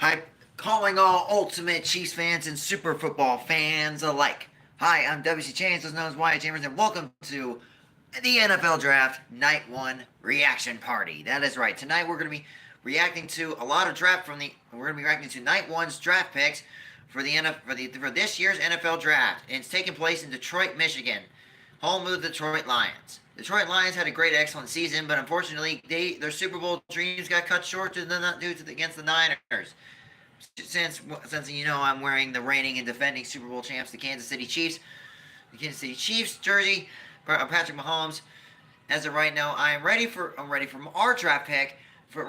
Hi, calling all Ultimate Chiefs fans and Super Football fans alike. Hi, I'm WC Chains, also known as Wyatt Chambers, and welcome to the NFL Draft Night 1 Reaction Party. That is right. Tonight we're going to be reacting to a lot of draft from the. We're going to be reacting to Night 1's draft picks for for this year's NFL Draft. And it's taking place in Detroit, Michigan, home of the Detroit Lions. Detroit Lions had a great, excellent season, but unfortunately, their Super Bowl dreams got cut short against the Niners. Since I'm wearing the reigning and defending Super Bowl champs, the Kansas City Chiefs jersey, Patrick Mahomes. As of right now, I'm ready for our draft pick for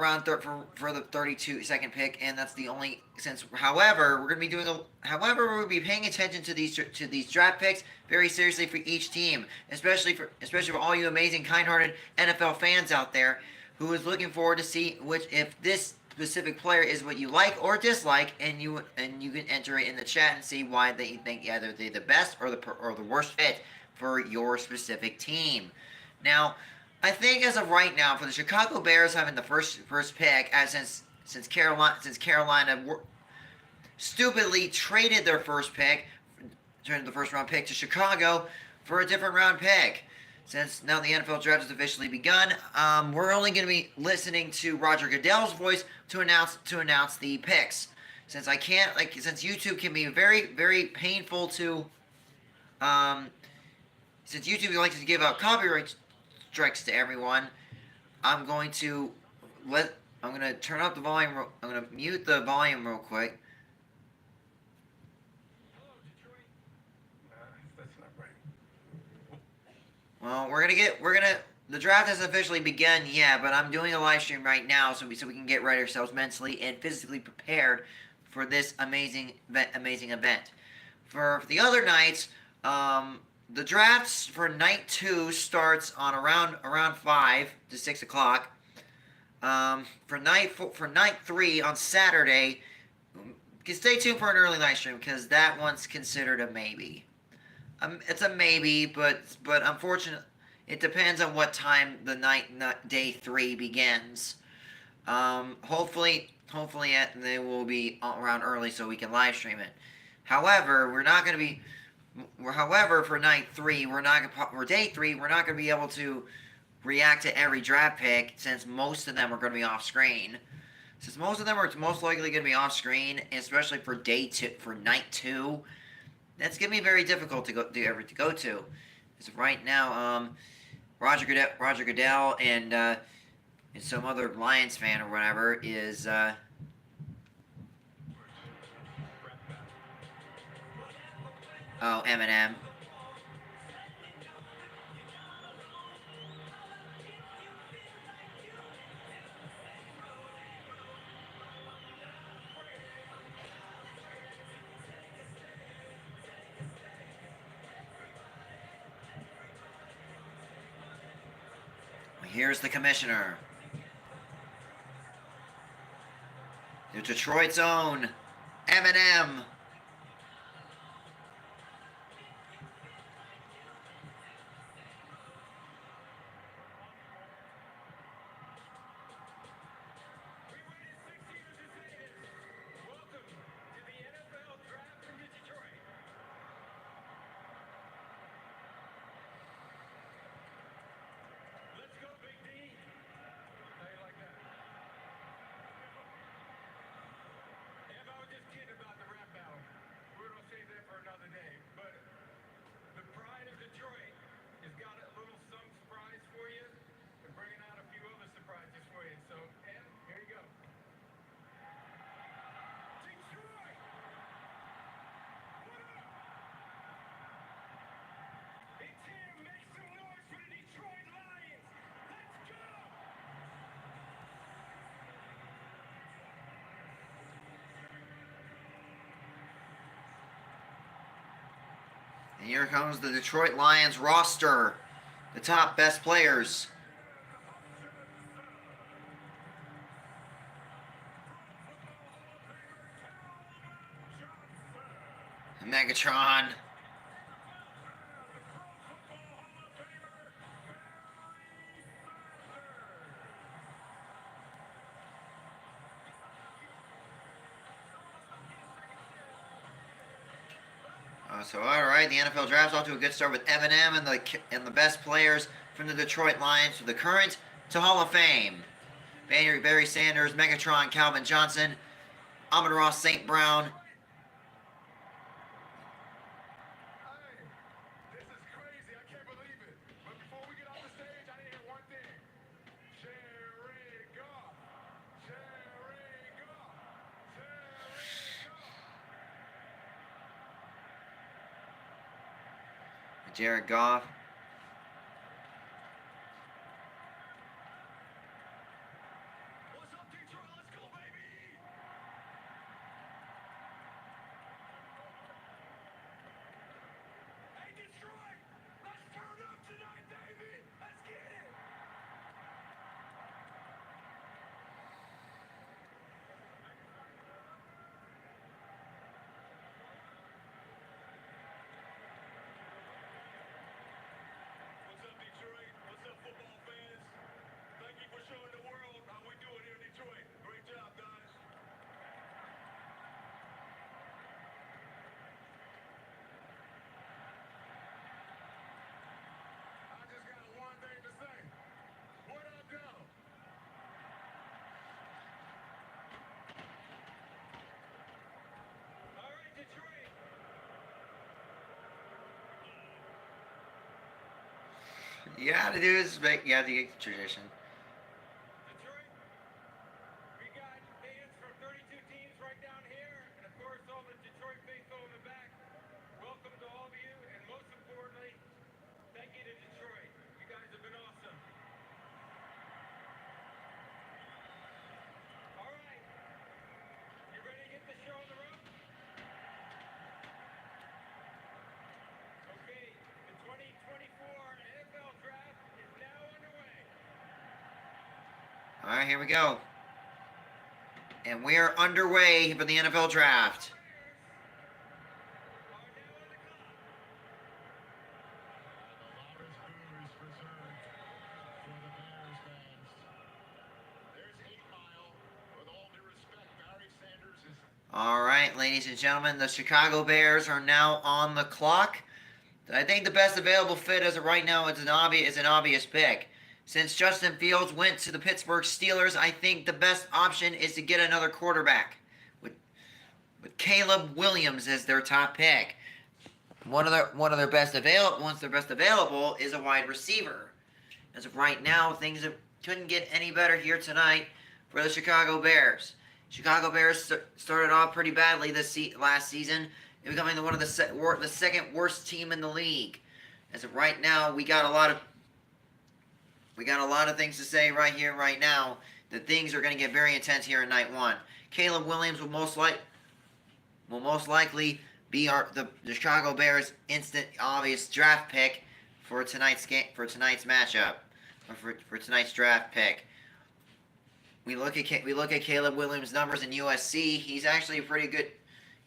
for the 32-second pick, and that's the only since. However, we'll be paying attention to these draft picks very seriously for each team, especially for all you amazing, kind-hearted NFL fans out there who is looking forward to see which if this specific player is what you like or dislike, and you can enter it in the chat and see why they think either they're the best or the worst fit for your specific team. Now, I think as of right now, for the Chicago Bears having the first pick, since Carolina stupidly traded their first pick, turned the first round pick to Chicago for a different round pick. Since now the NFL draft has officially begun, we're only going to be listening to Roger Goodell's voice to announce the picks. Since YouTube can be very painful to, um, since YouTube likes to give out copyright strikes to everyone, I'm going to I'm going to turn up the volume. I'm going to mute the volume real quick. That's not right. Well, the draft has officially begun, yeah, but I'm doing a live stream right now so we can get ready ourselves mentally and physically prepared for this amazing event. For the other nights, the drafts for night 2 starts on around 5 to 6 o'clock. For night 3 on Saturday, stay tuned for an early live stream because that one's considered a maybe. It's a maybe, but unfortunately, it depends on what time day 3 begins. Hopefully they will be around early so we can live stream it. However, we're not going to be. However, for night 3, for day 3, we're not going to be able to react to every draft pick since most of them are going to be off screen. Since most of them are most likely going to be off screen, especially for night 2, that's gonna be very difficult to go to. Because right now, Roger Goodell and some other Lions fan or whatever is Eminem. Here's the commissioner. The Detroit's own Eminem. And here comes the Detroit Lions roster. The top best players. Megatron. All right, the NFL draft's off to a good start with Eminem and the best players from the Detroit Lions from the current to Hall of Fame. Barry Sanders, Megatron, Calvin Johnson, Amon-Ra St. Brown. Jared Goff. What's up, Detroit? Let's go, baby! Hey, Detroit! Let's turn up tonight, baby! Let's get it! What's up, Detroit? What's up, football fans? Thank you for showing the world how we do it here in Detroit. Great job, guys. I just got one thing to say. What up, though? All right, Detroit. You gotta do is make. You have to get tradition. Detroit, we got fans from 32 teams right down here, and of course all the Detroit faithful in the back. Welcome to all of you, and most importantly, thank you to Detroit. You guys have been awesome. All right, you ready to get the show on the road? Okay, the 2024 NFL Draft is now underway. All right, here we go. And we are underway for the NFL draft. All right, ladies and gentlemen, the Chicago Bears are now on the clock. I think the best available fit as of right now is an obvious pick. Since Justin Fields went to the Pittsburgh Steelers, I think the best option is to get another quarterback with Caleb Williams as their top pick. One of their best available is a wide receiver. As of right now, things couldn't get any better here tonight for the Chicago Bears. Chicago Bears started off pretty badly last season, becoming one of the second worst team in the league. As of right now, we got a lot of things to say right here, right now. That things are going to get very intense here in night one. Caleb Williams will most likely be the Chicago Bears' instant obvious draft pick for tonight's matchup, or for tonight's draft pick. We look at Caleb Williams' numbers in USC. He's actually a pretty good.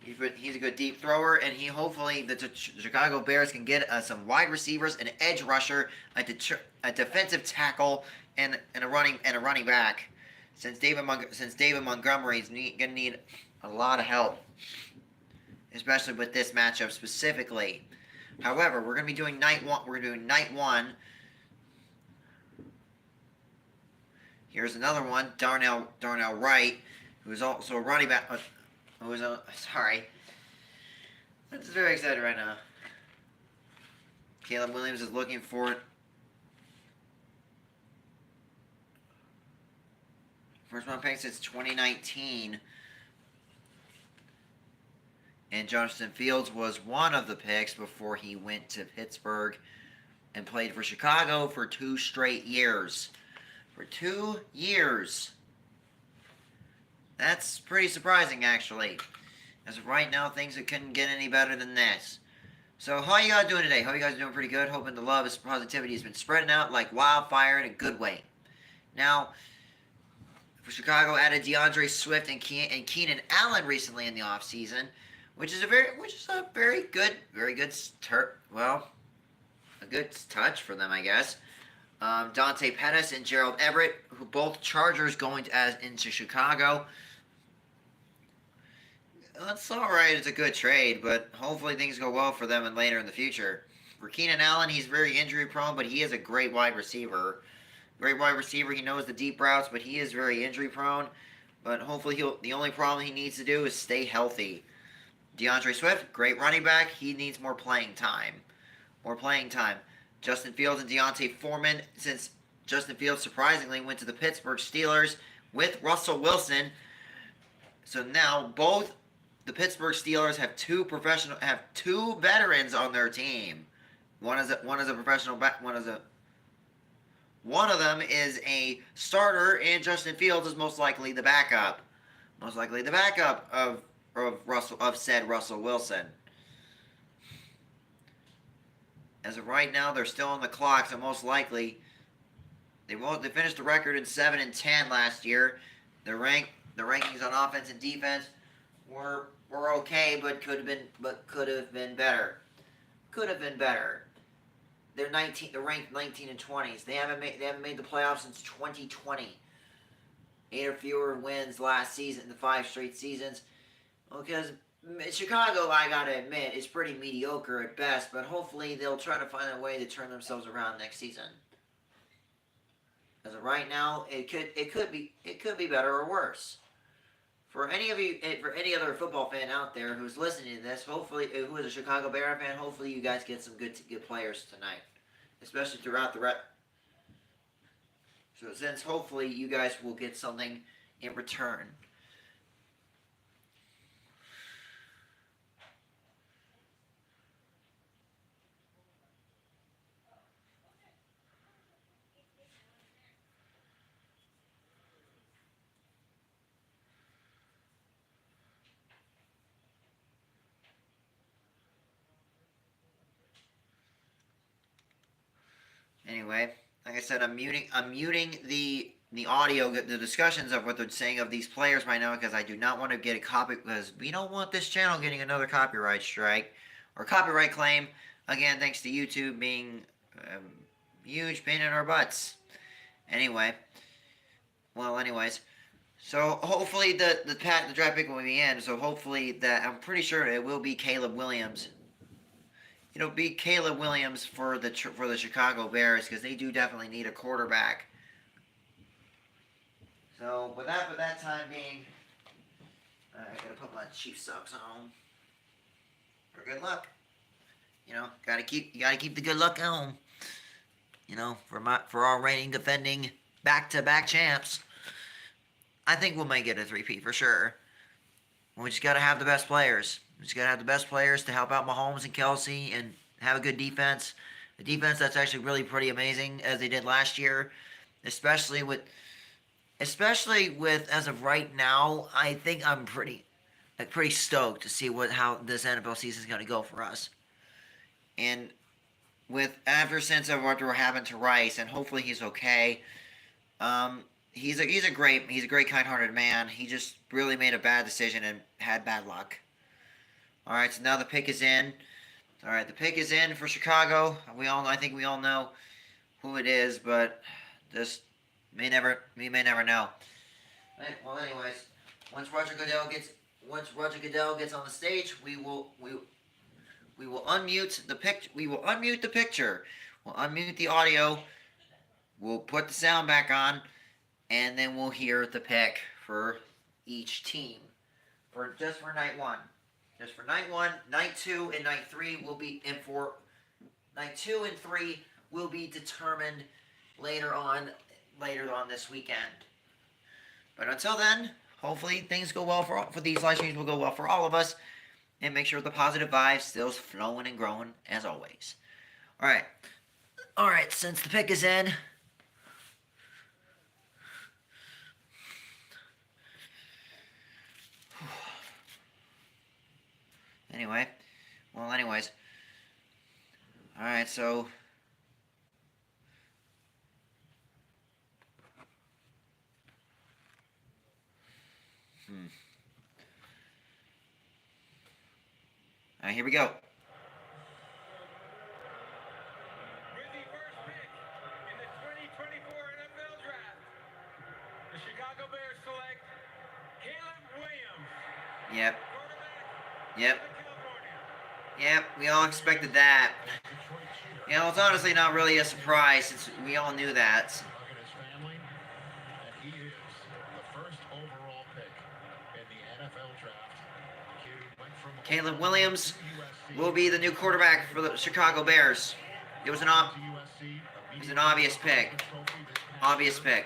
He's a good deep thrower, and hopefully the Chicago Bears can get some wide receivers, an edge rusher, a defensive tackle, and a running back. Since David Montgomery is going to need a lot of help, especially with this matchup specifically. However, we're going to be doing night one. We're doing night one. Here's another one, Darnell Wright, who is also a running back. Sorry. I'm just very excited right now. Caleb Williams is looking for it. First round pick since 2019. And Justin Fields was one of the picks before he went to Pittsburgh and played for Chicago for 2 straight years. For 2 years. That's pretty surprising, actually. As of right now, things that couldn't get any better than this. So, how you guys doing today? Hope you guys are doing pretty good. Hoping the love and positivity has been spreading out like wildfire in a good way. Now, for Chicago, added DeAndre Swift and Keenan Allen recently in the offseason, which is a very good a good touch for them, I guess. Dante Pettis and Gerald Everett, who both Chargers going into Chicago. That's all right. It's a good trade, but hopefully things go well for them and later in the future. For Keenan Allen, he's very injury prone, but he is a great wide receiver. Great wide receiver. He knows the deep routes, but he is very injury prone. But hopefully he'll. The only problem he needs to do is stay healthy. DeAndre Swift, great running back. He needs more playing time. More playing time. Justin Fields and Deontay Foreman, since Justin Fields surprisingly went to the Pittsburgh Steelers with Russell Wilson. So now both the Pittsburgh Steelers have two veterans on their team. One is a professional one of them is a starter, and Justin Fields is most likely the backup. Most likely the backup of said Russell Wilson. As of right now, they're still on the clock, so most likely they finished the record in 7-10 last year. The rankings on offense and defense were okay, but could have been better. Could have been better. They're ranked 19 and 20s. They haven't made the playoffs since 2020. 8 or fewer wins last season, the 5 straight seasons. Because Chicago, I gotta admit, is pretty mediocre at best, but hopefully they'll try to find a way to turn themselves around next season. As of right now, it could be better or worse. For any other football fan out there who's listening to this, hopefully, who is a Chicago Bear fan, hopefully you guys get some good players tonight, especially throughout the rest. So since hopefully you guys will get something in return. Anyway, like I said, I'm muting the audio, the discussions of what they're saying of these players right now, because I do not want to get a copy, because we don't want this channel getting another copyright strike or copyright claim. Again, thanks to YouTube being huge pain in our butts. Anyway, anyways, so hopefully the draft pick will be in. So hopefully I'm pretty sure it will be Caleb Williams. It'll be Caleb Williams for the Chicago Bears, because they do definitely need a quarterback. So for that time being, I gotta put my Chief socks on for good luck. You gotta keep the good luck on. For our reigning defending back-to-back champs. I think we'll make it a 3-peat for sure. We just gotta have the best players. We just gotta have the best players to help out Mahomes and Kelsey and have a good defense. A defense that's actually really pretty amazing, as they did last year, especially with as of right now. I think I'm pretty stoked to see how this NFL season is gonna go for us. And since of what we're having to Rice, and hopefully he's okay. He's a great kind-hearted man. He just really made a bad decision and had bad luck. All right, so now the pick is in. All right, the pick is in for Chicago. I think we all know who it is, but we may never know. Well, anyways, once Roger Goodell gets on the stage, we will unmute the pic. We will unmute the picture. We'll unmute the audio. We'll put the sound back on, and then we'll hear the pick for each team for night one. Just for night 1, night 2, and night 3 will be night 2 and 3 will be determined later on this weekend. But until then, hopefully things go well for these live streams. Will go well for all of us, and make sure the positive vibes still flowing and growing as always. All right. Since the pick is in. Anyways. Alright, so. Alright, here we go. With the first pick in the 2024 NFL Draft, the Chicago Bears select Caleb Williams. Yep. Quarterback Yep. Yep, we all expected that. You know, it's honestly not really a surprise since we all knew that. Caleb Williams will be the new quarterback for the Chicago Bears. It was an obvious pick. Obvious pick.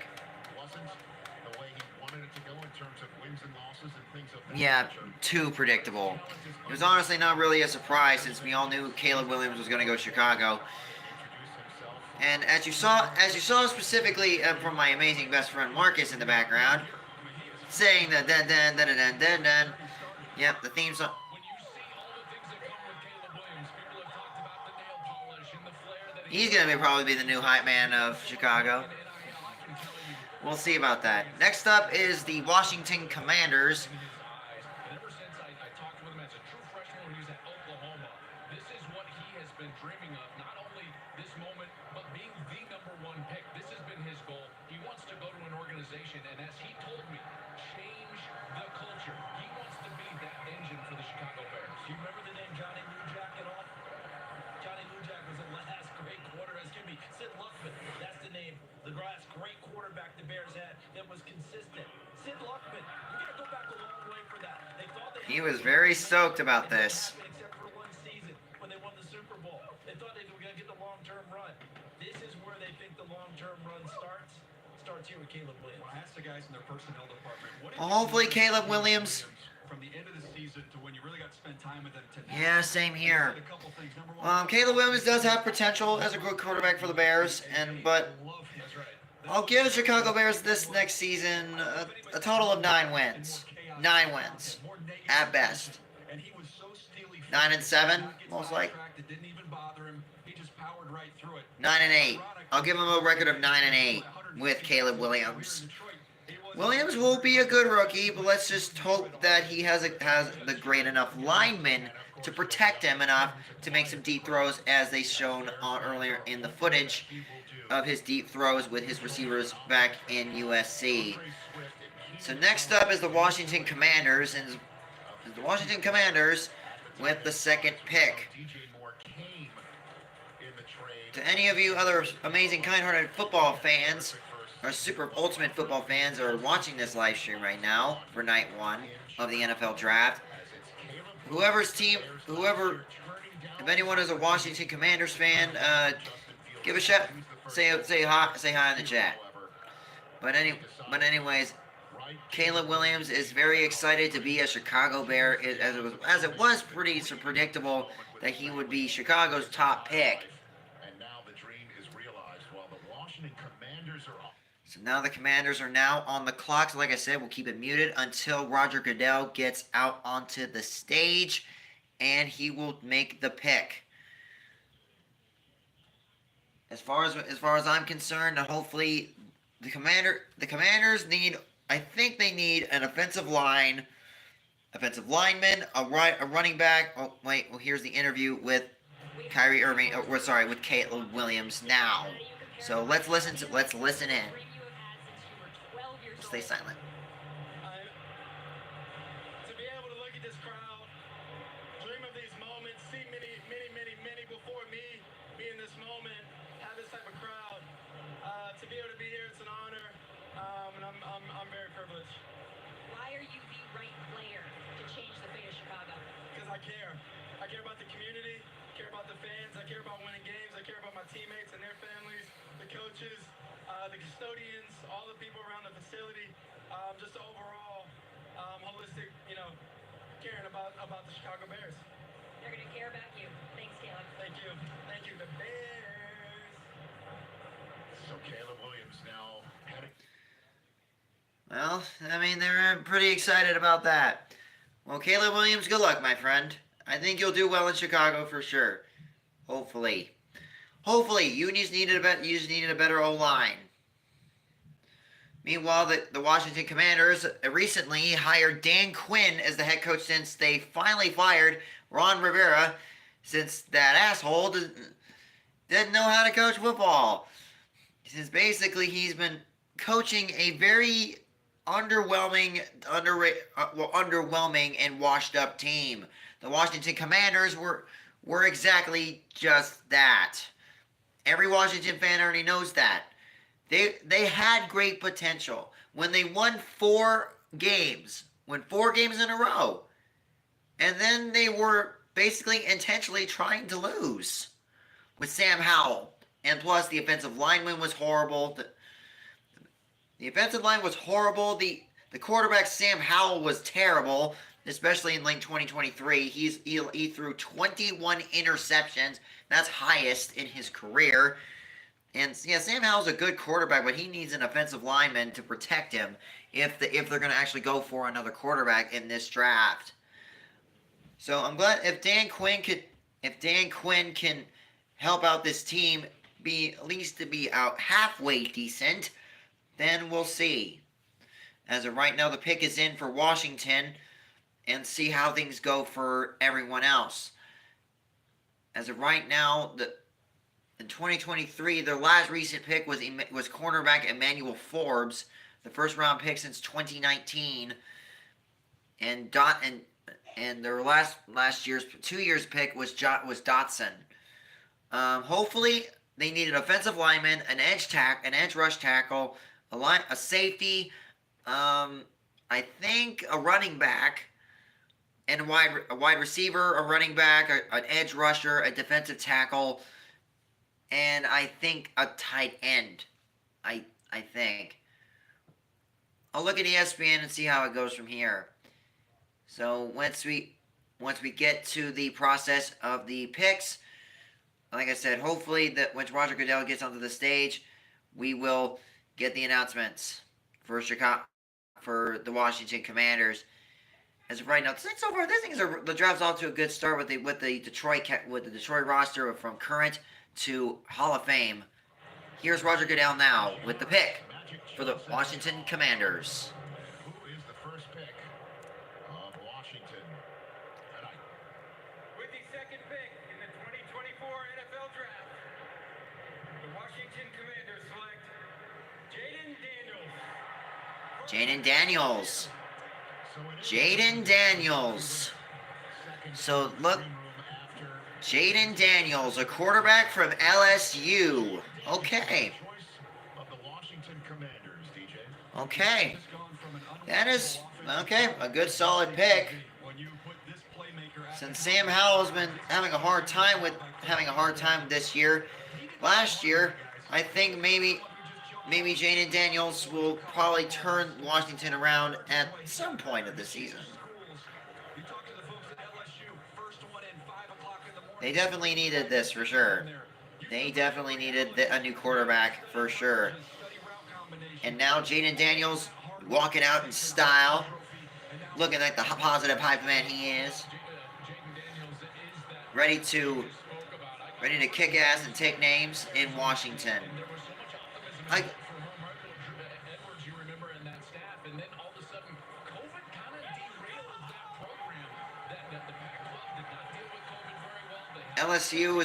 Yeah, too predictable. It was honestly not really a surprise since we all knew Caleb Williams was going to go to Chicago. And as you saw specifically from my amazing best friend Marcus in the background, saying the dun dun dun dun dun dun. Yep, the theme song. He's gonna probably be the new hype man of Chicago. We'll see about that. Next up is the Washington Commanders. He was very stoked about this. Well, hopefully Caleb Williams. Yeah, same here. Caleb Williams does have potential as a good quarterback for the Bears, but I'll give the Chicago Bears this next season a total of 9 wins. 9 wins, at best. 9-7, most likely. 9-8. I'll give him a record of 9-8 with Caleb Williams. Williams will be a good rookie, but let's just hope that he has the great enough linemen to protect him enough to make some deep throws, as they shown earlier in the footage of his deep throws with his receivers back in USC. So next up is the Washington Commanders, and the Washington Commanders with the second pick. To any of you other amazing, kind-hearted football fans, or super ultimate football fans, that are watching this live stream right now for night 1 of the NFL Draft, if anyone is a Washington Commanders fan, give a shout, say hi in the chat. But anyways, Caleb Williams is very excited to be a Chicago Bear, as it was pretty predictable that he would be Chicago's top pick. So now the Commanders are now on the clock. So like I said, we'll keep it muted until Roger Goodell gets out onto the stage, and he will make the pick. As far as I'm concerned, hopefully the Commanders need. I think they need an offensive lineman, a running back. Oh wait, well here's the interview with Kyrie Irving. With Caleb Williams now. So let's listen in. Stay silent. To be able to look at this crowd, dream of these moments, see many before me be in this moment, have this type of crowd. To be able to be here, it's an honor, and I'm very privileged. Why are you the right player to change the fate of Chicago? Because I care. I care about the community, I care about the fans, I care about winning games, I care about my teammates and their families, the coaches, the custodians, all the people around the facility, just overall holistic, caring about the Chicago Bears. They're going to care about you. Thanks, Caleb. Thank you. Thank you, the Bears. So Caleb Williams now heading. Well, I mean, they're pretty excited about that. Well, Caleb Williams, good luck, my friend. I think you'll do well in Chicago for sure. Hopefully. You just needed a better O-line. Meanwhile, the Washington Commanders recently hired Dan Quinn as the head coach since they finally fired Ron Rivera, since that asshole didn't know how to coach football. Since basically he's been coaching a very underwhelming and washed up team. the Washington Commanders were exactly just that. Every Washington fan already knows that. They had great potential. When they won 4 games in a row, and then they were basically intentionally trying to lose with Sam Howell. And plus, the offensive lineman was horrible. The offensive line was horrible. The quarterback, Sam Howell, was terrible, especially in late 2023. He threw 21 interceptions. That's highest in his career. And yeah, Sam Howell's a good quarterback, but he needs an offensive lineman to protect him if they're going to actually go for another quarterback in this draft. So I'm glad if Dan Quinn can help out this team at least to be out halfway decent, then we'll see. As of right now, the pick is in for Washington, and see how things go for everyone else. As of right now, in 2023, their last recent pick was cornerback Emmanuel Forbes, the first round pick since 2019, and their last year's 2 years pick was Dotson. Hopefully, they need an offensive lineman, an edge rush tackle, a safety, I think a running back, and a wide receiver, a running back, an edge rusher, a defensive tackle, and I think a tight end. I think. I'll look at ESPN and see how it goes from here. So once we get to the process of the picks, like I said, hopefully that when Roger Goodell gets onto the stage, we will get the announcements for the Washington Commanders. As of right now, the draft's off to a good start with the Detroit roster from current to Hall of Fame. Here's Roger Goodell now with the pick for the Washington Commanders. Who is the first pick of Washington tonight? With the second pick in the 2024 NFL Draft, the Washington Commanders select Jaden Daniels. Jaden Daniels. So look, Jaden Daniels, a quarterback from LSU. Okay. Okay. That is, okay, a good solid pick. Since Sam Howell's been having a hard time this year. Last year, I think maybe Jaden Daniels will probably turn Washington around at some point of the season. They definitely needed this for sure. They definitely needed a new quarterback for sure. And now Jaden Daniels walking out in style, looking like the positive hype man he is. Ready to kick ass and take names in Washington. LSU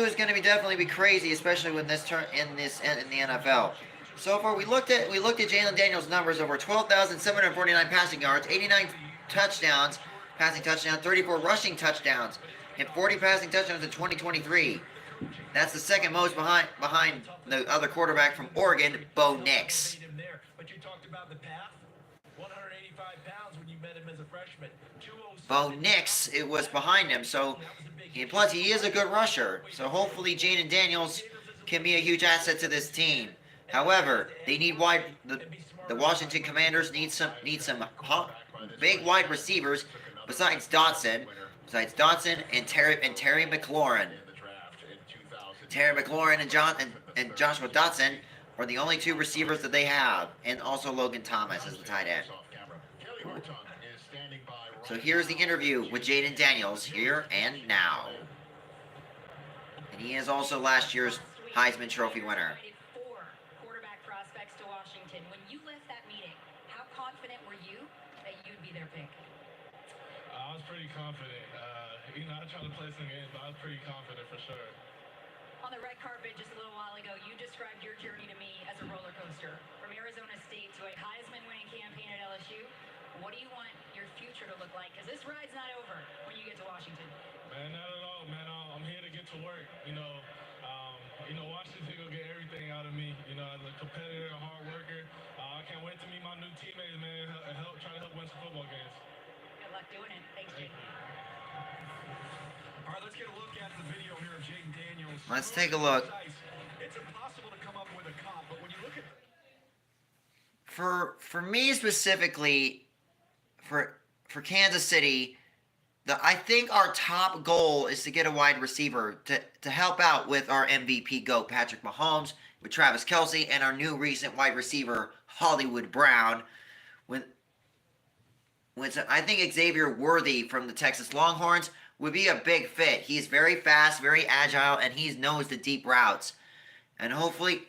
is going to definitely be crazy, especially when this turn in the NFL. So far, we looked at Jalen Daniels' numbers: over 12,749 passing yards, 89 passing touchdowns, 34 rushing touchdowns, and 40 passing touchdowns in 2023. That's the second most behind the other quarterback from Oregon, Bo Nix. But you talked about the path. 185 pounds when you met him as a freshman. Bo Nix, it was behind him. So, plus he is a good rusher. So hopefully Jaden Daniels can be a huge asset to this team. However, they need the Washington Commanders need some big wide receivers besides Dotson and Terry McLaurin. Terry McLaurin and Joshua Dotson are the only 2 receivers that they have, and also Logan Thomas as the tight end. So here's the interview with Jaden Daniels here and now. And he is also last year's Heisman Trophy winner. 4 quarterback prospects to Washington. When you left that meeting, how confident were you that you'd be their pick? I was pretty confident. I tried to play some games, but I was pretty confident for sure. On the red carpet just a little while ago, you described your journey to me as a roller coaster. From Arizona State to a Heisman winning campaign at LSU, What do you want your future to look like? Because this ride's not over when you get to Washington. Man, not at all, man. I'm here to get to work. Washington will get everything out of me. As a competitor, a hard worker. I can't wait to meet my new teammates, man, and try to help win some football games. Good luck doing it. Thanks, Jake. All right, let's get a look at the video here of Jaden Daniels. Let's take a look. It's impossible to come up with a comp, but when you look at For me specifically, for Kansas City, I think our top goal is to get a wide receiver to help out with our MVP GOAT, Patrick Mahomes, with Travis Kelce, and our new recent wide receiver, Hollywood Brown. I think Xavier Worthy from the Texas Longhorns would be a big fit. He's very fast, very agile, and he knows the deep routes. And hopefully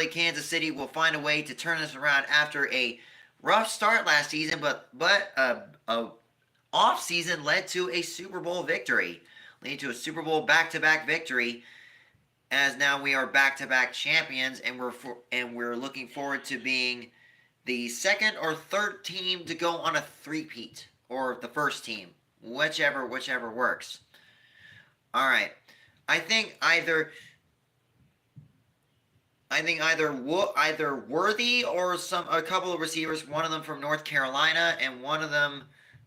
Kansas City will find a way to turn this around after a rough start last season, but a off season led to a Super Bowl victory, leading to a Super Bowl back-to-back victory. As now we are back-to-back champions, and we're looking forward to being the second or third team to go on a three-peat, or the first team, whichever works. All right, I think either Worthy or a couple of receivers, one of them from North Carolina and one of them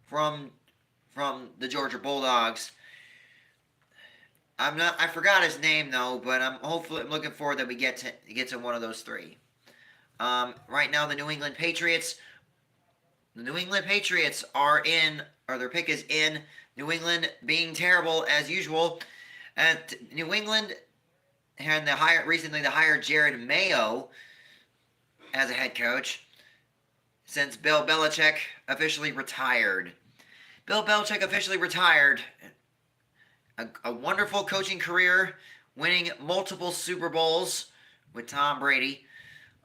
from the Georgia Bulldogs. I forgot his name though, but I'm looking forward that we get to one of those three. Right now the New England Patriots their pick is in. New England being terrible as usual. And New England recently they hired Jared Mayo as a head coach since Bill Belichick officially retired. Bill Belichick officially retired. A wonderful coaching career, winning multiple Super Bowls with Tom Brady.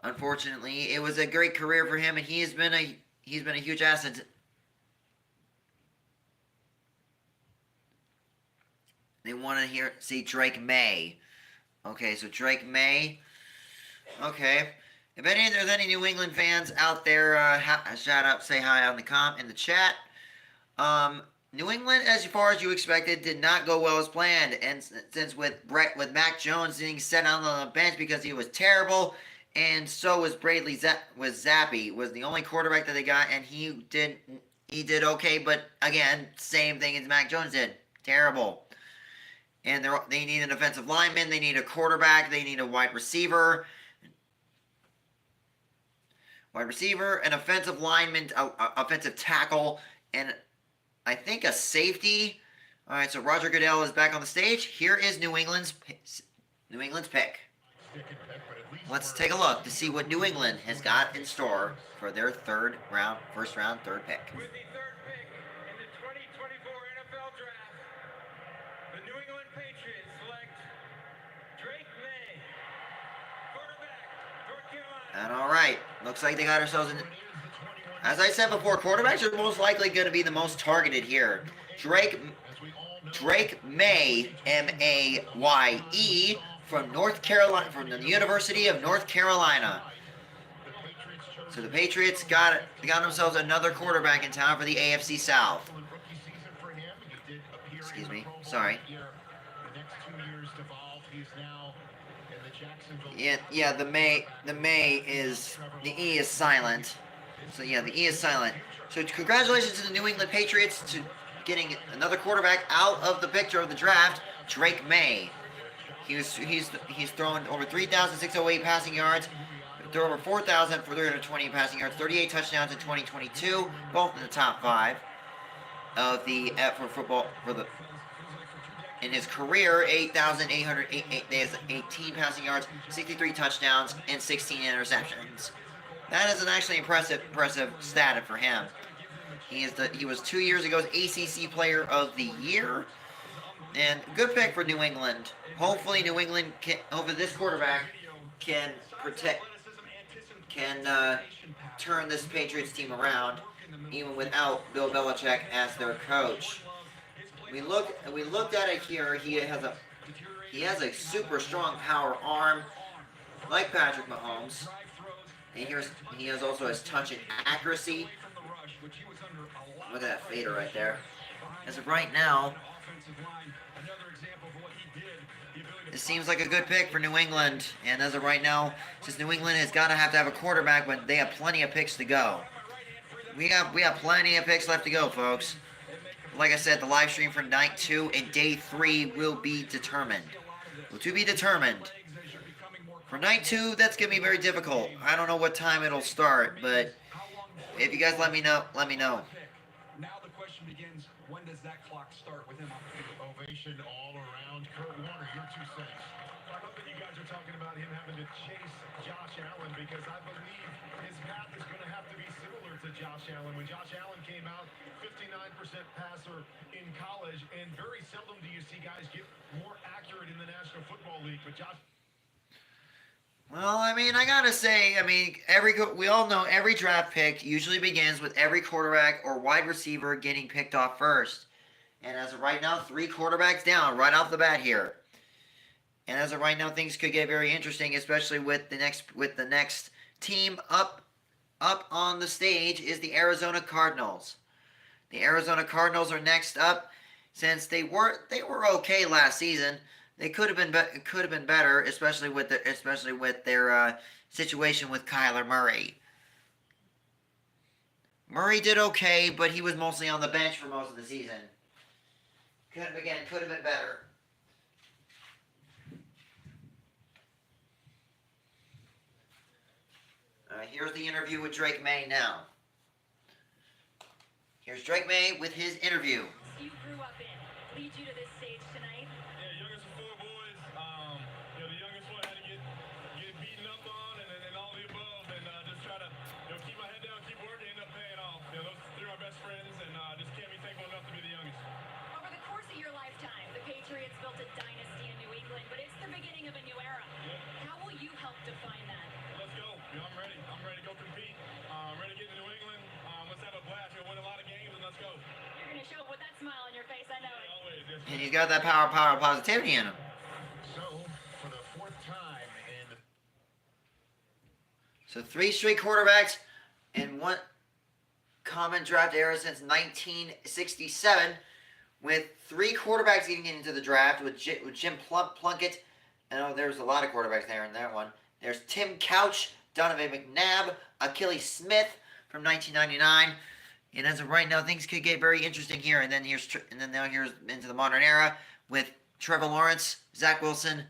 Unfortunately, it was a great career for him, and he's been a huge asset. They want to see Drake May. Okay, so Drake May. Okay. If there's any New England fans out there, shout out, say hi in the chat. New England, as far as you expected, did not go well as planned, and since with Mac Jones being set on the bench because he was terrible, and so was Zappy was the only quarterback that they got, and he did okay, but again, same thing as Mac Jones did, terrible. And they need an offensive lineman, they need a quarterback, they need a wide receiver, an offensive lineman, offensive tackle, and I think a safety. All right, so Roger Goodell is back on the stage. Here is New England's pick. Let's take a look to see what New England has got in store for their first round, third pick. With the third pick in the 2024 NFL Draft, the New England Patriots select Drake May, quarterback, North Carolina. And all right, looks like they got ourselves in. As I said before, quarterbacks are most likely going to be the most targeted here. Drake May, M-A-Y-E, from North Carolina, from the University of North Carolina. So the Patriots got themselves another quarterback in town for the AFC South. Excuse me, sorry. Yeah, the E is silent. So yeah, the E is silent. So congratulations to the New England Patriots to getting another quarterback out of the picture of the draft, Drake May. He's thrown over 3,608 passing yards, threw over 4,420 passing yards, 38 touchdowns in 2022, both in the top 5 of the in his career, 8,818 passing yards, 63 touchdowns, and 16 interceptions. That is an actually impressive stat for him. He was 2 years ago's ACC Player of the Year, and good pick for New England. Hopefully, New England this quarterback can turn this Patriots team around, even without Bill Belichick as their coach. We looked at it here. He has a super strong power arm, like Patrick Mahomes. And he has also his touch and accuracy. which he was under a lot Look at that of fader pressure right there. behind As of the right now, offensive line. Another example of what he did. The ability to it seems like a good pick for New England. And as of right now, since New England has got to have a quarterback, but they have plenty of picks to go. We have plenty of picks left to go, folks. Like I said, the live stream for night 2 and day 3 will be determined. To be determined. For night 2, that's going to be very difficult. I don't know what time it'll start, but if you guys let me know, let me know. Now the question begins, when does that clock start with him on the field? Ovation all around. Kurt Warner, your 2 cents. I love that you guys are talking about him having to chase Josh Allen because I believe his path is going to have to be similar to Josh Allen. When Josh Allen came out, 59% passer in college, and very seldom do you see guys get more accurate in the National Football League. But Josh. Well, I mean, I gotta say, we all know every draft pick usually begins with every quarterback or wide receiver getting picked off first. And as of right now, 3 quarterbacks down right off the bat here. And as of right now, things could get very interesting, especially with the next team up on the stage is the Arizona Cardinals. The Arizona Cardinals are next up, since they were okay last season. They could have been better, especially with their situation with Kyler Murray. Murray did okay, but he was mostly on the bench for most of the season. Could have been better. Here's the interview with Drake May now. Here's Drake May with his interview. You grew up in lead you to this stage tonight. Yeah, youngest of 4 boys. The youngest one had to get beaten up on and all the above, and just try to keep my head down, keep working, end up paying off. Those 3 are my best friends, and just can't be thankful enough to be the youngest. Over the course of your lifetime, the Patriots built a dynasty in New England, but it's the beginning of a new era. Yeah. How will you help define that? Let's go. I'm ready. I'm ready to go compete. I'm ready to get to New England. Let's have a blast. We'll win a lot of games, and let's go. You're going to show up with that smile on your face, I know it. Always. Yes, And he's got that power of positivity in him. So, for the 4th time in the... So 3 straight quarterbacks in one common draft era since 1967, with 3 quarterbacks getting into the draft with Jim Plunkett. I know there's a lot of quarterbacks there in that one. There's Tim Couch, Donovan McNabb, Achilles Smith from 1999. And as of right now, things could get very interesting here. And then here's into the modern era with Trevor Lawrence, Zach Wilson,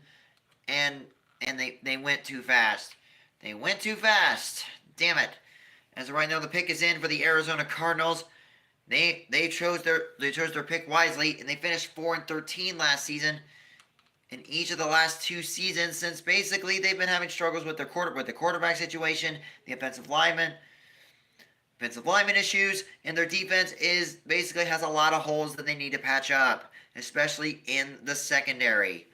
and they went too fast. They went too fast. Damn it. As of right now, the pick is in for the Arizona Cardinals. They chose their pick wisely, and they finished 4-13 last season. In each of the last 2 seasons, since basically they've been having struggles with the quarterback situation, the offensive lineman issues, and their defense basically has a lot of holes that they need to patch up, especially in the secondary.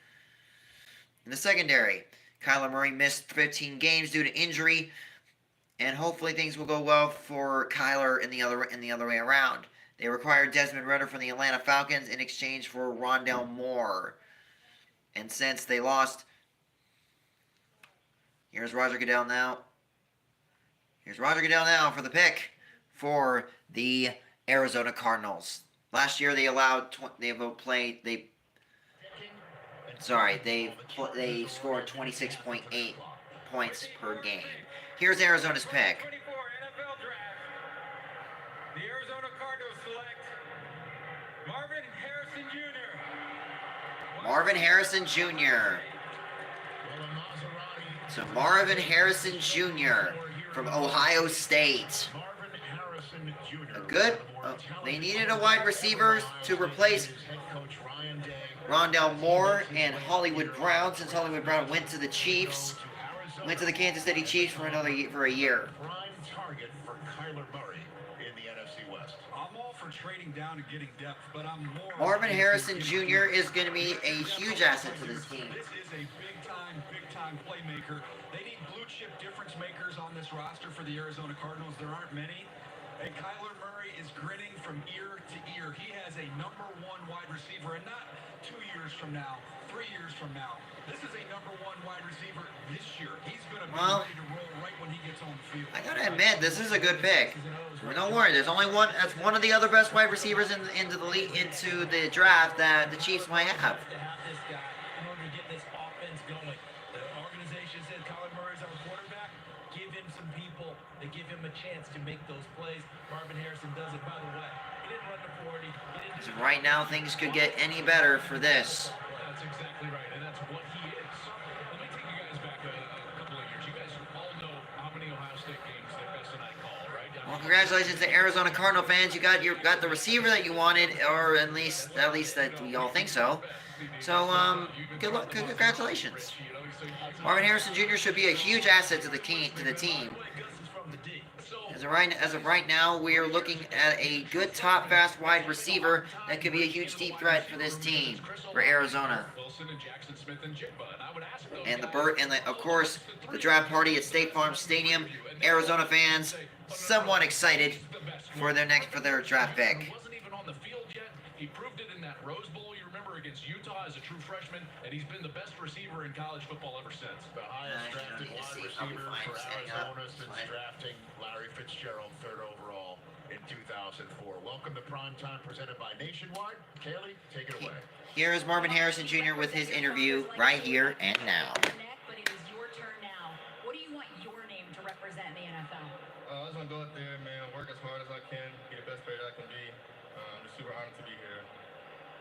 Kyler Murray missed 15 games due to injury, and hopefully things will go well for Kyler in the other way around. They required Desmond Ridder from the Atlanta Falcons in exchange for Rondale Moore. And since they lost, here's Roger Goodell now. Here's Roger Goodell now for the pick for the Arizona Cardinals. Last year they scored 26.8 points per game. Here's Arizona's pick. 24 NFL Draft. The Arizona Cardinals select Marvin Harrison Jr. Marvin Harrison Jr. So Marvin Harrison Jr. from Ohio State. They needed a wide receiver to replace Rondale Moore and Hollywood Brown, since Hollywood Brown went to the Chiefs, went to the Kansas City Chiefs for a year. Prime target for Kyler Murray in the NFC West. I'm all for trading down and getting depth, but I'm more... Marvin Harrison Jr. is going to be a huge asset to this team. This is a big-time playmaker. They need blue-chip difference makers on this roster for the Arizona Cardinals. There aren't many. And Kyler Murray is grinning from ear to ear. He has a number one wide receiver, and not 2 years from now, 3 years from now. This is a number one wide receiver this year. He's going to be ready to roll right when he gets on the field. I gotta admit, this is a good pick. Don't worry, there's only one. That's one of the other best wide receivers into the draft that the Chiefs might have. To have this guy in order to get this offense going. The organization said Kyler Murray's our quarterback. Give him some people that give him a chance to make those plays. Marvin Harrison does it. By the way, he didn't run the 40. He didn't So right now, things could get any better for this. That's exactly right, and that's what he is. Let me take you guys back a couple of years. You guys all know how many Ohio State games that Best and I call, right? Well, congratulations to Arizona Cardinal fans. You got the receiver that you wanted, or at least that we all think so. So good luck, congratulations. Marvin Harrison Jr. should be a huge asset to the team. As of right now, we are looking at a good top fast wide receiver that could be a huge deep threat for this team, for Arizona. And of course, the draft party at State Farm Stadium. Arizona fans somewhat excited for their draft pick. Wasn't even on the field yet. He proved it in that Rose Bowl, you remember, against Utah as a true freshman, and he's been the best receiver in college football ever since. The highest drafted wide receiver for Arizona since drafting Larry Fitzgerald third overall in 2004. Welcome to Prime Time, presented by Nationwide. Kaylee, take it away. Here is Marvin Harrison Jr. with his interview right here and now. But it is your turn now. What do you want your name to represent in the NFL? I just want to go out there, man, work as hard as I can, be the best player that I can be. I'm just super honored to be here.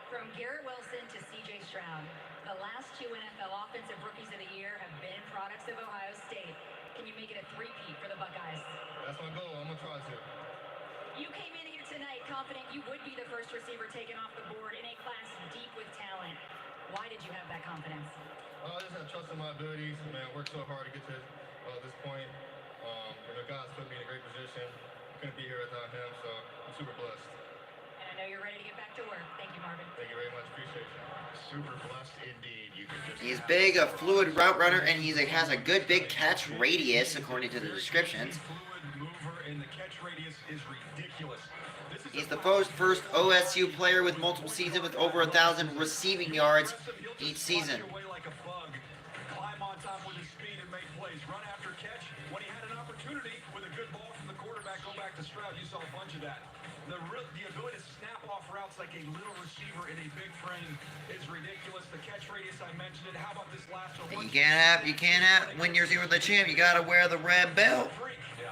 From Garrett Wilson to C.J. Stroud, the last two NFL Offensive Rookies of the Year have been products of Ohio State. Can you make it a three-peat for the Buckeyes? That's my goal. I'm going to try to. You came in here tonight confident you would be the first receiver taken off the board in a class deep with talent. Why did you have that confidence? I just have trust in my abilities, man. Worked so hard to get to this point. God's put me in a great position. Couldn't be here without him, so I'm super blessed. And I know you're ready to get back to work. Thank you, Marvin. Thank you very much. Appreciate you. Super blessed indeed. You can just He's big, a fluid route runner, and has a good big catch radius according to the descriptions. fluid mover, and the catch radius is ridiculous. This is He's the first OSU player with multiple seasons with over 1,000 receiving yards each season. Your way like a bug, climb on top with his speed and make plays, run after catch. When he had an opportunity with a good ball from the quarterback, go back to Stroud. You saw a bunch of that. The ability to snap off routes like a little receiver in a big frame is ridiculous. The catch radius, I mentioned it. How about this last one? And you can't have when you're the champ. You gotta wear the red belt.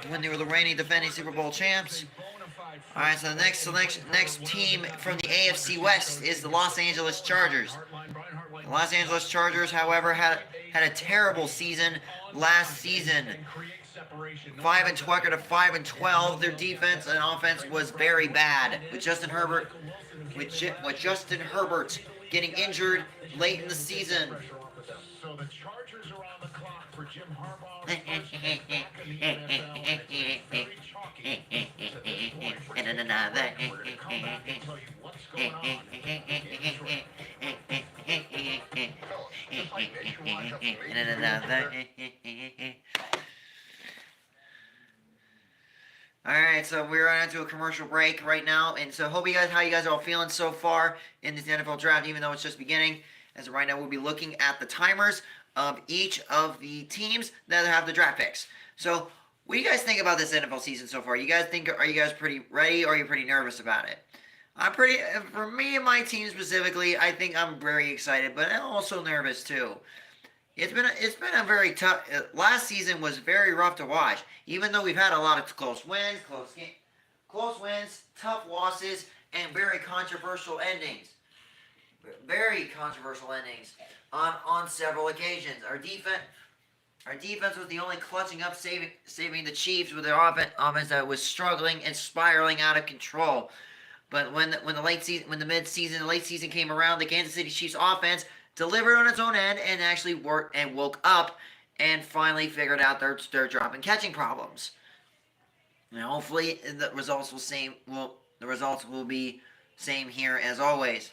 When they were the reigning defending Super Bowl champs. All right, so the next team from the AFC West is the Los Angeles Chargers. The Los Angeles Chargers, however, had a terrible season last season. 5-12. Their defense and offense was very bad. With Justin Herbert getting injured late in the season. So the Chargers are on the clock for Jim Harbaugh. First back in the NFL. It's very chalky at this point for Jim Harbaugh. We're going to come back and tell you what's going on in Detroit. Just like Nationwide, All right, so we're on to a commercial break right now, and so how you guys are all feeling so far in this NFL draft, even though it's just beginning. As of right now, we'll be looking at the timers of each of the teams that have the draft picks. So, what do you guys think about this NFL season so far? Are you guys pretty ready, or are you pretty nervous about it? For me and my team specifically, I think I'm very excited, but I'm also nervous too. It's been a very tough. Last season was very rough to watch. Even though we've had a lot of close wins, tough losses, and very controversial endings. Very controversial endings on several occasions. Our defense was the only clutching up, saving the Chiefs with their offense that was struggling and spiraling out of control. But when the late season came around, the Kansas City Chiefs offense delivered on its own end and actually worked and woke up and finally figured out their drop and catching problems. And hopefully the results will be same here as always.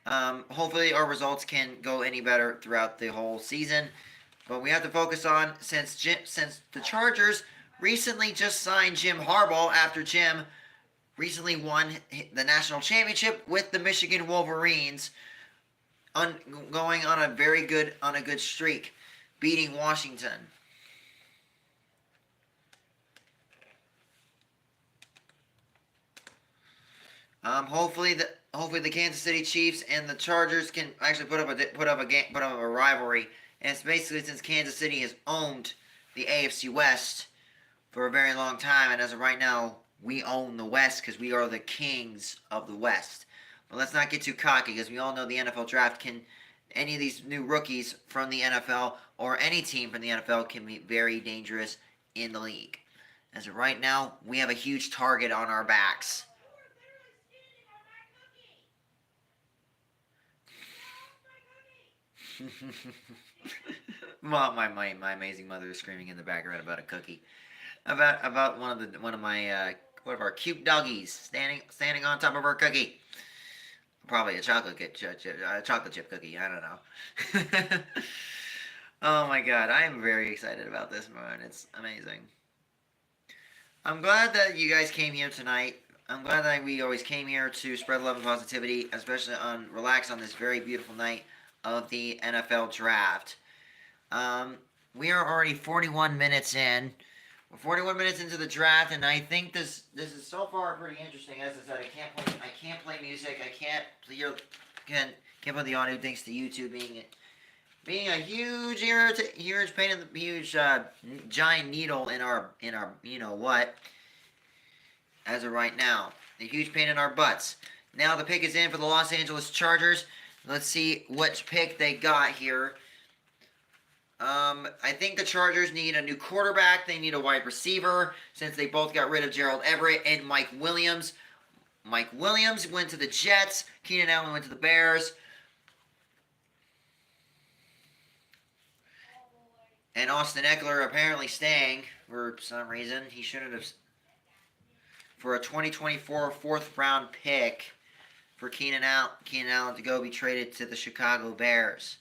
Hopefully our results can go any better throughout the whole season. But we have to focus on since the Chargers recently just signed Jim Harbaugh after Jim recently won the national championship with the Michigan Wolverines, going on a good streak, beating Washington. Hopefully the Kansas City Chiefs and the Chargers can actually put up a rivalry. And it's basically since Kansas City has owned the AFC West for a very long time, and as of right now, we own the West because we are the kings of the West. But let's not get too cocky, because we all know the NFL draft any of these new rookies from the NFL or any team from the NFL can be very dangerous in the league. As of right now, we have a huge target on our backs. my amazing mother is screaming in the background about a cookie, about one of our cute doggies standing on top of our cookie. Probably a chocolate chip cookie. I don't know. Oh my God, I am very excited about this one. It's amazing. I'm glad that you guys came here tonight. I'm glad that we always came here to spread love and positivity, especially relax on this very beautiful night of the NFL draft. We are already 41 minutes in. We're 41 minutes into the draft, and I think this is so far pretty interesting. As I said, I can't play music. I can't play the audio thanks to YouTube being a huge pain in the huge giant needle in our you know what. As of right now, a huge pain in our butts. Now the pick is in for the Los Angeles Chargers. Let's see which pick they got here. I think the Chargers need a new quarterback. They need a wide receiver, since they both got rid of Gerald Everett and Mike Williams. Mike Williams went to the Jets. Keenan Allen went to the Bears. And Austin Eckler apparently staying for some reason. He shouldn't have. For a 2024 fourth round pick for Keenan Allen to go be traded to the Chicago Bears.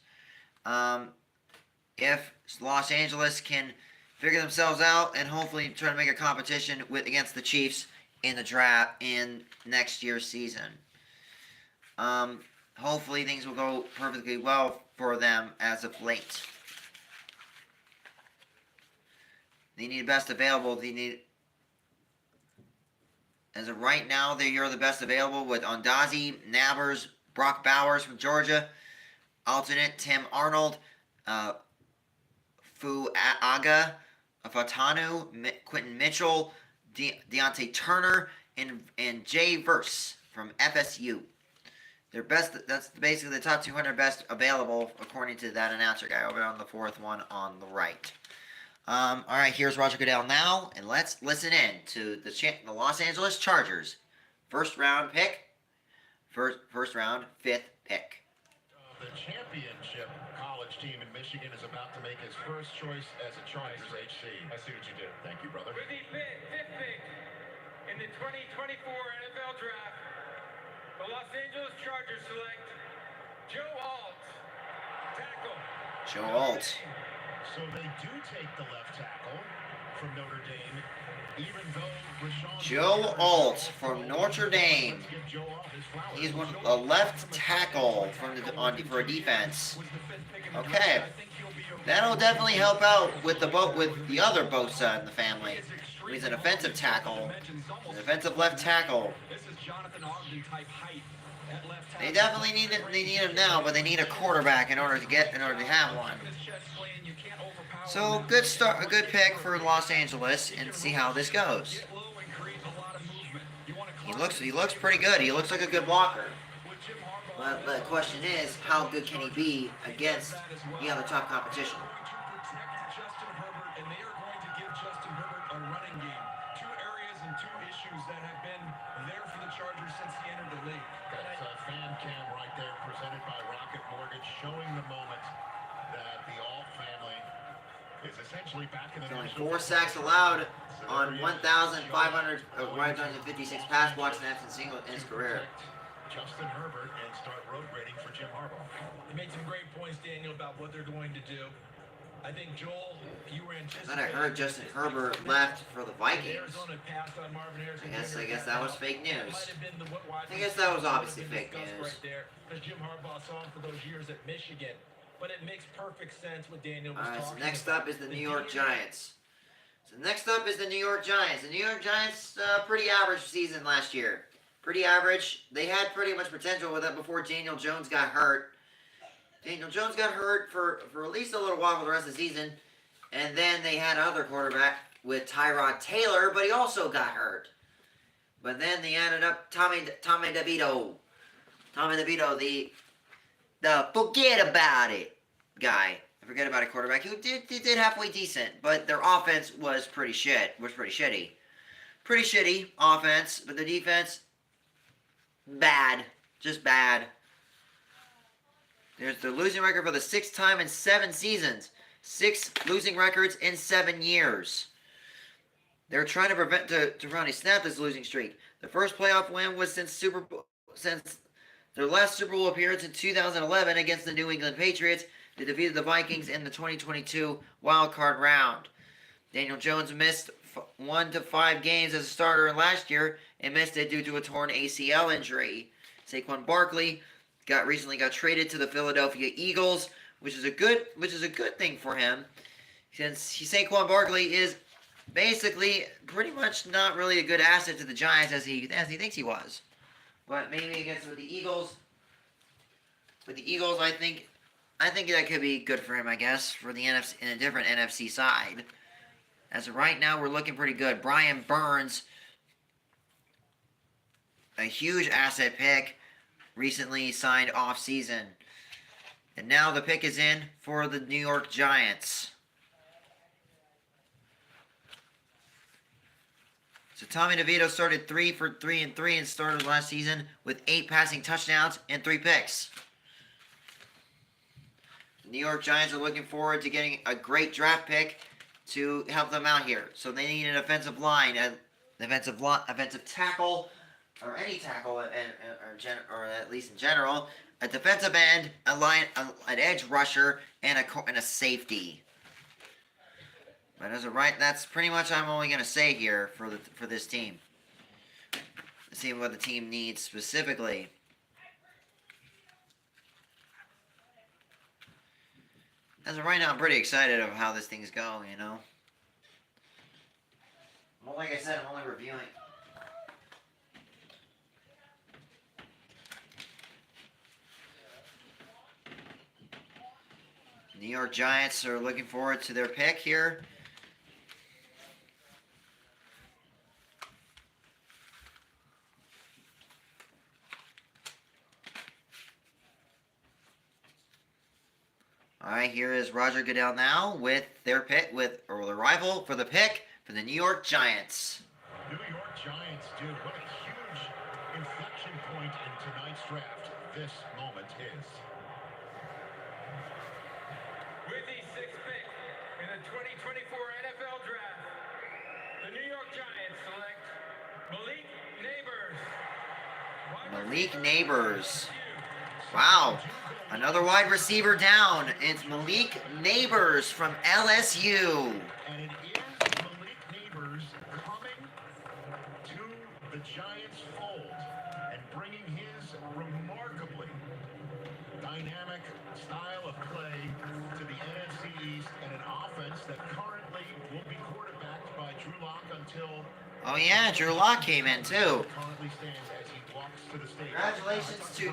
If Los Angeles can figure themselves out and hopefully try to make a competition against the Chiefs in the draft in next year's season. Hopefully things will go perfectly well for them as of late. They need best available. As of right now, they are the best available with Ondazi, Nabers, Brock Bowers from Georgia, alternate Tim Arnold, Fuaga, Fatanu, Quentin Mitchell, Deontay Turner, and Jay Verse from FSU. Their best. That's basically the top 200 best available according to that announcer guy over on the fourth one on the right. All right, here's Roger Goodell now, and let's listen in to the Los Angeles Chargers first round, fifth pick. The championship college team in Michigan is about to make his first choice as a Chargers HC. I see what you did. Thank you, brother. With the fifth pick in the 2024 NFL Draft, the Los Angeles Chargers select Joe Alt, tackle. Joe Alt. So they do take the left tackle from Notre Dame, even though Rashawn Joe Alt from Notre Dame. He's a left tackle for a defense. Okay, that'll definitely help out with the other Bosa in the family. He's an offensive tackle, an offensive left tackle. They definitely need him now, but they need a quarterback in order to have one. So a good pick for Los Angeles, and see how this goes. He looks pretty good. He looks like a good blocker. But the question is, how good can he be against the other top competition? That's a fan cam right there, presented by Rocket Mortgage, showing the moment that the Alt family is essentially back in the Only 4 sacks allowed on 1,556 pass block snaps in his career. Justin Herbert and start road grading for Jim Harbaugh. You made some great points, Daniel, about what they're going to do. I think, Joel, you were I anticipating. thought I heard Justin Herbert left for the Vikings. I guess that was fake news. I guess that was obviously fake news. Right there, because Jim Harbaugh saw him for those years at Michigan. But it makes perfect sense what Daniel was Alright, so talking next about. up is the New York Giants. The New York Giants, pretty average season last year. Pretty average. They had pretty much potential with that before Daniel Jones got hurt. Daniel Jones got hurt for at least a little while for the rest of the season. And then they had another quarterback with Tyrod Taylor, but he also got hurt. But then they added up Tommy DeVito. Tommy DeVito, the forget about it guy. Forget about it quarterback who did halfway decent, but their offense was pretty shitty. Pretty shitty offense, but the defense, bad. Just bad. There's the losing record for the 6th time in 7 seasons. 6 losing records in 7 years. They're trying to prevent to finally snap this losing streak. The first playoff win was since their last Super Bowl appearance in 2011 against the New England Patriots. They defeated the Vikings in the 2022 wild card round. Daniel Jones missed 1 to 5 games as a starter last year and missed it due to a torn ACL injury. Saquon Barkley recently got traded to the Philadelphia Eagles, which is a good thing for him, since Saquon Barkley is basically pretty much not really a good asset to the Giants as he thinks he was. But maybe against with the Eagles, I think that could be good for him, I guess, for the NFC in a different NFC side. As of right now, we're looking pretty good. Brian Burns, a huge asset pick, recently signed off-season. And now the pick is in for the New York Giants. So Tommy DeVito started 3 for 3 and 3 and started last season with 8 passing touchdowns and 3 picks. The New York Giants are looking forward to getting a great draft pick to help them out here. So they need an offensive line, offensive tackle, or any tackle, or at least in general, a defensive end, an edge rusher, and a safety. But as of right, that's pretty much I'm only gonna say here for this team. Let's see what the team needs specifically. As of right now, I'm pretty excited of how this thing's going. You know. Well, like I said, I'm only reviewing. New York Giants are looking forward to their pick here. All right, here is Roger Goodell now with their pick, or the rival for the pick for the New York Giants. New York Giants, dude, what a huge inflection point in tonight's draft this moment is. With the 6th pick in the 2024 NFL Draft, the New York Giants select Malik Nabers. Malik Nabers. Wow. Another wide receiver down. It's Malik Nabers from LSU. And it is Malik Nabers coming to the Giants' fold and bringing his remarkably dynamic style of play to the NFC East and an offense that currently will be quarterbacked by Drew Lock until... Oh yeah, Drew Lock came in too. ...currently stands as he walks to the stage. Congratulations to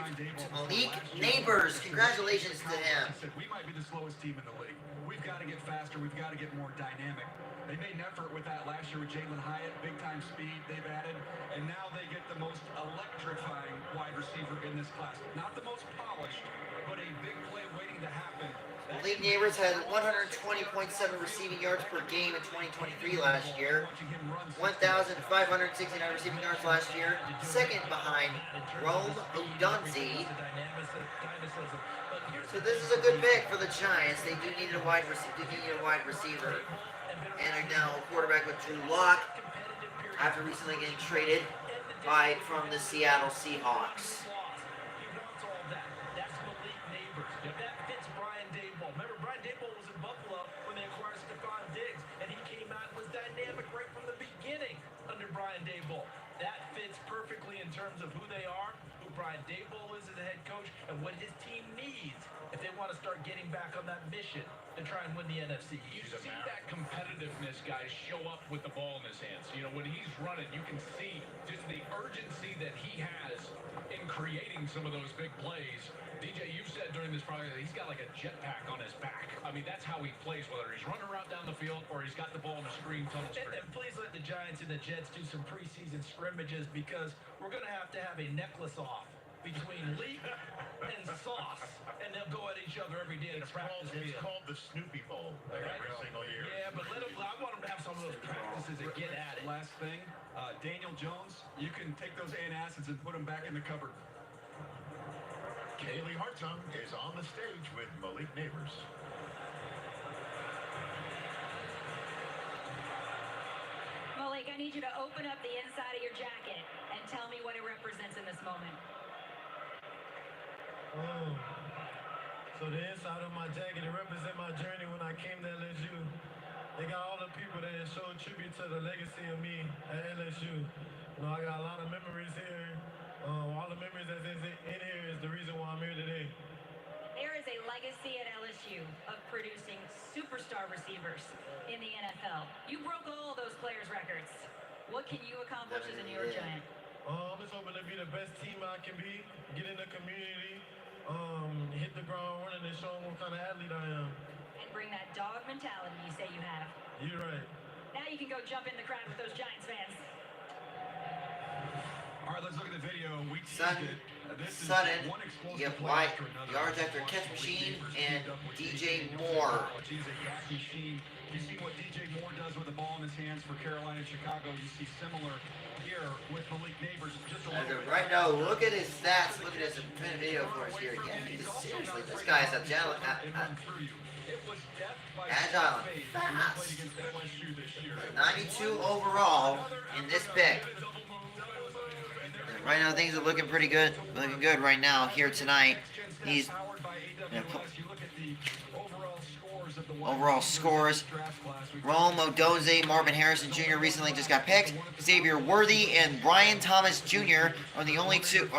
Malik Nabers. Congratulations to him. We might be the slowest team in the league. We've got to get faster. We've got to get more dynamic. They made an effort with that last year with Jalen Hyatt, big-time speed they've added, and now they get the most electrifying wide receiver in this class. Not the most polished, but a big play waiting to happen. Malik Nabers had 120.7 receiving yards per game in 2023 last year. 1,569 receiving yards last year. Second behind Rome Odunze. So this is a good pick for the Giants. They do need a wide receiver. And now a quarterback with Drew Lock after recently getting traded from the Seattle Seahawks. terms of who they are, who Brian Daboll is as a head coach, and what his team needs if they want to start getting back on that mission to try and win the NFC You East. see that competitiveness, guys, show up with the ball in his hands. You know, when he's running, you can see just the urgency that he has in creating some of those big plays. DJ, you've said during this probably that he's got like a jetpack on his back. I mean, that's how he plays, whether he's running around down the field or he's got the ball in a screen tunnel screen. And please let the Giants and the Jets do some preseason scrimmages, because we're going to have a necklace off between Leak and Sauce, and they'll go at each other every day in the practice It's field. called the Snoopy Bowl every single year. Yeah, but I want them to have some of those practices and get at it. Last thing, Daniel Jones, you can take those antacids and put them back in the cupboard. Kaylee Hartung is on the stage with Malik Neighbors. Malik, I need you to open up the inside of your jacket and tell me what it represents in this moment. Oh, so the inside of my jacket, it represents my journey when I came to LSU. They got all the people that showed tribute to the legacy of me at LSU. You know, I got a lot of memories here. All the memories that's in here is the reason why I'm here today. There is a legacy at LSU of producing superstar receivers in the NFL. You broke all those players' records. What can you accomplish as a New York Giant? I'm just hoping to be the best team I can be, get in the community, hit the ground running and show them what kind of athlete I am. And bring that dog mentality you say you have. You're right. Now you can go jump in the crowd with those Giants fans. All right, let's look at the video. We teased Sudden, it. This is sudden, one explosive you have play wide after another. yards after catch machine and DJ Moore. He's a yak machine. You see what DJ Moore does with the ball in his hands for Carolina and Chicago. You see similar here with Malik Neighbors. Just a As little of bit. right now, look at his stats. Look at his video for us here again. Seriously, this guy's agile, It was death by agile, faith and when he fast. played against LSU this year. 92 overall in this pick. Right now, things are looking pretty good. Looking good right now here tonight. He's overall scores. Rome Odonze, Marvin Harrison Jr. recently just got picked. Xavier Worthy and Brian Thomas Jr. are the only two.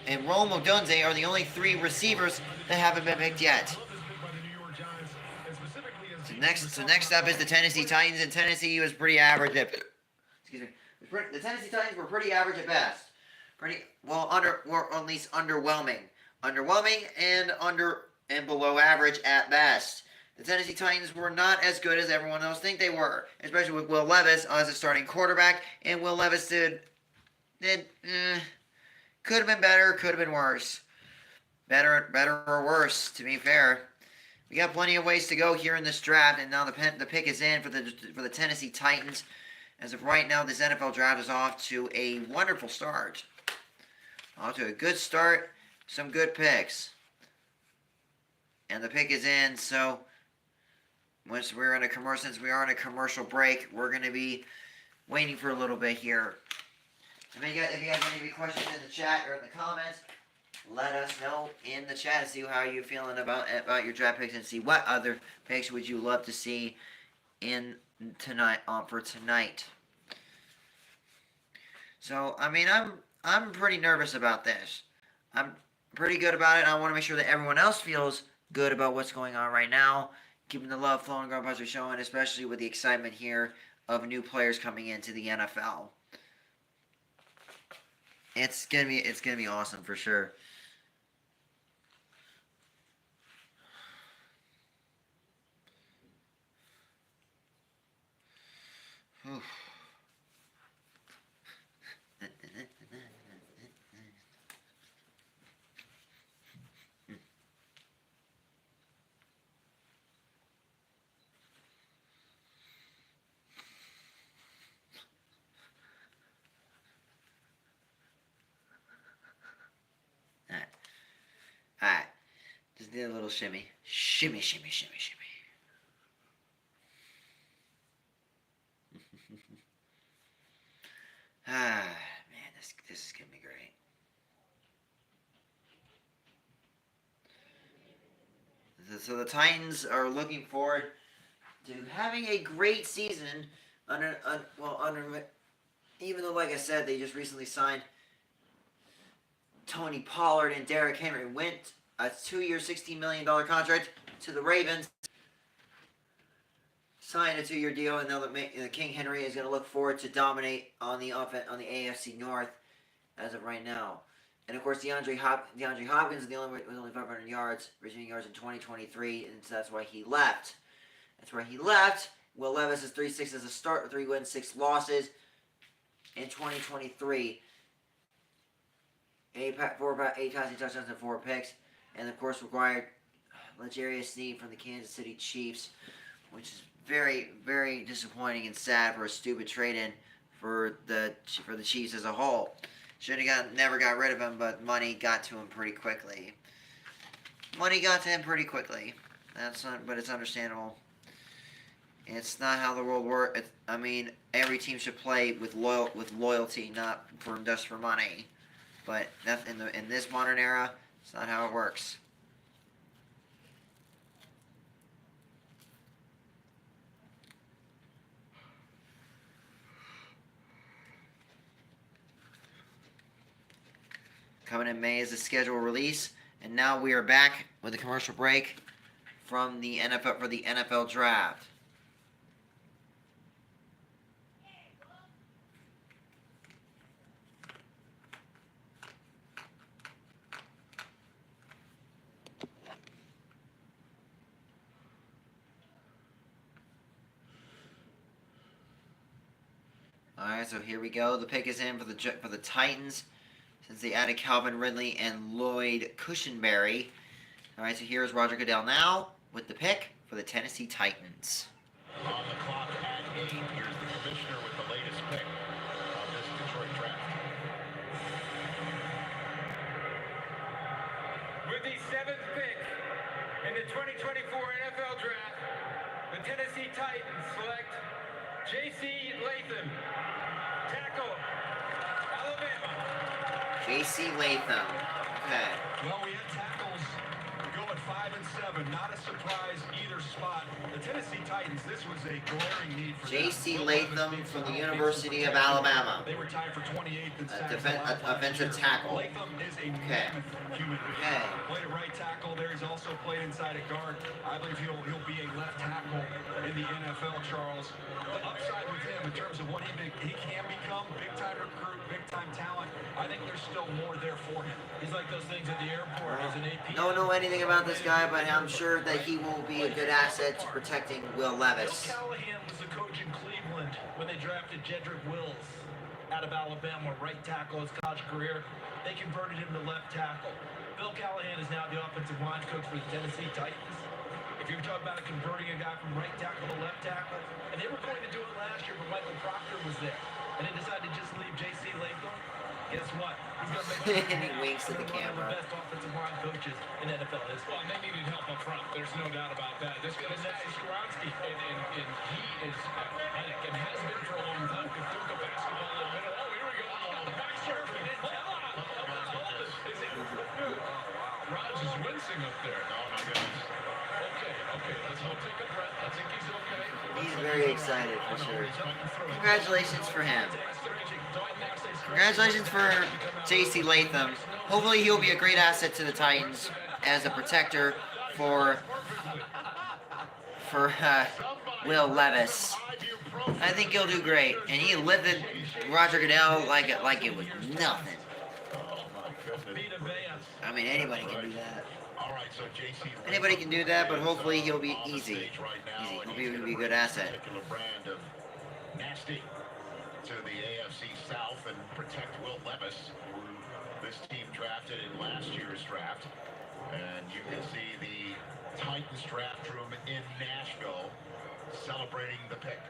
And Rome Odonze are the only three receivers that haven't been picked yet. So next up is the Tennessee Titans, and Tennessee was pretty average at. Excuse me. The Tennessee Titans were pretty average at best. Pretty well or at least underwhelming and below average at best. The Tennessee Titans were not as good as everyone else think they were, especially with Will Levis as a starting quarterback. And Will Levis could have been better, could have been worse. Better or worse, to be fair. We got plenty of ways to go here in this draft, and now the pick is in for the Tennessee Titans. As of right now, this NFL draft is off to a wonderful start. Off to a good start, some good picks. And the pick is in, so since we are in a commercial break, we're going to be waiting for a little bit here. If you guys have any questions in the chat or in the comments, let us know in the chat and see how you're feeling about your draft picks, and see what other picks would you love to see in tonight for tonight. So I mean, I'm pretty nervous about this. I'm pretty good about it. I want to make sure that everyone else feels good about what's going on right now, keeping the love flowing, Grandpa's showing, especially with the excitement here of new players coming into the NFL. It's gonna be awesome for sure. Oof. Alright. Just did a little shimmy. Shimmy, shimmy, shimmy, shimmy. Man, this is gonna be great. So the Titans are looking forward to having a great season even though, like I said, they just recently signed Tony Pollard and Derrick Henry went a 2-year, $16 million contract to the Ravens. Signed a 2-year deal, and now the King Henry is going to look forward to dominate on the AFC North as of right now. And of course, DeAndre Hopkins is the only with only 500 yards, receiving yards in 2023, and so that's why he left. Will Levis is 3-6 as a start, 3 wins, 6 losses in 2023. 8 passing touchdowns and 4 picks, and of course required L'Jarius Sneed from the Kansas City Chiefs, which is very, very disappointing and sad for a stupid trade-in for the Chiefs as a whole. Never got rid of him, but money got to him pretty quickly. But it's understandable. It's not how the world works. I mean, every team should play with loyalty, not just for money. But in this modern era, it's not how it works. Coming in May is the schedule release, and now we are back with a commercial break from the NFL for the NFL draft. All right, so here we go. The pick is in for the Titans, since they added Calvin Ridley and Lloyd Cushenberry. All right, so here's Roger Goodell now with the pick for the Tennessee Titans. On the clock at 8, here's the commissioner with the latest pick of this Detroit draft. With the 7th pick in the 2024 NFL Draft, the Tennessee Titans select J.C. Latham, tackle, Alabama. J.C. Latham. Okay. Well, we had tackles go at 5 and 7. Not a surprise either spot. The Tennessee Titans, this was a glaring need for them. J.C. Latham from the University of Alabama. They were tied for 28th in sacks. Offensive tackle. Latham is a mammoth human being. Okay. Played at right tackle there. He's also played inside at guard. I believe he'll be a left tackle in the NFL, Charles. The upside with him in terms of what he can become, big-time recruit, big-time talent, I think there's still more there for him. He's like those things at the airport. He's an AP. Don't know anything about this guy, but I'm sure that he will be a good asset to protecting Will Levis. Bill Callahan was the coach in Cleveland when they drafted Jedrick Wills out of Alabama, right tackle his college career. They converted him to left tackle. Bill Callahan is now the offensive line coach for the Tennessee Titans. If you're talking about converting a guy from right tackle to left tackle, and they were going to do it last year, but Michael Proctor was there, and they decided to just leave J.C. Latham. Guess what? He's going to make And he winks at the one of camera. the best offensive line coaches in NFL history. Well, and they needed help up front. There's no doubt about that. This guy is Skoronski, and he is athletic and has been for a long time. Could throw the basketball in the middle. Oh, here we go. He got the back surf. He didn't tell him. Raj is wincing up there. Oh, my goodness. Okay, let's all take a breath. I think he's okay. He's very excited for sure. Congratulations for him. Congratulations for J.C. Latham. Hopefully he'll be a great asset to the Titans as a protector for Will Levis. I think he'll do great. And he lifted Roger Goodell like it was nothing. I mean, anybody can do that. All right, so JC Anybody can do that, but hopefully he'll be easy. He'll be a good asset. Particular brand of nasty to the AFC South and protect Will Levis, who this team drafted in last year's draft. And you can see the Titans draft room in Nashville celebrating the pick.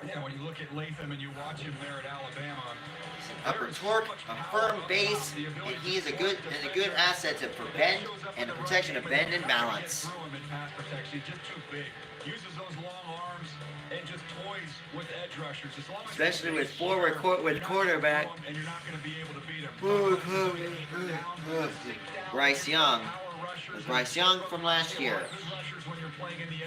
Yeah, when you look at Latham and you watch him there at Alabama, Upper torque, a firm base, and he is a good asset to bend and the protection of bend and balance. He's just too big. Uses those long arms and just toys with edge rushers. As long as Especially with quarterback. And you're not going to be able to beat him. Bryce Young. Bryce Young from last year.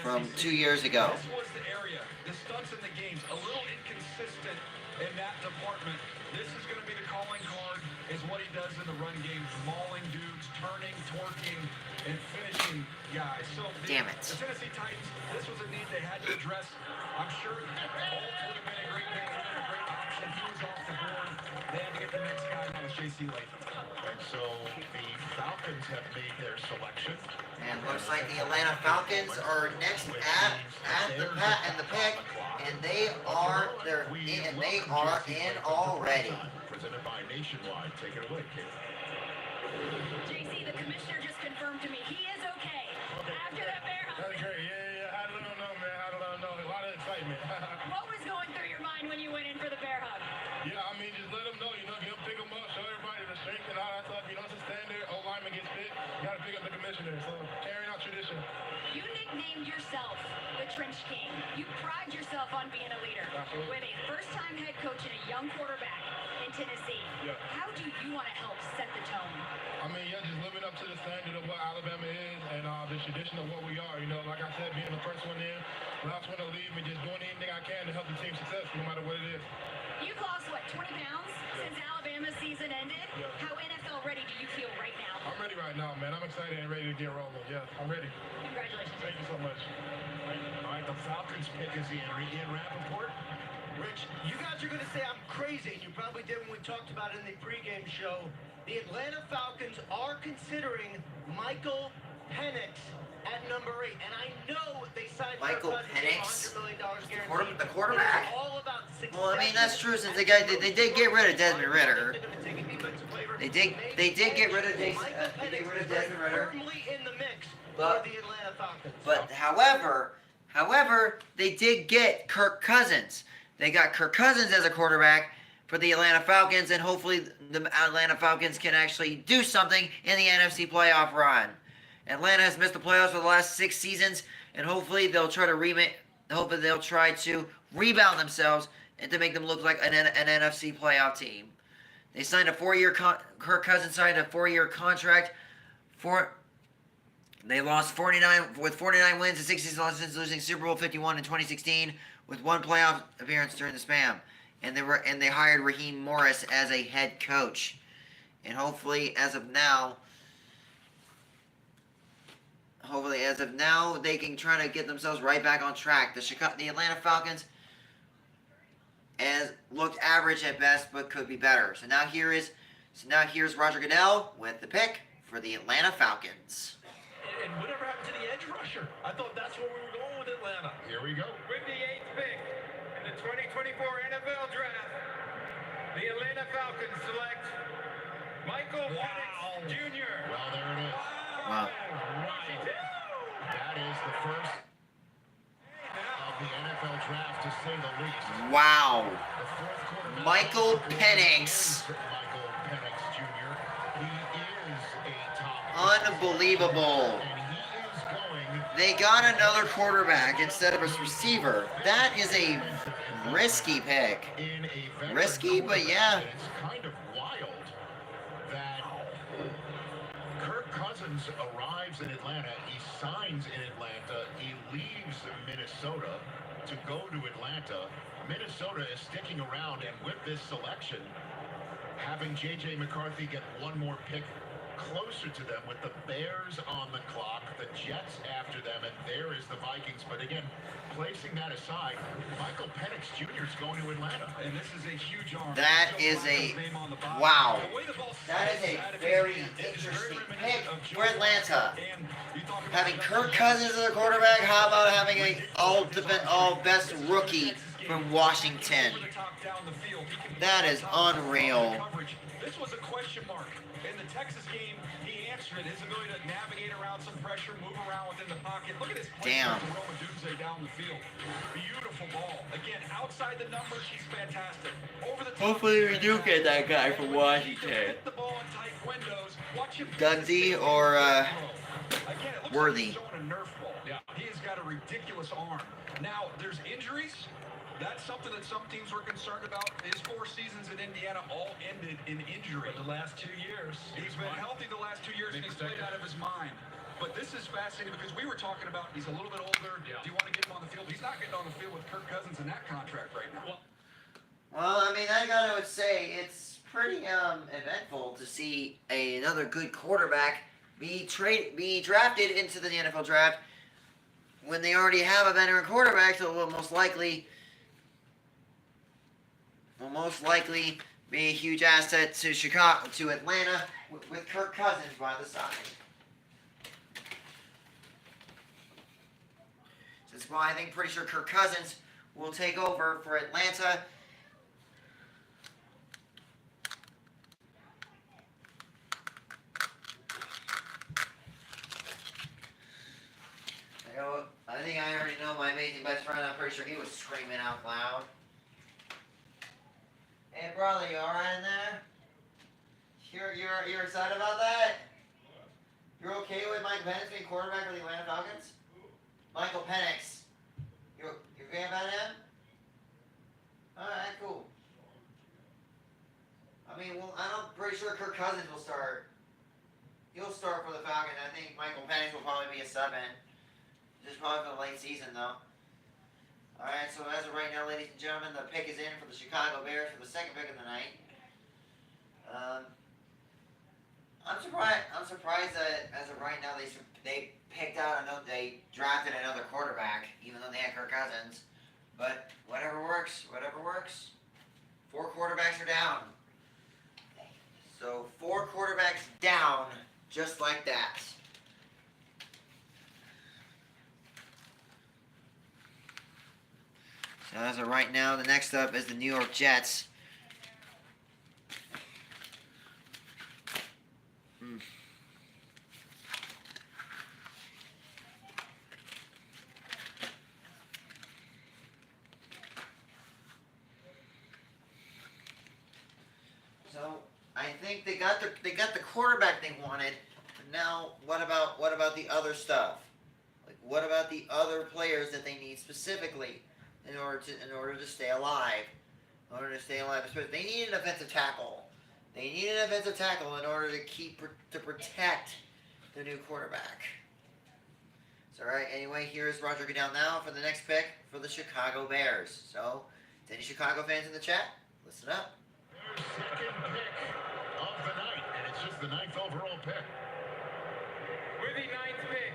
From 2 years ago. This was the area. The stunts in the games, a little inconsistent in that department. This is going to be the calling card, is what he does in in the run game, mauling dudes, turning, torquing, and finishing guys. So Damn it. The Tennessee Titans, this was a need they had to address. I'm sure Alt would have been a great pick, would have been a great option. He was off the board. They had to get the next guy, and that was J.C. Latham. And so the Falcons have made their selection. And looks like the Atlanta Falcons are next at the pick, and they are in already. Presented by Nationwide. Take it away, Kate. JC, the commissioner just confirmed to me he is okay. After that bear hug. That's great. Yeah. I don't know, man. I don't know. A lot of excitement. What was going through your mind when you went in for the bear hug? Yeah, I mean, just let them know, pick them up, show everybody the strength and all that stuff. It's a standard. O-lineman gets hit. You got to pick up the commissioner. So, carrying out tradition. You nicknamed yourself the Trench King. You pride yourself on being a leader. Absolutely. With a first-time head coach and a young quarterback in Tennessee. Yeah. How do you want to help set the tone? I mean, just living up to the standard of what Alabama is and the tradition of what we are. Like I said, being the first one in, last one to leave, and just doing anything I can to help the team success, no matter what it is. You've lost, 20 pounds since Alabama's season ended? Yeah. How NFL ready do you feel right now? I'm ready right now, man. I'm excited and ready to get rolling. Yeah, I'm ready. Congratulations. Thank you so much. All right, the Falcons pick is Ian Rappaport. Rich, you guys are going to say I'm crazy, and you probably did when we talked about it in the pregame show. The Atlanta Falcons are considering Michael Penix at number 8, and I know they signed Michael Kirk Cousins Penix? for $100 million guaranteed. The quarterback? It's all about success. Well, I mean, that's true since they did get rid of Desmond Ritter. They did get rid of Desmond Ritter. Firmly in the mix But- for the Atlanta Falcons. But however, they did get Kirk Cousins. They got Kirk Cousins as a quarterback for the Atlanta Falcons, and hopefully the Atlanta Falcons can actually do something in the NFC playoff run. Atlanta has missed the playoffs for the last 6 seasons, and hopefully they'll try to rebound themselves and to make them look like an NFC playoff team. They signed a 4-year Kirk Cousins signed a 4-year contract for. They lost 49 wins and 16 losses, losing Super Bowl 51 in 2016 with 1 playoff appearance during the span. And they hired Raheem Morris as a head coach. And hopefully as of now they can try to get themselves right back on track. The Atlanta Falcons has looked average at best but could be better. So now here's Roger Goodell with the pick for the Atlanta Falcons. And whatever happened to the edge rusher? I thought that's where we were going with Atlanta. Here we go. With the 8th pick in the 2024 NFL Draft, the Atlanta Falcons select Michael Penix Jr. Well, there it is. Wow. That is the first of the NFL draft, to say the least. Wow. The fourth quarterback. Michael Penix. Michael Penix Jr. He is a top. Unbelievable. And he is going. They got another quarterback instead of a receiver. That is a risky pick. In a veteran Risky, but yeah. quarterback. It's kind of wild that Kirk Cousins arrives in Atlanta. He signs in Atlanta. He leaves Minnesota to go to Atlanta. Minnesota is sticking around, and with this selection, having J.J. McCarthy get one more pick closer to them with the Bears on the clock, the Jets after them, and there is the Vikings. But again, placing that aside, Michael Penix Jr. is going to Atlanta. And this is a huge arm. That Joe is Flacco's name on the box. wow. The way the ball That is slides a out of his very hand is interesting very pick reminiscent of Joe for Atlanta. Flacco. And you talk about Having Justin Kirk Jefferson. Cousins as a quarterback, how about having a all best rookie from Washington? Over the top, down the field. He can That be is on top of unreal. coverage. This was a question mark. In the Texas game, he answered it. His ability to navigate around some pressure, move around within the pocket. Look at his play Damn. to Roma Dunze down the field. Beautiful ball. Again, outside the numbers, he's fantastic. Over the top, Hopefully we he's do get that guy fantastic. from And when he Washington. hit the ball in tight windows, watch him Gunsy or Again, it looks Worthy. like he's throwing a Nerf ball. Yeah. He has got a ridiculous arm. Now, there's injuries. That's something that some teams were concerned about. His 4 seasons in Indiana all ended in injury. The last 2 years. He's been healthy the last 2 years, and he's played out of his mind. But this is fascinating because we were talking about he's a little bit older. Yeah. Do you want to get him on the field? He's not getting on the field with Kirk Cousins in that contract right now. well, I mean, I gotta say it's pretty eventful to see another good quarterback be drafted into the NFL draft when they already have a veteran quarterback. So will most likely be a huge asset to Atlanta with Kirk Cousins by the side. That's why I think pretty sure Kirk Cousins will take over for Atlanta. I think I already know my amazing best friend. I'm pretty sure he was screaming out loud. Hey brother, you alright in there? You're excited about that? You're okay with Mike Penix being quarterback for the Atlanta Falcons? Michael Penix. You're okay about him? Alright, cool. I mean, well, I'm pretty sure Kirk Cousins will start. He'll start for the Falcons. I think Michael Penix will probably be a sub-in. Just probably for the late season, though. Alright, so as of right now, ladies and gentlemen, the pick is in for the Chicago Bears for the second pick of the night. I'm surprised that as of right now they drafted another quarterback, even though they had Kirk Cousins. But whatever works. 4 quarterbacks are down. So 4 quarterbacks down, just like that. So as of right now, the next up is the New York Jets. So I think they got the quarterback they wanted. But now what about the other stuff? Like what about the other players that they need specifically in order to stay alive? They need an offensive tackle. They need an offensive tackle in order to protect the new quarterback. So, all right. Anyway, here's Roger Goodell now for the next pick for the Chicago Bears. So, any Chicago fans in the chat, listen up. Their second pick of the night, and it's just the 9th overall pick. With the 9th pick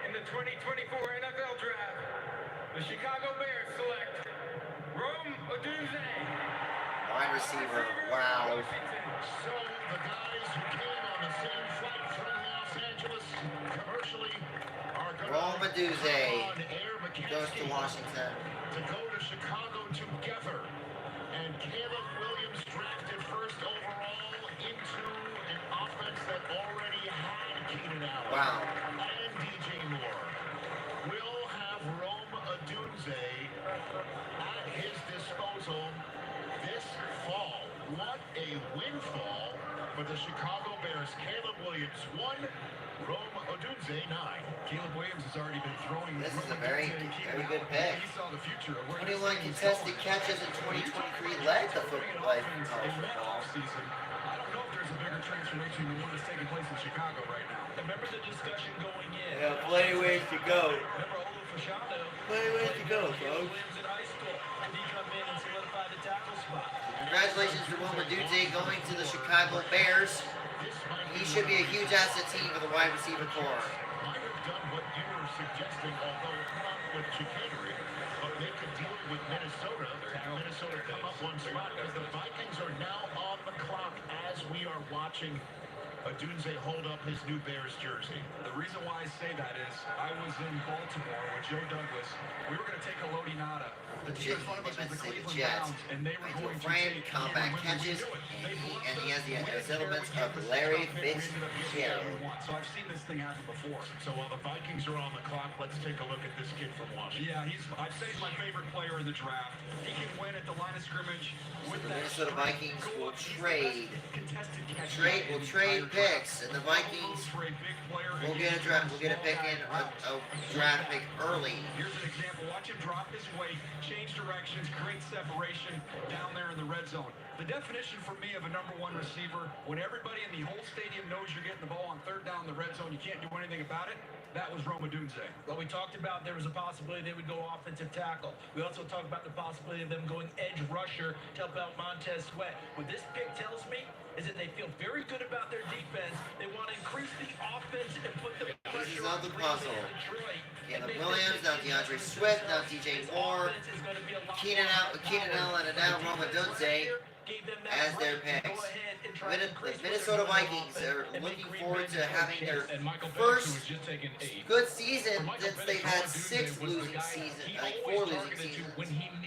in the 2024 NFL Draft, the Chicago Bears select Rome Odunze. Wide receiver. Wow. So the guys who came on the same flight from Los Angeles commercially are going Rome Odunze on air goes to Washington. to go to Chicago together. And Caleb Williams drafted first overall into an offense that already had Keenan Allen. Wow. And DJ Moore. Will have Rome Odunze at his disposal this fall. What a windfall for the Chicago Bears. Caleb Williams 1, Rome Odunze 9. Caleb Williams has already been throwing. This is a very good pick. He saw the future of where 21 contested catches in 2023 led the football. Season. I don't know if there's a bigger transformation than one that's taking place in Chicago right now. Remember the discussion going in. Yeah, plenty of ways to go. Remember Olu Fashanu? Plenty of ways to go, folks. Williams in high school. Did he come in and solidify the tackle spot? Congratulations to Rome Odunze going to the Chicago Bears. He should be a huge asset team for the wide receiver core. Might have done what you were suggesting, although not with chicanery, but they could deal with Minnesota. Minnesota come up one spot because the Vikings are now on the clock as we are watching Odunze hold up his new Bears jersey. The reason why I say that is I was in Baltimore with Joe Douglas. We were going to take a Lodi Nada. Legit, Because one of us was the say the Cleveland Jets. Browns, and they were Michael going to Frank, take combat catches, and he has the elements of Larry Fitzgerald. So I've seen this thing happen before. So while the Vikings are on the clock, let's take a look at this kid from Washington. Yeah, I'd say he's my favorite player in the draft. He can win at the line of scrimmage with The that Minnesota strength. Vikings will trade. Contested catch Will trade picks, and the Vikings will get a draft. We'll get a pick in a draft pick early. Here's an example. Watch him drop his weight, change directions, create separation down there in the red zone. The definition for me of a number one receiver, when everybody in the whole stadium knows you're getting the ball on third down in the red zone, you can't do anything about it, that was Rome Odunze. Well, we talked about there was a possibility they would go offensive tackle. We also talked about the possibility of them going edge rusher to help out Montez Sweat. What this pick tells me is that they feel very good about their defense. They want to increase the offense and put the pressure on the Cleveland puzzle. and Detroit. Caleb Williams, now DeAndre Swift, now DJ Moore, Keenan Allen, and now Rome Odunze as their picks. The Minnesota Vikings are looking forward to having their first good season since they've had 6 losing seasons, like 4 losing seasons.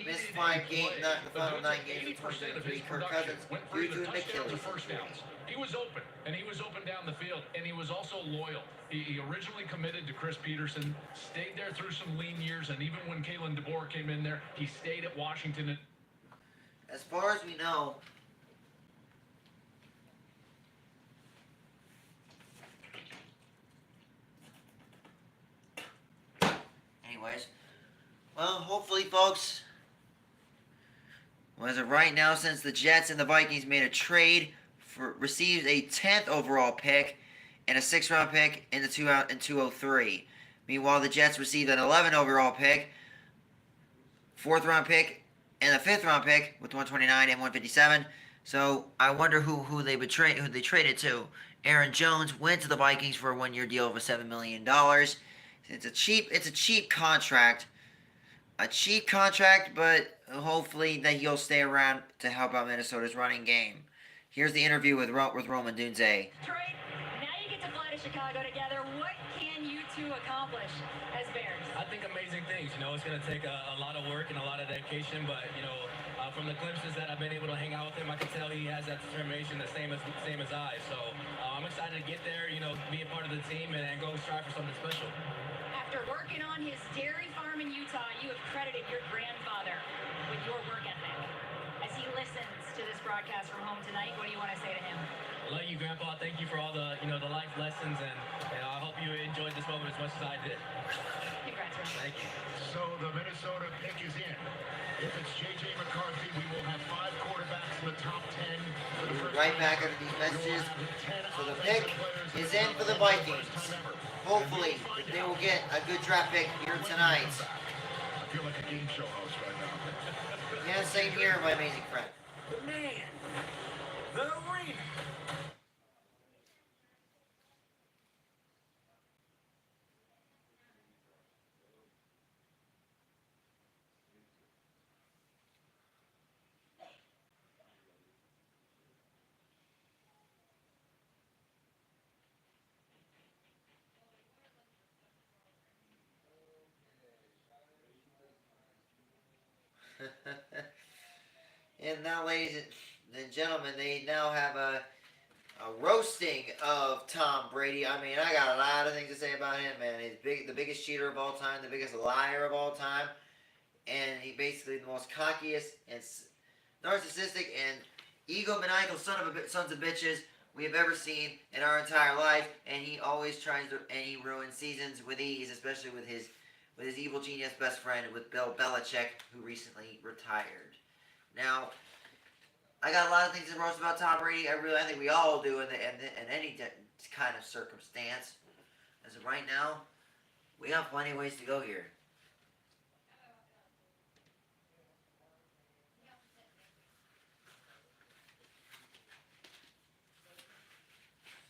Missed 5 games, not the final 9 games of 2023. Kirk Cousins due to an Achilles injury. He was open, and he was open down the field, and he was also loyal. He originally committed to Chris Peterson, stayed there through some lean years, and even when Kalen DeBoer came in there, he stayed at Washington. As far as we know, anyways, well, hopefully, folks, as of right now, since the Jets and the Vikings made a trade, received a 10th overall pick and a 6th round pick in the 203. Meanwhile, the Jets received an 11 overall pick, 4th round pick, and a 5th round pick with 129 and 157. So I wonder who they traded to. Aaron Jones went to the Vikings for a 1-year deal of $7 million. It's a cheap contract. A cheap contract, but hopefully that he'll stay around to help out Minnesota's running game. Here's the interview with Rome Odunze. Detroit, now you get to fly to Chicago together. What can you two accomplish as Bears? I think amazing things. You know, it's going to take a lot of work and a lot of dedication, but, you know, from the glimpses that I've been able to hang out with him, I can tell he has that determination the same as I. So I'm excited to get there, you know, be a part of the team and go strive for something special. After working on his dairy farm in Utah, you have credited your grandfather with your work ethic. As he listens to this broadcast from home tonight, what do you want to say to him? I love you, Grandpa. Thank you for all the, you know, the life lessons, and I hope you enjoyed this moment as much as I did. Congrats, Ron. Thank you. So the Minnesota pick is in. If it's J.J. McCarthy, we will have 5 quarterbacks in the top 10. We'll be right back after these messages. So the pick is in for the Vikings. Hopefully, they will get a good draft pick here tonight. I feel like a game show host right now. Yeah, same here, my amazing friend. The man, the arena. And now, ladies and gentlemen, they now have a roasting of Tom Brady. I mean, I got a lot of things to say about him, man. He's the biggest cheater of all time, the biggest liar of all time, and he basically the most cockiest and narcissistic and egomaniacal sons of bitches we have ever seen in our entire life. And he always tries to, and he ruins seasons with ease, especially with his evil genius best friend, with Bill Belichick, who recently retired. Now, I got a lot of things to roast about Tom Brady. I think we all do in any kind of circumstance. As of right now, we have plenty of ways to go here.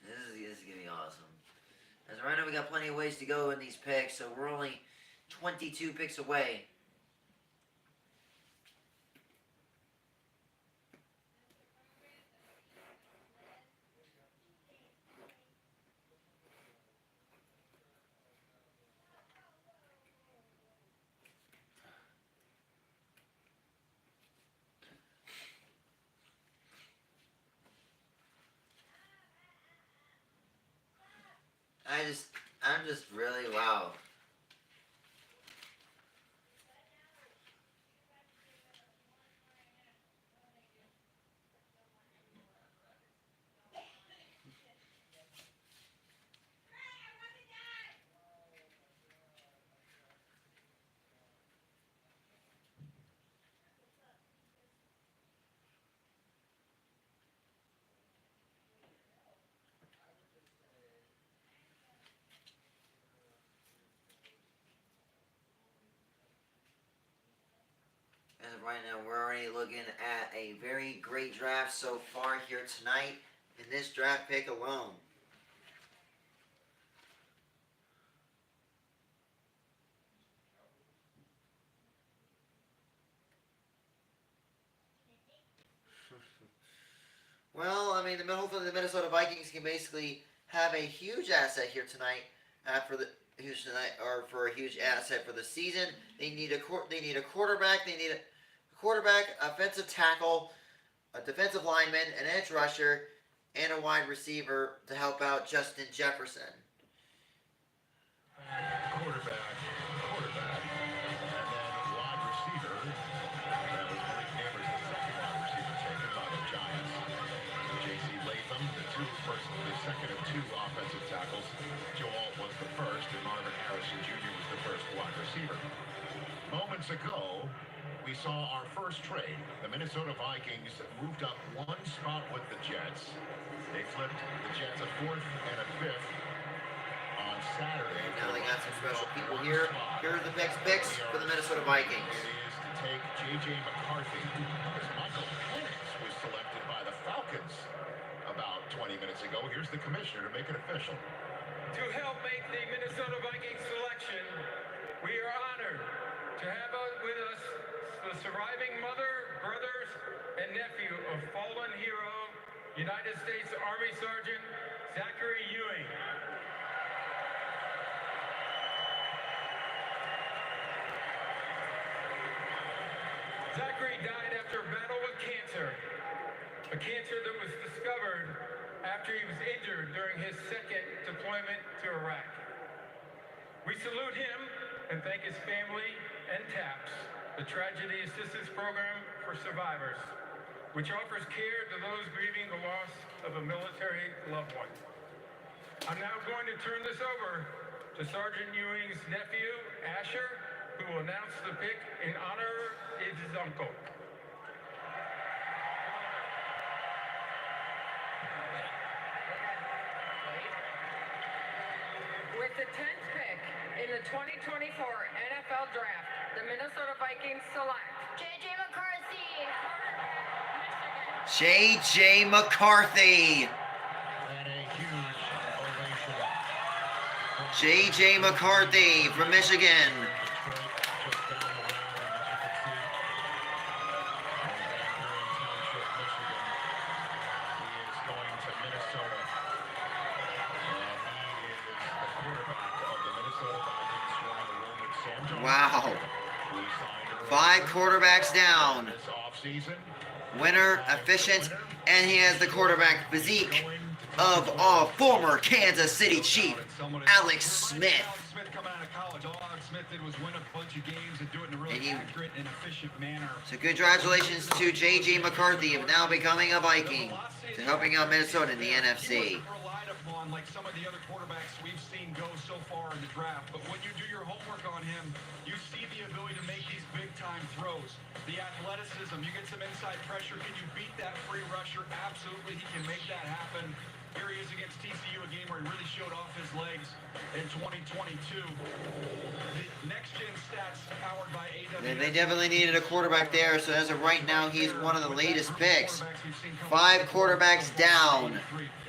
This is gonna be awesome. As of right now, we got plenty of ways to go in these picks, so we're only 22 picks away. I'm just really, wow. right now we're already looking at a very great draft so far here tonight in this draft pick alone. Well, I mean, hopefully the Minnesota Vikings can basically have a huge asset here tonight for a huge asset for the season. They need a quarterback. They need a quarterback, offensive tackle, a defensive lineman, an edge rusher, and a wide receiver to help out Justin Jefferson. Quarterback, and then wide receiver. That was Malik Neighbors, the second wide receiver taken by the Giants. J.C. Latham, the second of two offensive tackles. Joe Alt was the first, and Marvin Harrison Jr. was the first wide receiver. Moments ago, we saw our first trade. The Minnesota Vikings moved up one spot with the Jets. They flipped the Jets a fourth and a fifth on Saturday. Now they got some special people here. Here are the next picks for the Minnesota Vikings. It is to take J.J. McCarthy, because Michael Penix was selected by the Falcons about 20 minutes ago. Here's the commissioner to make it official. To help make the Minnesota Vikings selection, we are honored to have with us the surviving mother, brothers, and nephew of fallen hero, United States Army Sergeant Zachary Ewing. Zachary died after a battle with cancer, a cancer that was discovered after he was injured during his second deployment to Iraq. We salute him and thank his family and TAPS, the Tragedy Assistance Program for Survivors, which offers care to those grieving the loss of a military loved one. I'm now going to turn this over to Sergeant Ewing's nephew, Asher, who will announce the pick in honor of his uncle. With the 10th pick in the 2024 NFL Draft, the Minnesota Vikings select J.J. McCarthy, J.J. McCarthy. And a huge ovation. J.J. McCarthy from Michigan. Wow. 5 quarterbacks down. Winner, efficient, and he has the quarterback physique of former Kansas City Chief, Alex Smith. So congratulations to J.J. McCarthy of now becoming a Viking, to helping out Minnesota in the NFC. Like some of the other quarterbacks we've seen go so far in the draft, but when you do your homework on him, you see the ability to make these big-time throws. The athleticism, you get some inside pressure. Can you beat that free rusher? Absolutely, he can make that happen. Here he is against TCU, a game where he really showed off his legs in 2022. The next-gen stats powered by AWS. They definitely needed a quarterback there, so as of right now, he's one of the latest picks. 5 quarterbacks down.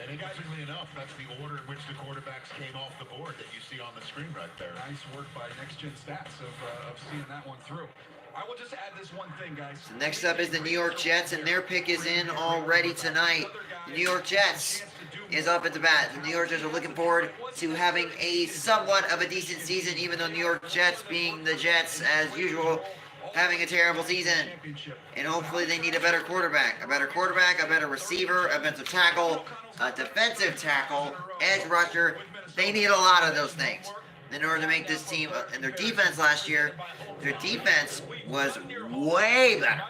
And interestingly enough, that's the order in which the quarterbacks came off the board that you see on the screen right there. Nice work by Next Gen Stats of seeing that one through. I will just add this one thing, guys. So next up is the New York Jets, and their pick is in already tonight. The New York Jets is up at the bat. The New York Jets are looking forward to having a somewhat of a decent season, even though New York Jets, being the Jets as usual, having a terrible season. And hopefully they need a better quarterback, a better receiver, offensive tackle, a defensive tackle, edge rusher. They need a lot of those things in order to make this team. And their defense last year, their defense was way better.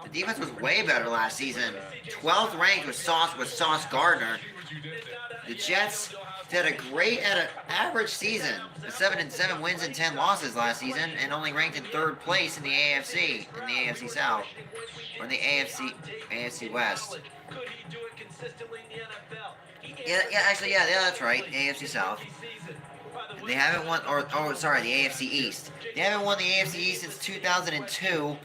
The defense was way better last season. 12th ranked with Sauce Gardner. The Jets did a great at an average season, 7 wins and 10 losses last season, and only ranked in 3rd place in the AFC, South, or in the AFC West. Yeah, that's right, AFC South. And they haven't won, the AFC East. They haven't won the AFC East since 2002.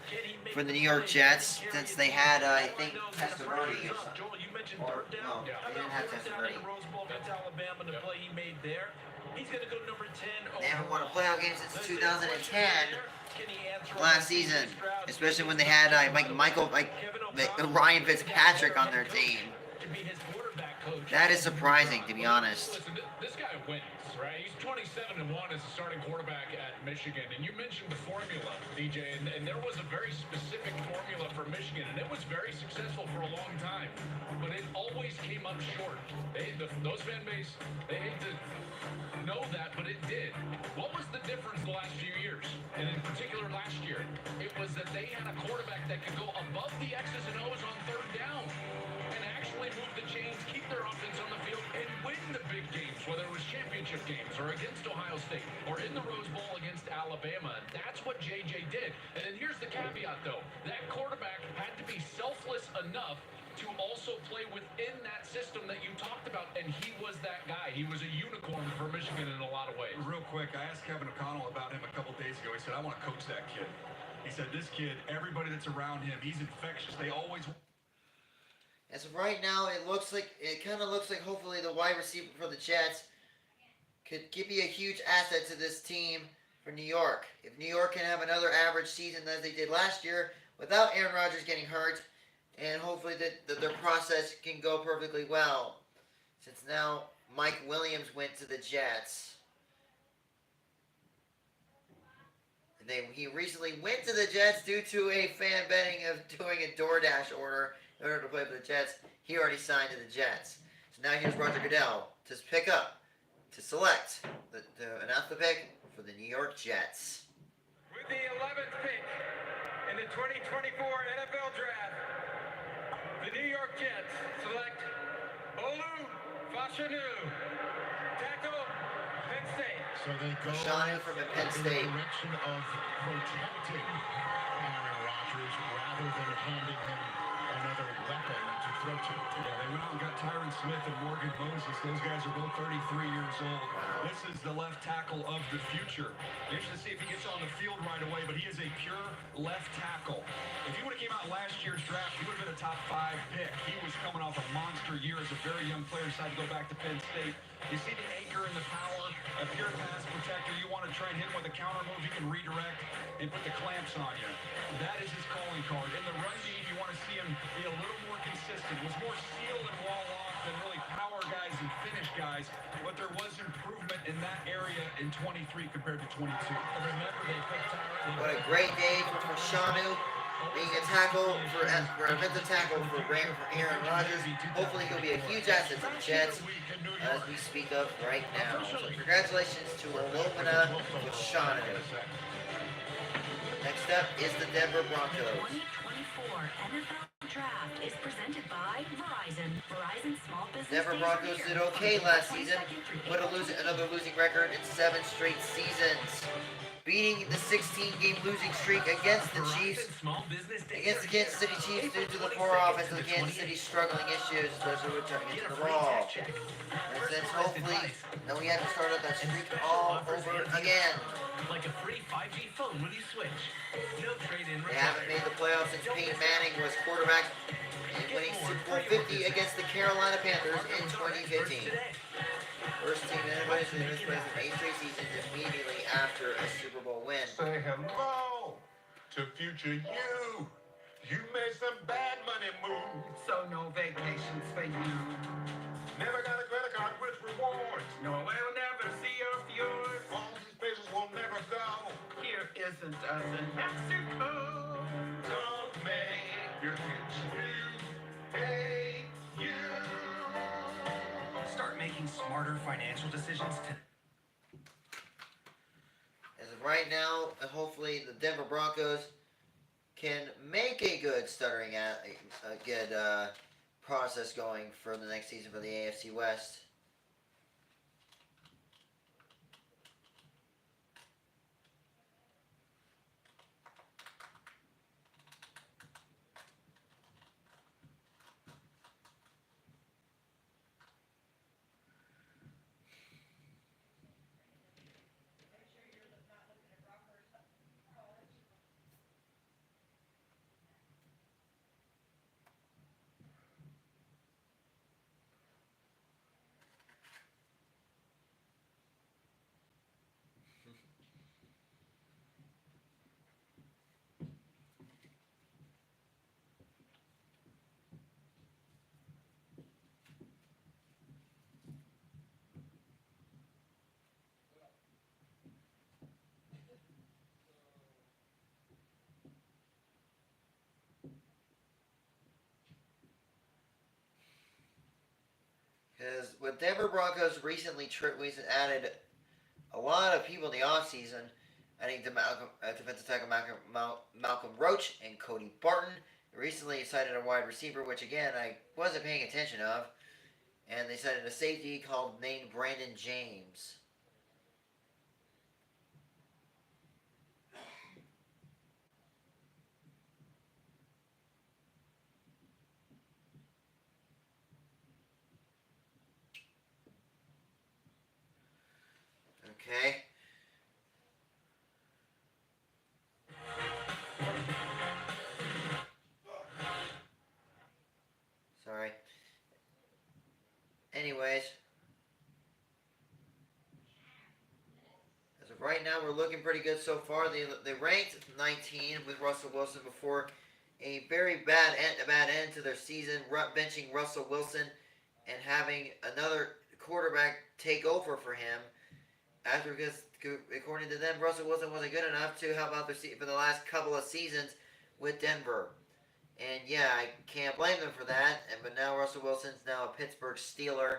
for the New York Jets since they had, I think, Testaverde or something. Joel, you mentioned Or, third down. no, they How didn't about have fourth down Testaverde. at the Rose Bowl against Alabama, the play he made there? He's going to go number 10 They haven't won a overall. playoff game since Listen, 2010, can he answer on last that season, Stroud? especially when they had Ryan Fitzpatrick on their team. To be his quarterback coach. That is surprising, to be honest. Listen, this guy wins, right? He's 27-1 as a starting quarterback at Michigan. And you mentioned the formula, DJ, and there was a very specific formula for Michigan, and it was very successful for a long time. But it always came up short. Those fan base, they hate to know that, but it did. What was the difference the last few years? And in particular last year, it was that they had a quarterback that could go above the X's and O's on third down and actually move the chains, keep their offense on the field, and win the big games, whether it was championship games or against Ohio State or in the Rose Bowl against Alabama. That's what JJ did. And then here's the caveat, though. That quarterback had to be selfless enough to also play within that system that you talked about, and he was that guy. He was a unicorn for Michigan in a lot of ways. Real quick, I asked Kevin O'Connell about him a couple days ago. He said, I want to coach that kid. He said, this kid, everybody that's around him, he's infectious. They always... As of right now, it kind of looks like hopefully the wide receiver for the Jets could be a huge asset to this team for New York. If New York can have another average season as they did last year without Aaron Rodgers getting hurt, and hopefully that their process can go perfectly well, since now Mike Williams went to the Jets. He recently went to the Jets due to a fan betting of doing a DoorDash order in order to play for the Jets. He already signed to the Jets. So now here's Roger Goodell to select, announce the pick for the New York Jets. With the 11th pick in the 2024 NFL Draft, the New York Jets select Olu Fashanu, tackle, Penn State. So they go Fashanu from Penn State. in the direction of protecting Aaron Rodgers rather than handing him another weapon to throw to. Yeah, they went out and got Tyron Smith and Morgan Moses. Those guys are both 33 years old. This is the left tackle of the future. Interesting to see if he gets on the field right away, but he is a pure left tackle. If he would have came out last year's draft, he would have been a top 5 pick. He was coming off a monster year as a very young player, decided to go back to Penn State. You see the anchor and the power, a pure pass protector. You want to try and hit him with a counter move, he can redirect and put the clamps on you. That is his calling card. In the run game, you want to see him be a little more consistent. Was more seal and wall off than really power guys and finish guys, but there was improvement in that area in 23 compared to 22. Remember, they picked Tyron. What a great day for Fashanu, being a tackle for offensive tackle for Aaron Rodgers. Hopefully he'll be a huge asset to the Jets as we speak of right now. So congratulations to Ilumina Fashanu. Next up is the Denver Broncos. 2024 NFL Draft is presented by Verizon. Verizon Small Business Denver Days Broncos of the did Year. okay last season, 22nd but another losing record in 7 straight seasons. Beating the 16-game losing streak against the Chiefs, against the Kansas City Chiefs due to the poor offense of the Kansas City struggling issues, especially returning into the ball. And since hopefully, now we have to start up that streak all over again. Like a free 5G phone when you switch. No trade-in They haven't made the playoffs since Peyton Manning was quarterback and winning Super Bowl 50 against the Carolina Panthers in 2015. First team in anybody's in this place in 8 straight seasons immediately after a Super Bowl win. Say hello to future you. You made some bad money moves. So no vacations for you. Never got a credit card with rewards. No, we'll never see of yours. All these places will never go. Here isn't us in Mexico. Don't make your kids hate you. Start making smarter financial decisions today. As of right now, hopefully the Denver Broncos can make a good process going for the next season for the AFC West. Because with Denver Broncos recently added a lot of people in the offseason, adding to defensive tackle Malcolm Roach and Cody Barton. They recently cited a wide receiver, which again I wasn't paying attention of, and they cited a safety named Brandon James. Okay. Sorry. Anyways. As of right now, we're looking pretty good so far. They ranked 19 with Russell Wilson before a very bad end to their season, benching Russell Wilson and having another quarterback take over for him. Because according to them, Russell Wilson wasn't good enough to help out for the last couple of seasons with Denver. And yeah, I can't blame them for that. But now Russell Wilson's now a Pittsburgh Steeler,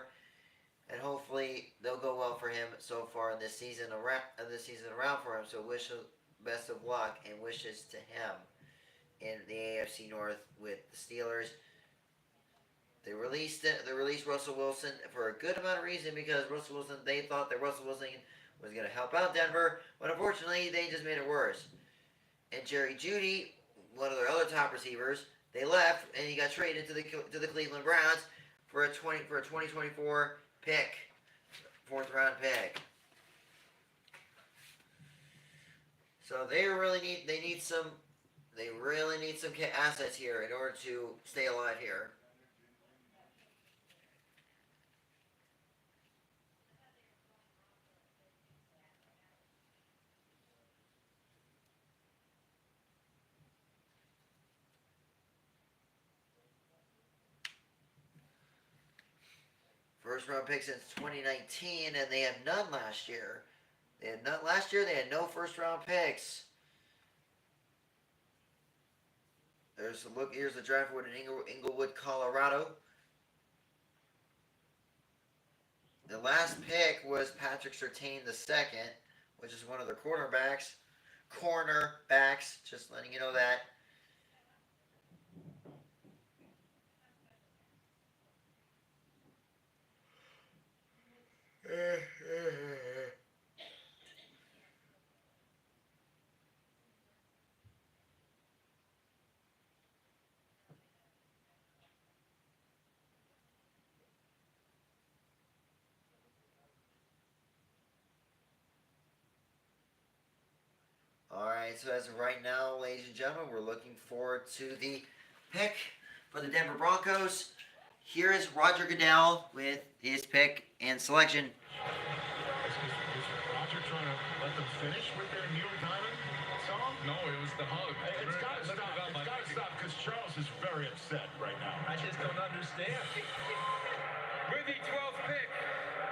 and hopefully they'll go well for him so far in this season around for him. So wish best of luck and wishes to him in the AFC North with the Steelers. They released Russell Wilson for a good amount of reason because they thought that Russell Wilson was going to help out Denver, but unfortunately they just made it worse. And Jerry Jeudy, one of their other top receivers, they left and he got traded to the Cleveland Browns for a 2024 pick, 4th round pick. So they really need some assets here in order to stay alive here. First round pick since 2019, and they had none last year. They had no first round picks. Here's the draft board in Inglewood, Colorado. The last pick was Patrick Surtain II, which is one of their cornerbacks. Just letting you know that. Alright, so as of right now, ladies and gentlemen, we're looking forward to the pick for the Denver Broncos. Here is Roger Goodell with his pick and selection. Is Roger trying to let them finish with their Neil Diamond song? No, it was the hug. It's got to stop because Charles is very upset right now. I just don't understand. With the 12th pick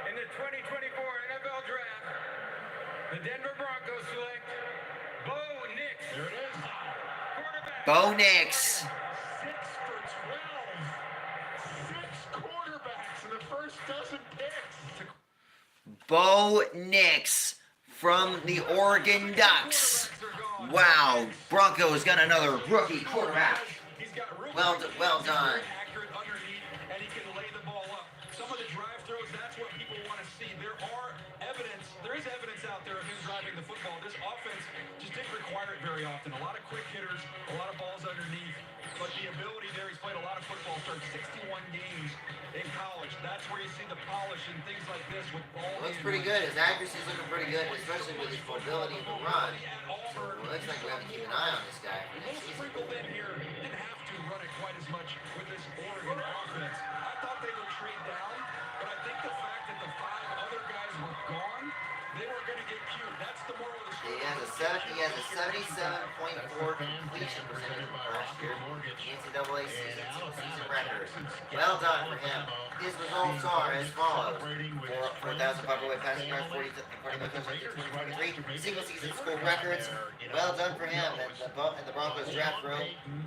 in the 2024 NFL Draft, the Denver Broncos select Bo Nix. There it is. Quarterback. Bo Nix. 6 for 12. 6 quarterbacks in the first dozen picks. Bo Nix from the Oregon Ducks. Wow, Broncos got another rookie quarterback. Well done. Accurate underneath, and he can lay the ball up. Some of the drive throws, that's what people want to see. There is evidence out there of him driving the football. This offense just didn't require it very often. A lot of quick hitters, a lot of balls underneath. But the ability there, he's played a lot of football, started 61 games in college. That's where you see the polish and things like this with ball. Looks pretty good. His accuracy's looking pretty good, especially with his mobility in the run. So it looks like we have to keep an eye on this guy for next season. Sprinkled in here, didn't have to run it quite as much with this Oregon offense. I thought they would trade down, but I think the fact that the 5 other guys were gone, they were going to get cute. That's the moral of the story. He has a 77.4 completion percentage from last year. NCAA season record. Well done for him. His results are as follows: 4,500 passing yards, 40 touchdowns, single season school records. Well done for him. And the Broncos draft room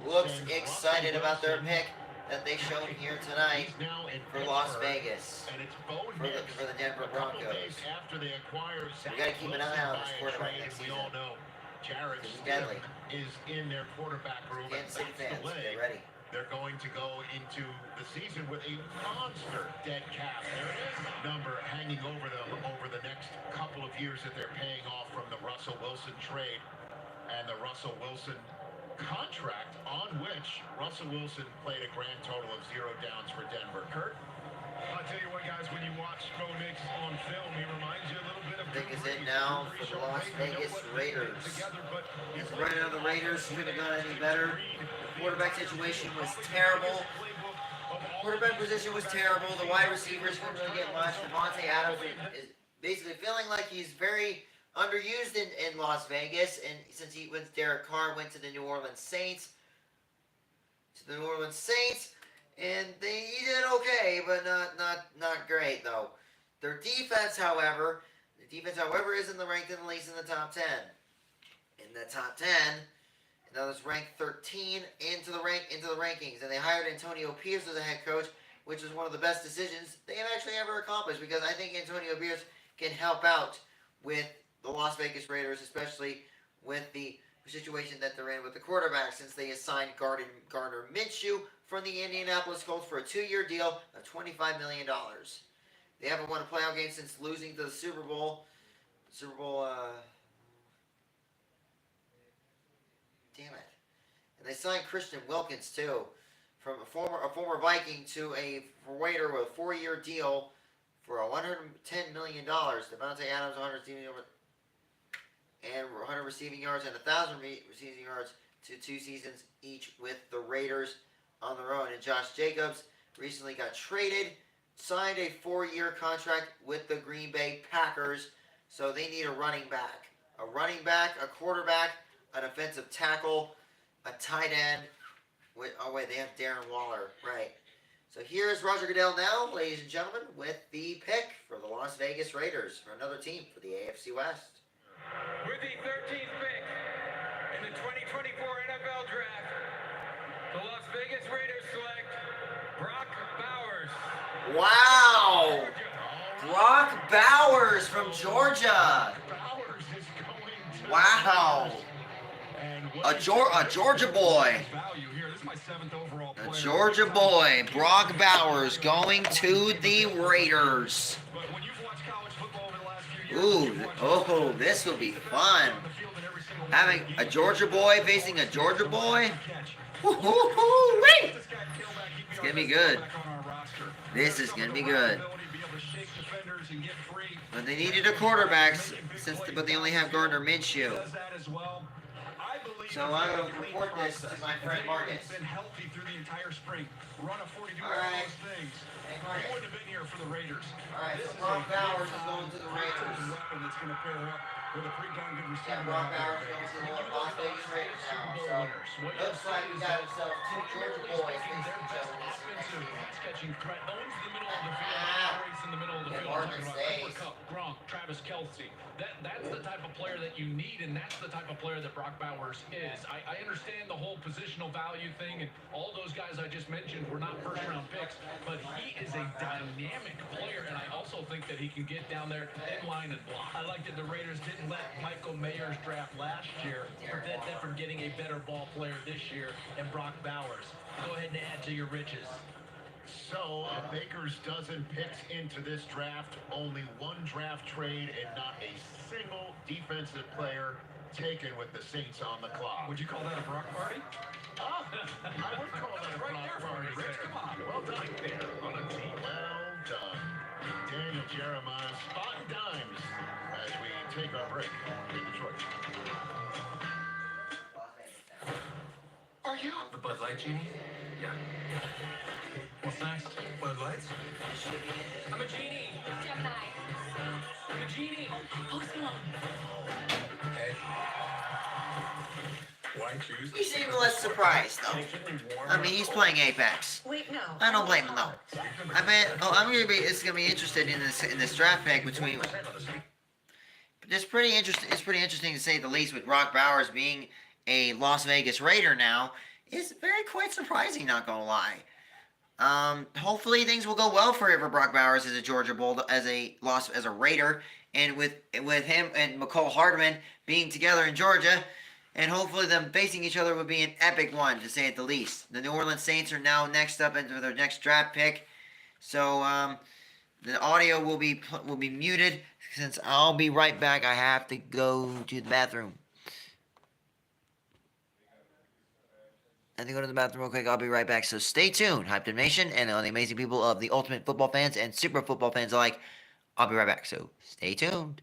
looks excited about their pick that they showed here tonight He's now in for Las Pittsburgh, Vegas. and it's Bo For Nix. the Denver A couple Broncos. days after they acquire Zach We gotta keep an eye Wilson on by this a quarterback trade, next we season. all know Jarrett He's Stidham deadly. is in their quarterback room, and Kansas City that's fans, the way get ready. they're going to go into the season with a monster dead cap. There it is. Number hanging over them over the next couple of years that they're paying off from the Russell Wilson trade and the Russell Wilson contract, on which Russell Wilson played a grand total of 0 downs for Denver. Kurt? I'll tell you what, guys, when you watch Bo Nix on film, he reminds you a little bit of I think Drew is it Brees. now Drew for Brees, the Sean Las Payton, you know Vegas what, they put it Raiders. together, but he's It's right now the Raiders couldn't have gone any better. The quarterback situation was terrible. Quarterback position was terrible. The wide receivers couldn't really get much. Devontae Adams is basically feeling like he's very underused in Las Vegas, and since Derek Carr went to the New Orleans Saints, and he did okay, but not great though. Their defense, however, isn't ranked in the least in the top 10. In the top 10, that was ranked 13 into the rankings, and they hired Antonio Pierce as a head coach, which is one of the best decisions they have actually ever accomplished, because I think Antonio Pierce can help out with the Las Vegas Raiders, especially with the situation that they're in with the quarterback, since they assigned Gardner Minshew from the Indianapolis Colts for a 2-year deal of $25 million. They haven't won a playoff game since losing to the Super Bowl. Damn it. And they signed Christian Wilkins too, from a former Viking to a Raider with a 4-year deal for $110 million. Devontae Adams, 100 receiving yards and 1,000 receiving yards to 2 seasons each with the Raiders on their own. And Josh Jacobs recently got traded, signed a 4-year contract with the Green Bay Packers. So they need a running back, a quarterback, an offensive tackle, a tight end. They have Darren Waller, right? So here's Roger Goodell now, ladies and gentlemen, with the pick for the Las Vegas Raiders, for another team for the AFC West. With the 13th pick in the 2024 NFL Draft, the Las Vegas Raiders select Brock Bowers. Wow! Brock Bowers from Georgia. Bowers is going to Wow! A Georgia boy. Value here. This is my 7th overall A player. Georgia boy, Brock Bowers, going to the Raiders. But when you've watched college football over the last few years, Ooh, this will be fun. Having a Georgia boy facing a Georgia boy. Woo-hoo-hoo-wee! It's going to be good. This is going to be good. But they needed a quarterback, but they only have Gardner Minshew. So I'm going to report this to my friend Marcus. Been healthy through the entire spring. Run a 40, do all Alright. those things. Hey, He Marcus. wouldn't have been here for the Raiders. Alright, This so is Brock a Bowers is big-time going to the Raiders. weapon that's going to pair up with a pretty darn good Yeah, receiver. Brock out there. Bowers goes to the Las Vegas Raiders now. So looks like we got ourselves 2 Georgia boys facing each other this Offensive year. pass catching threat owns the middle of the field, Ah. operates in the middle of the Yeah, field. Marvin Talking about Cooper Stays. Kupp, Gronk, Travis Kelce. That's the type of player that you need, and that's the type of player that Brock Bowers is. I understand the whole positional value thing, and all those guys I just mentioned were not first-round picks, but he is a dynamic player, and I also think that he can get down there in line and block. I like that the Raiders didn't let Michael Mayer's draft last year prevent them from getting a better ball player this year, and Brock Bowers. Go ahead and add to your riches. So, Baker's dozen picks into this draft, only 1 draft trade, and not a single defensive player taken with the Saints on the clock. Would you call that a Brock party? Ah, I would call that a Right Brock there for party. you, Rich. Come on. Well done. There on a team. Well done. Daniel Jeremiah, spot and dimes as we take our break in Detroit. Are you the Bud Light genie? Yeah. What's next? Bud Lights? I'm a genie. Gemini. I'm a genie. Post Malone. Hey. Why choose? He seemed less surprised though. I mean, he's playing Apex. Wait, no. I don't blame him though. I bet. Oh, it's gonna be interested in this draft pick between. It's pretty interesting. It's pretty interesting to say the least. With Brock Bowers being a Las Vegas Raider now, is very quite surprising. Not gonna lie. Hopefully things will go well for Brock Bowers as a Georgia Bulldog, as a Raider, and with him and McCole Hardman being together in Georgia, and hopefully them facing each other would be an epic one, to say at the least. The New Orleans Saints are now next up into their next draft pick, so the audio will be muted since I'll be right back. I have to go to the bathroom. I have to go to the bathroom real quick. I'll be right back. So stay tuned, Hyped Up Nation, and all the amazing people of the Ultimate Football fans and Super Football fans alike. I'll be right back. So stay tuned.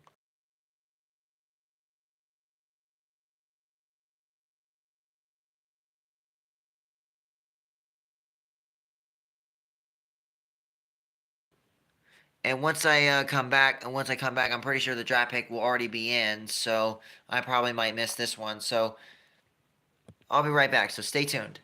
And once I come back, I'm pretty sure the draft pick will already be in. So I probably might miss this one. So I'll be right back. So stay tuned.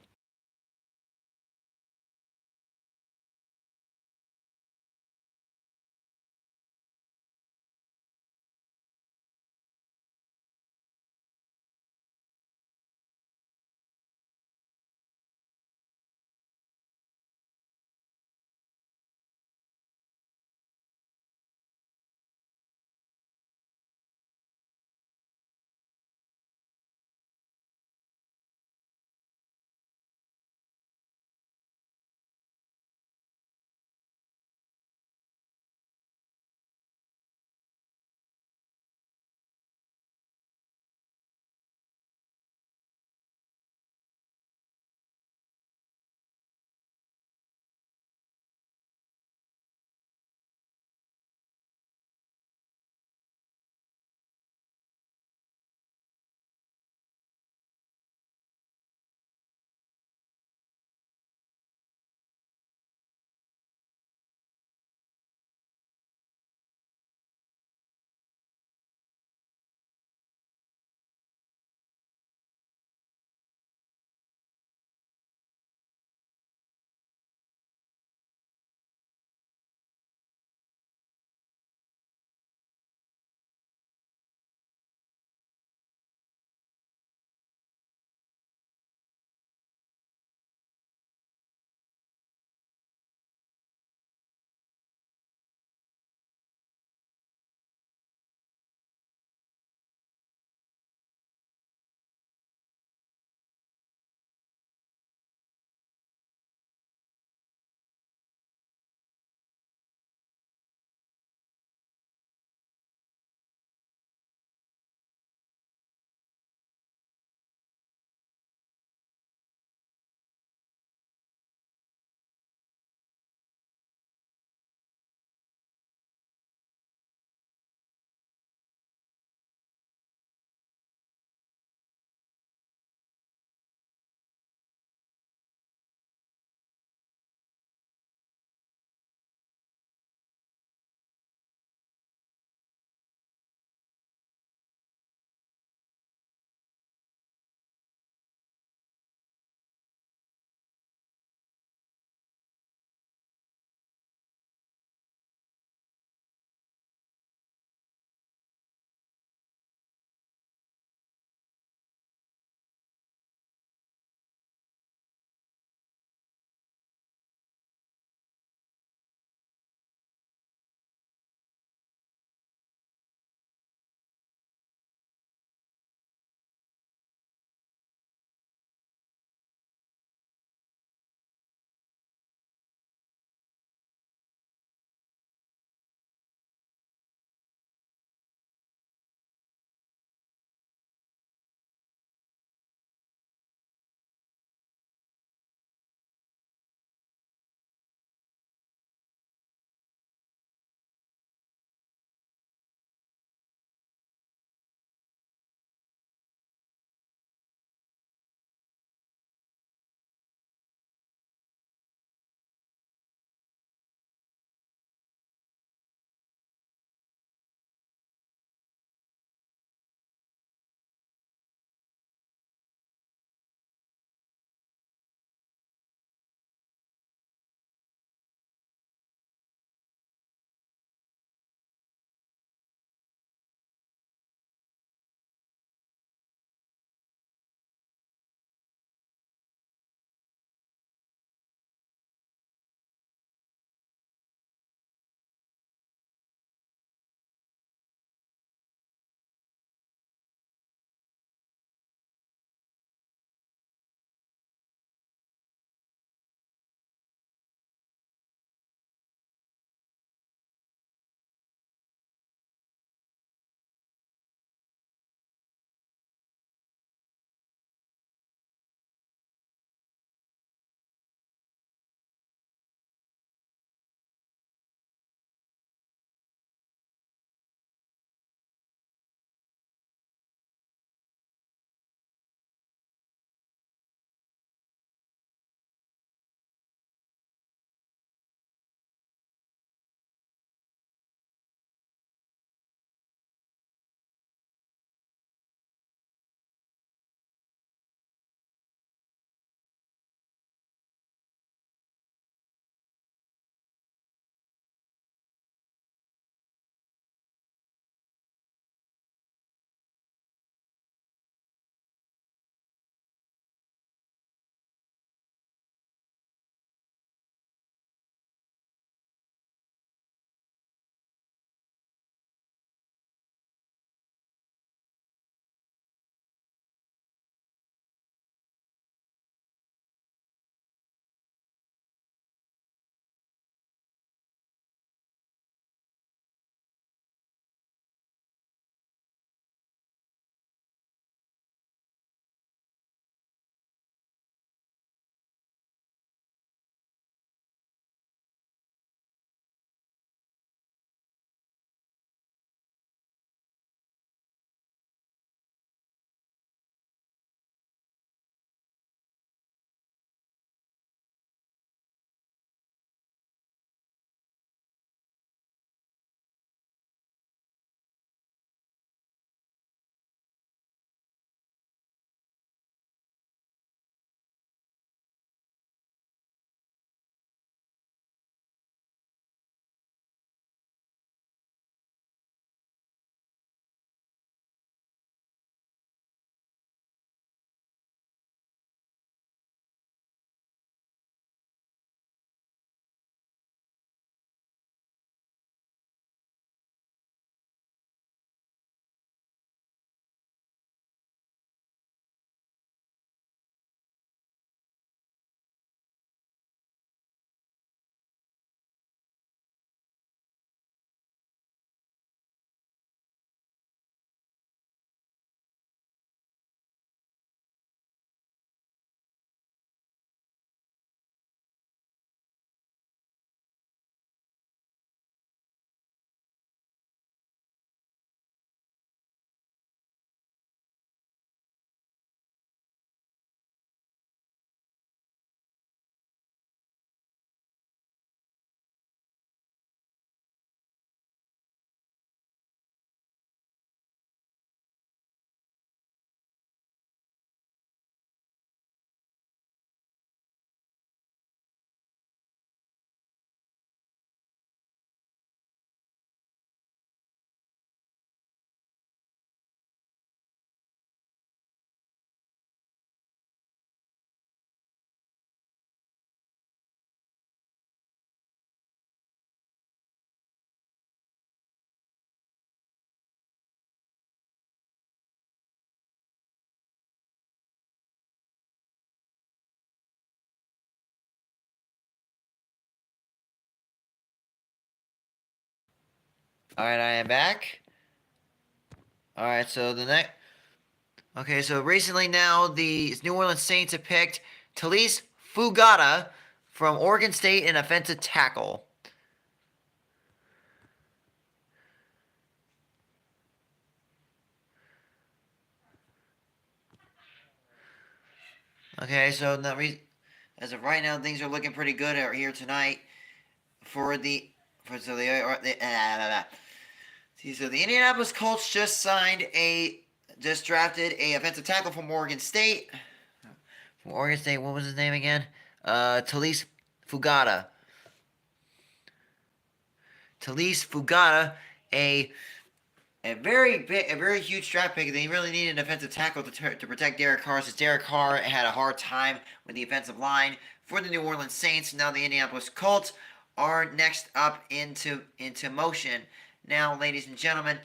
All right, I am back. All right, so the next. Okay, so recently now the New Orleans Saints have picked Talise Fugata from Oregon State, an offensive tackle. Okay, so as of right now, things are looking pretty good out here tonight for the so the Indianapolis Colts just drafted a offensive tackle from Oregon State. From Oregon State, what was his name again? Talise Fugata. Talise Fugata, a very huge draft pick. They really needed an offensive tackle to protect Derek Carr, since Derek Carr had a hard time with the offensive line for the New Orleans Saints. Now the Indianapolis Colts are next up into motion. Now, ladies and gentlemen,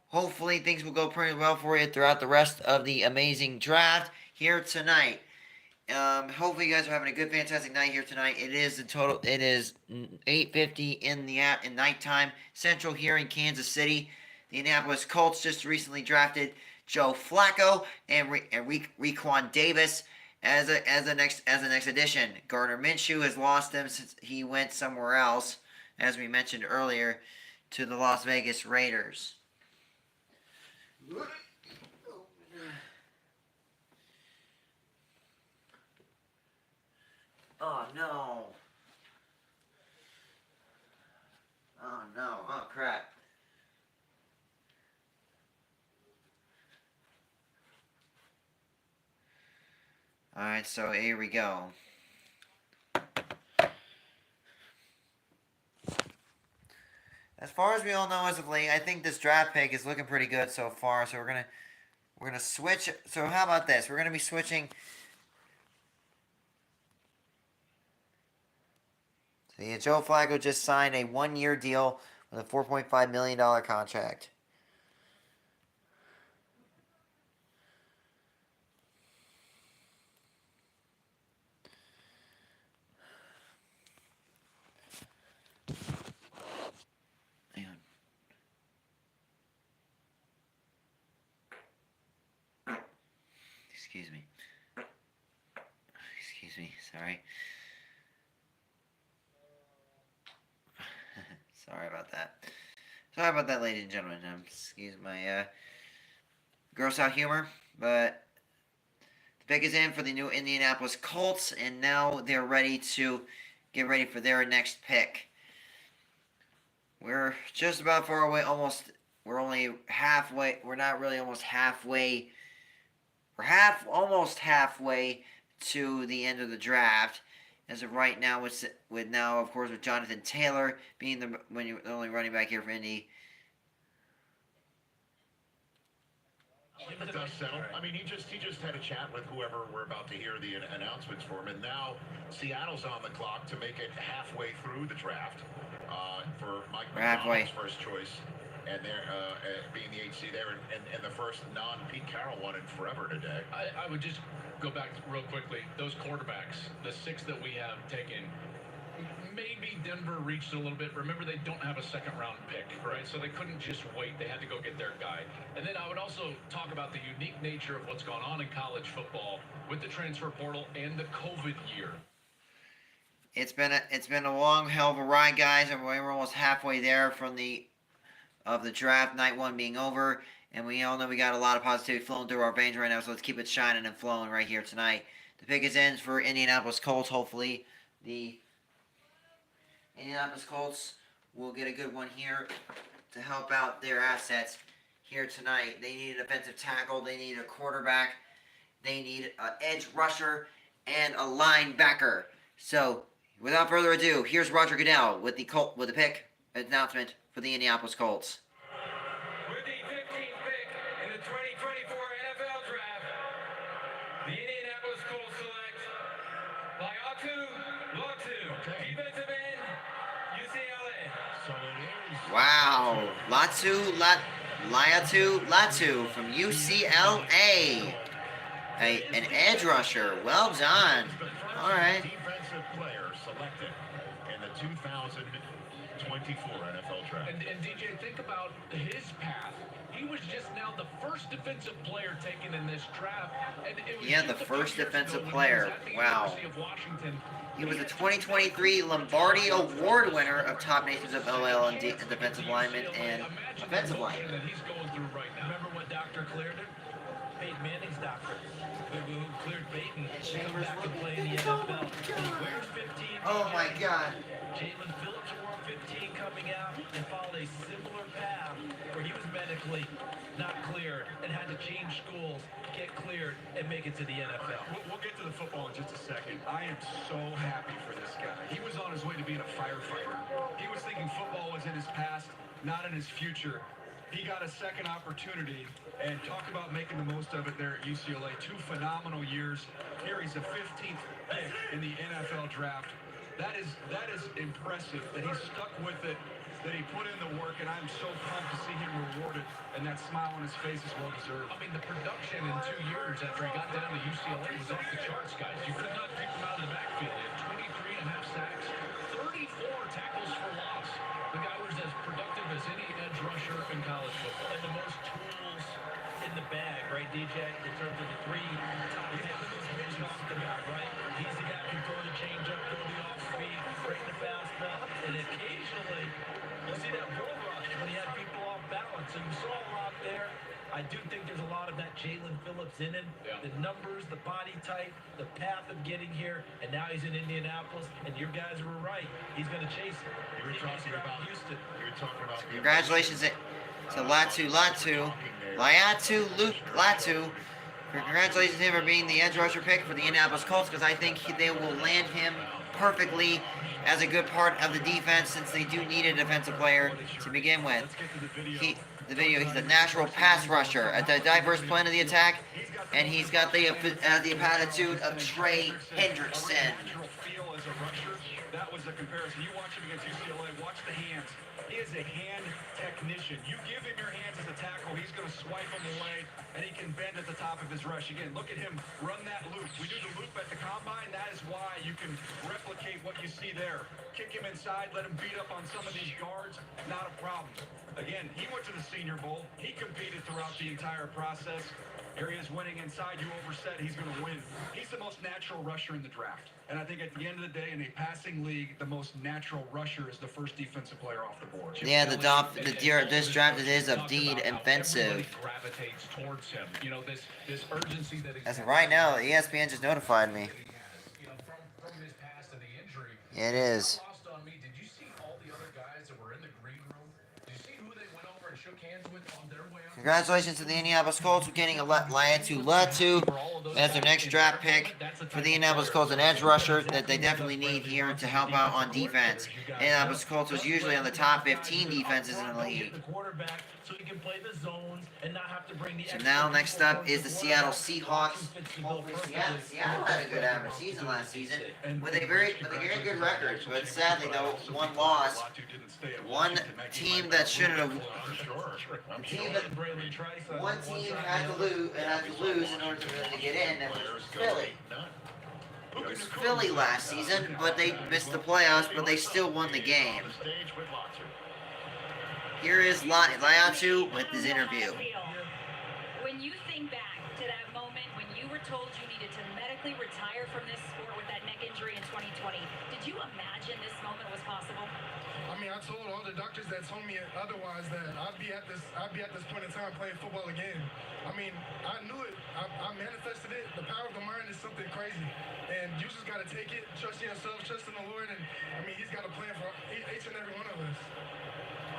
hopefully things will go pretty well for you throughout the rest of the amazing draft here tonight. Hopefully you guys are having a good, fantastic night here tonight. It is 8:50 in nighttime Central here in Kansas City. The Indianapolis Colts just recently drafted Joe Flacco and Raekwon Davis as the next addition. Gardner Minshew has lost him since he went somewhere else, as we mentioned earlier, to the Las Vegas Raiders. Oh no. Oh no. Oh crap. Alright, so here we go. As far as we all know as of late, I think this draft pick is looking pretty good so far. So we're gonna switch. So how about this? We're gonna be switching. See, Joe Flacco just signed a 1-year deal with a $4.5 million contract. Hang on. Excuse me. Sorry. Sorry about that, ladies and gentlemen. Excuse my gross out humor, but the pick is in for the new Indianapolis Colts, and now they're ready to get ready for their next pick. We're just about far away, we're only halfway, we're not really almost halfway, almost halfway to the end of the draft. As of right now, with Jonathan Taylor being the only running back here for Indy. If it does settle, I mean, he just had a chat with whoever we're about to hear the announcements for him, and now Seattle's on the clock to make it halfway through the draft for Mike McDonald's first choice, and they're being the HC there, and the first non-Pete Carroll one in forever today. I would just go back real quickly. Those quarterbacks, the 6 that we have taken, maybe Denver reached a little bit. Remember, they don't have a second-round pick, right? So they couldn't just wait. They had to go get their guy. And then I would also talk about the unique nature of what's gone on in college football with the transfer portal and the COVID year. It's been a long hell of a ride, guys, and we're almost halfway there from the draft, night 1 being over, and we all know we got a lot of positivity flowing through our veins right now, so let's keep it shining and flowing right here tonight. The pick is in for Indianapolis Colts. Hopefully, the Indianapolis Colts will get a good one here to help out their assets here tonight. They need an offensive tackle, they need a quarterback, they need an edge rusher, and a linebacker. So, without further ado, here's Roger Goodell with the pick announcement for the Indianapolis Colts. With the 15th pick in the 2024 NFL Draft, the Indianapolis Colts select Laiatu Latu, defensive end, UCLA. So it is. Wow, Laiatu Latu from UCLA, an edge rusher. Well done. All right. Defensive player selected in the 2024 NFL Draft. And DJ, think about his path. He was just now the first defensive player taken in this draft. And it was Yeah, just the a few first years defensive ago when player. He was at the Wow. University of Washington. He was the 2023 Lombardi Award winner of top nations of OL and defensive lineman and offensive lineman. That he's going through right now. Remember what doctor cleared him? Peyton Manning's doctor. Who cleared Peyton to come back and play in the NFL. He wears 15. Oh my God. Jalen Phillips wore 15 coming out and followed a similar path where he was medically not cleared and had to change schools, get cleared, and make it to the NFL. We'll get to the football in just a second. I am so happy for this guy. He was on his way to being a firefighter. He was thinking football was in his past, not in his future. He got a second opportunity, and talk about making the most of it there at UCLA. 2 phenomenal years. Here he's the 15th pick in the NFL draft. That is impressive that he stuck with it, that he put in the work, and I'm so pumped to see him rewarded, and that smile on his face is well deserved. I mean, the production in 2 years after he got down to UCLA was off the charts, guys. You could not pick him out of the backfield. He had 23.5 sacks, 34 tackles for loss. The guy was as productive as any edge rusher in college football. And the most tools in the bag, right, DJ? In terms of the 3 top tackles we talked about, right? He's the guy who can throw the changeup, throw the off speed, break the fastball, and occasionally you see that bull rush when he had people off balance. And you saw a lot there. I do think there's a lot of that Jalen Phillips in him. Yeah. The numbers, the body type, the path of getting here, and now he's in Indianapolis. And your guys were right. He's going to chase it. You were talking about Houston. You were talking about. Congratulations to Latu. Congratulations to him for being the edge rusher pick for the Indianapolis Colts, because I think they will land him perfectly as a good part of the defense, since they do need a defensive player to begin with. He's a natural pass rusher, a diverse plan of the attack, and he's got the attitude of Trey Hendrickson. Feel as a rusher, that was the comparison. You watch him against UCLA, watch the hands. He is a hand technician. You give him your hands as a tackle, he's going to swipe them away, and he can bend at the top of his rush. Again, look at him run that loop. We do the loop at the combine. That is why you can replicate what you see there. Kick him inside, let him beat up on some of these guards, not a problem. Again, he went to the Senior Bowl. He competed throughout the entire process. Here he is winning inside. You overset, he's going to win. He's the most natural rusher in the draft. And I think at the end of the day, in a passing league, the most natural rusher is the first defensive player off the board. Yeah, this draft is indeed offensive. Gravitates towards him. You know, this urgency that As of right now, ESPN just notified me. you know, from his past and the injury. It is. Lost on me. Did you see all the other guys that were in the green room? Did you see who they went over and shook hands with on their way out? Congratulations to the Indianapolis Colts for getting Latu as their next draft pick for the Indianapolis Colts, an edge rusher that they definitely need here to help out on defense. Indianapolis Colts was usually on the top 15 defenses in the league. So he can play the zones and not have to bring the So now next up is the Seattle Seahawks. Hopefully Seattle had a good average season last season with a very good record, but sadly though, one loss. One team that shouldn't have. One team had to lose in order to get in, and it was Philly. It was Philly last season, but they missed the playoffs, but they still won the game. Here is Latu with his interview. When you think back to that moment when you were told you needed to medically retire from this sport with that neck injury in 2020, did you imagine this moment was possible? I mean, I told all the doctors that told me otherwise that I'd be at this point in time playing football again. I mean, I knew it. I manifested it. The power of the mind is something crazy, and you just got to take it, trust in yourself, trust in the Lord, and I mean, He's got a plan for each and every one of us.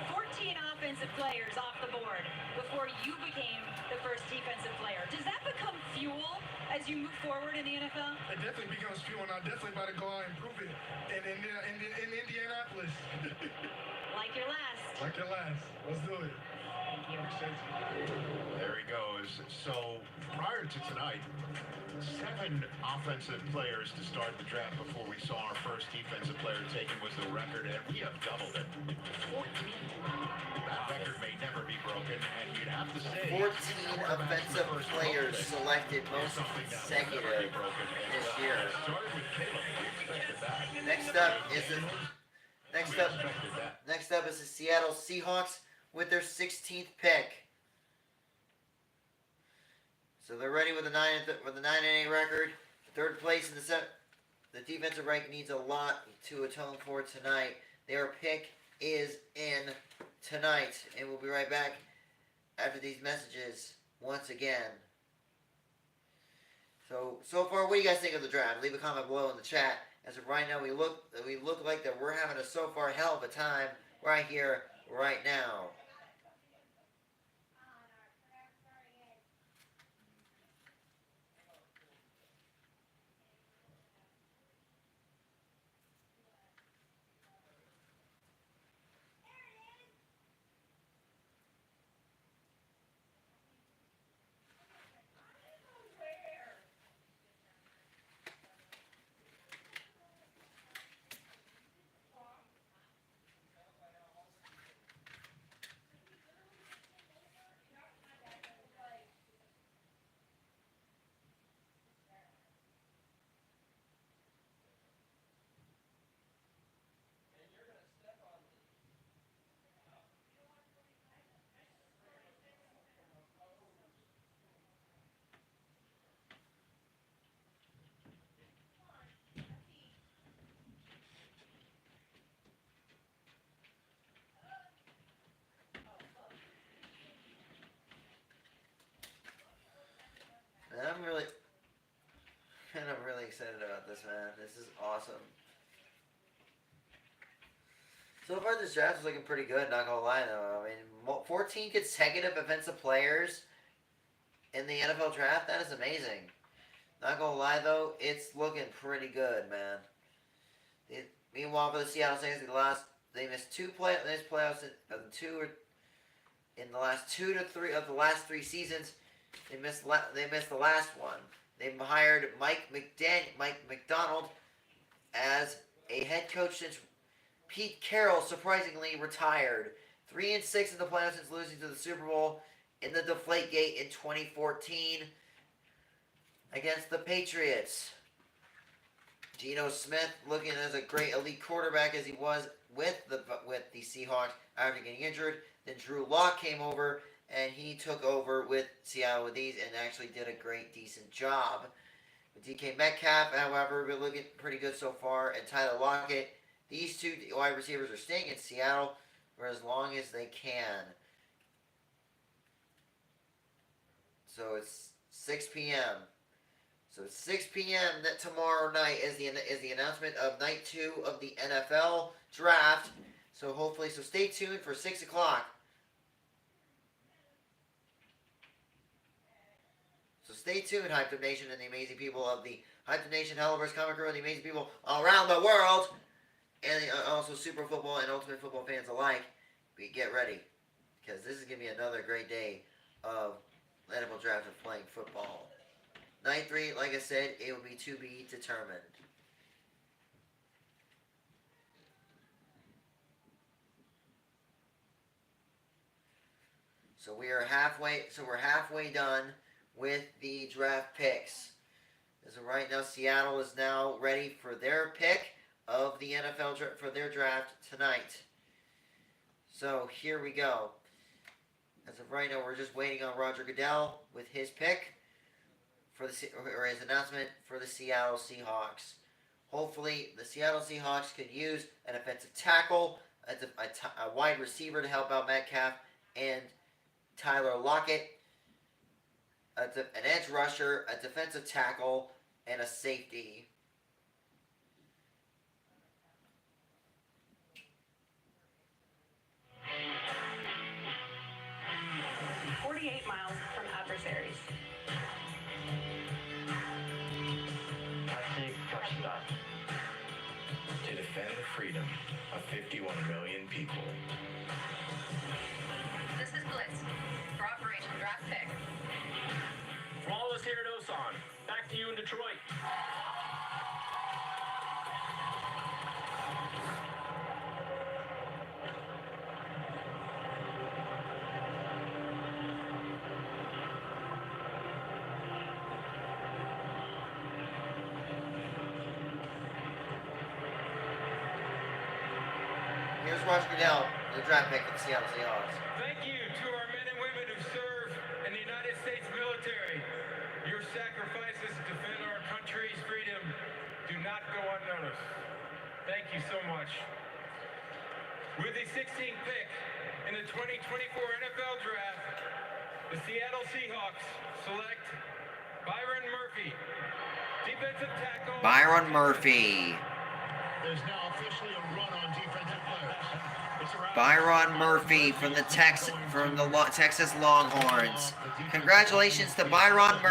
14 offensive players off the board before you became the first defensive player. Does that become fuel as you move forward in the NFL? It definitely becomes fuel, and I'm definitely about to go out and prove it in Indianapolis. Like your last. Like your last. Let's do it. Thank you. There he goes. So prior to tonight, 7 offensive players to start the draft before we saw our first defensive player taken was the record, and we have doubled it. 14. That record may never be broken, and you'd have to say 14 offensive players selected most consecutive this year. Started with Caleb. We expected that. Next up is the Next I up, expected that. next up is the Seattle Seahawks with their 16th pick. So they're ready with a 9-8 record. Third place in the defensive rank needs a lot to atone for tonight. Their pick is in tonight, and we'll be right back after these messages once again. So far, what do you guys think of the draft? Leave a comment below in the chat. As of right now, we look like that we're having a so far hell of a time right here, right now. And I'm really excited about this, man. This is awesome. So far, this draft is looking pretty good. Not gonna lie, though. I mean, 14 consecutive offensive players in the NFL draft. That is amazing. Not gonna lie, though, it's looking pretty good, man. Meanwhile, for the Seattle Seahawks, they missed playoffs in the last 2 to 3 of the last 3 seasons. They missed the last one. They hired Mike McDonald as a head coach since Pete Carroll surprisingly retired. 3-6 in the playoffs since losing to the Super Bowl in the Deflategate in 2014 against the Patriots. Geno Smith looking as a great elite quarterback as he was with the Seahawks after getting injured. Then Drew Lock came over and he took over with Seattle with these and actually did a decent job. With DK Metcalf, however, been looking pretty good so far, and Tyler Lockett. These two wide receivers are staying in Seattle for as long as they can. So it's 6 p.m. So it's 6 p.m. that tomorrow night is the announcement of night 2 of the NFL draft. So hopefully, stay tuned for 6 o'clock. So stay tuned, Hyped Up Nation, and the amazing people of the Hyped Up Nation, Helloverse Comic Crew, and the amazing people around the world, and also Super Football and Ultimate Football fans alike. Get ready, because this is going to be another great day of NFL draft of playing football. Night 3, like I said, it will be to be determined. So we're halfway done with the draft picks. So right now, Seattle is now ready for their pick of the NFL for their draft tonight. So here we go. As of right now, we're just waiting on Roger Goodell with his pick for his announcement for the Seattle Seahawks. Hopefully, the Seattle Seahawks could use an offensive tackle, a wide receiver to help out Metcalf, and Tyler Lockett, an edge rusher, a defensive tackle, and a safety. Miles from adversaries. I take touchdown. To defend the freedom of 51 million people. This is Blitz for Operation Draft Pick. From all of us here at Osan, back to you in Detroit. Roger Goodell, the draft pick for the Seattle Seahawks. Thank you to our men and women who serve in the United States military. Your sacrifices to defend our country's freedom do not go unnoticed. Thank you so much. With the 16th pick in the 2024 NFL Draft, the Seattle Seahawks select Byron Murphy, defensive tackle. Byron Murphy. There's now officially a run on defensive players. It's around Byron Murphy from the Texas Longhorns. Congratulations to Byron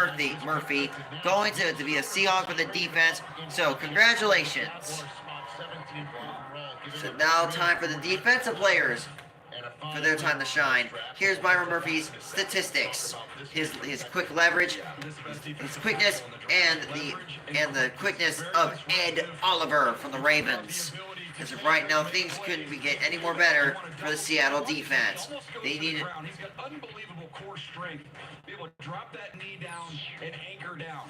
Murphy going to be a Seahawk for the defense. So congratulations. So now time for the defensive players for their time to shine. Here's Byron Murphy's statistics. His quick leverage, his quickness, and the quickness of Ed Oliver from the Ravens. As of right now, things couldn't get any more better for the Seattle defense. They needed. He's got unbelievable core strength. Be able to drop that knee down and anchor down.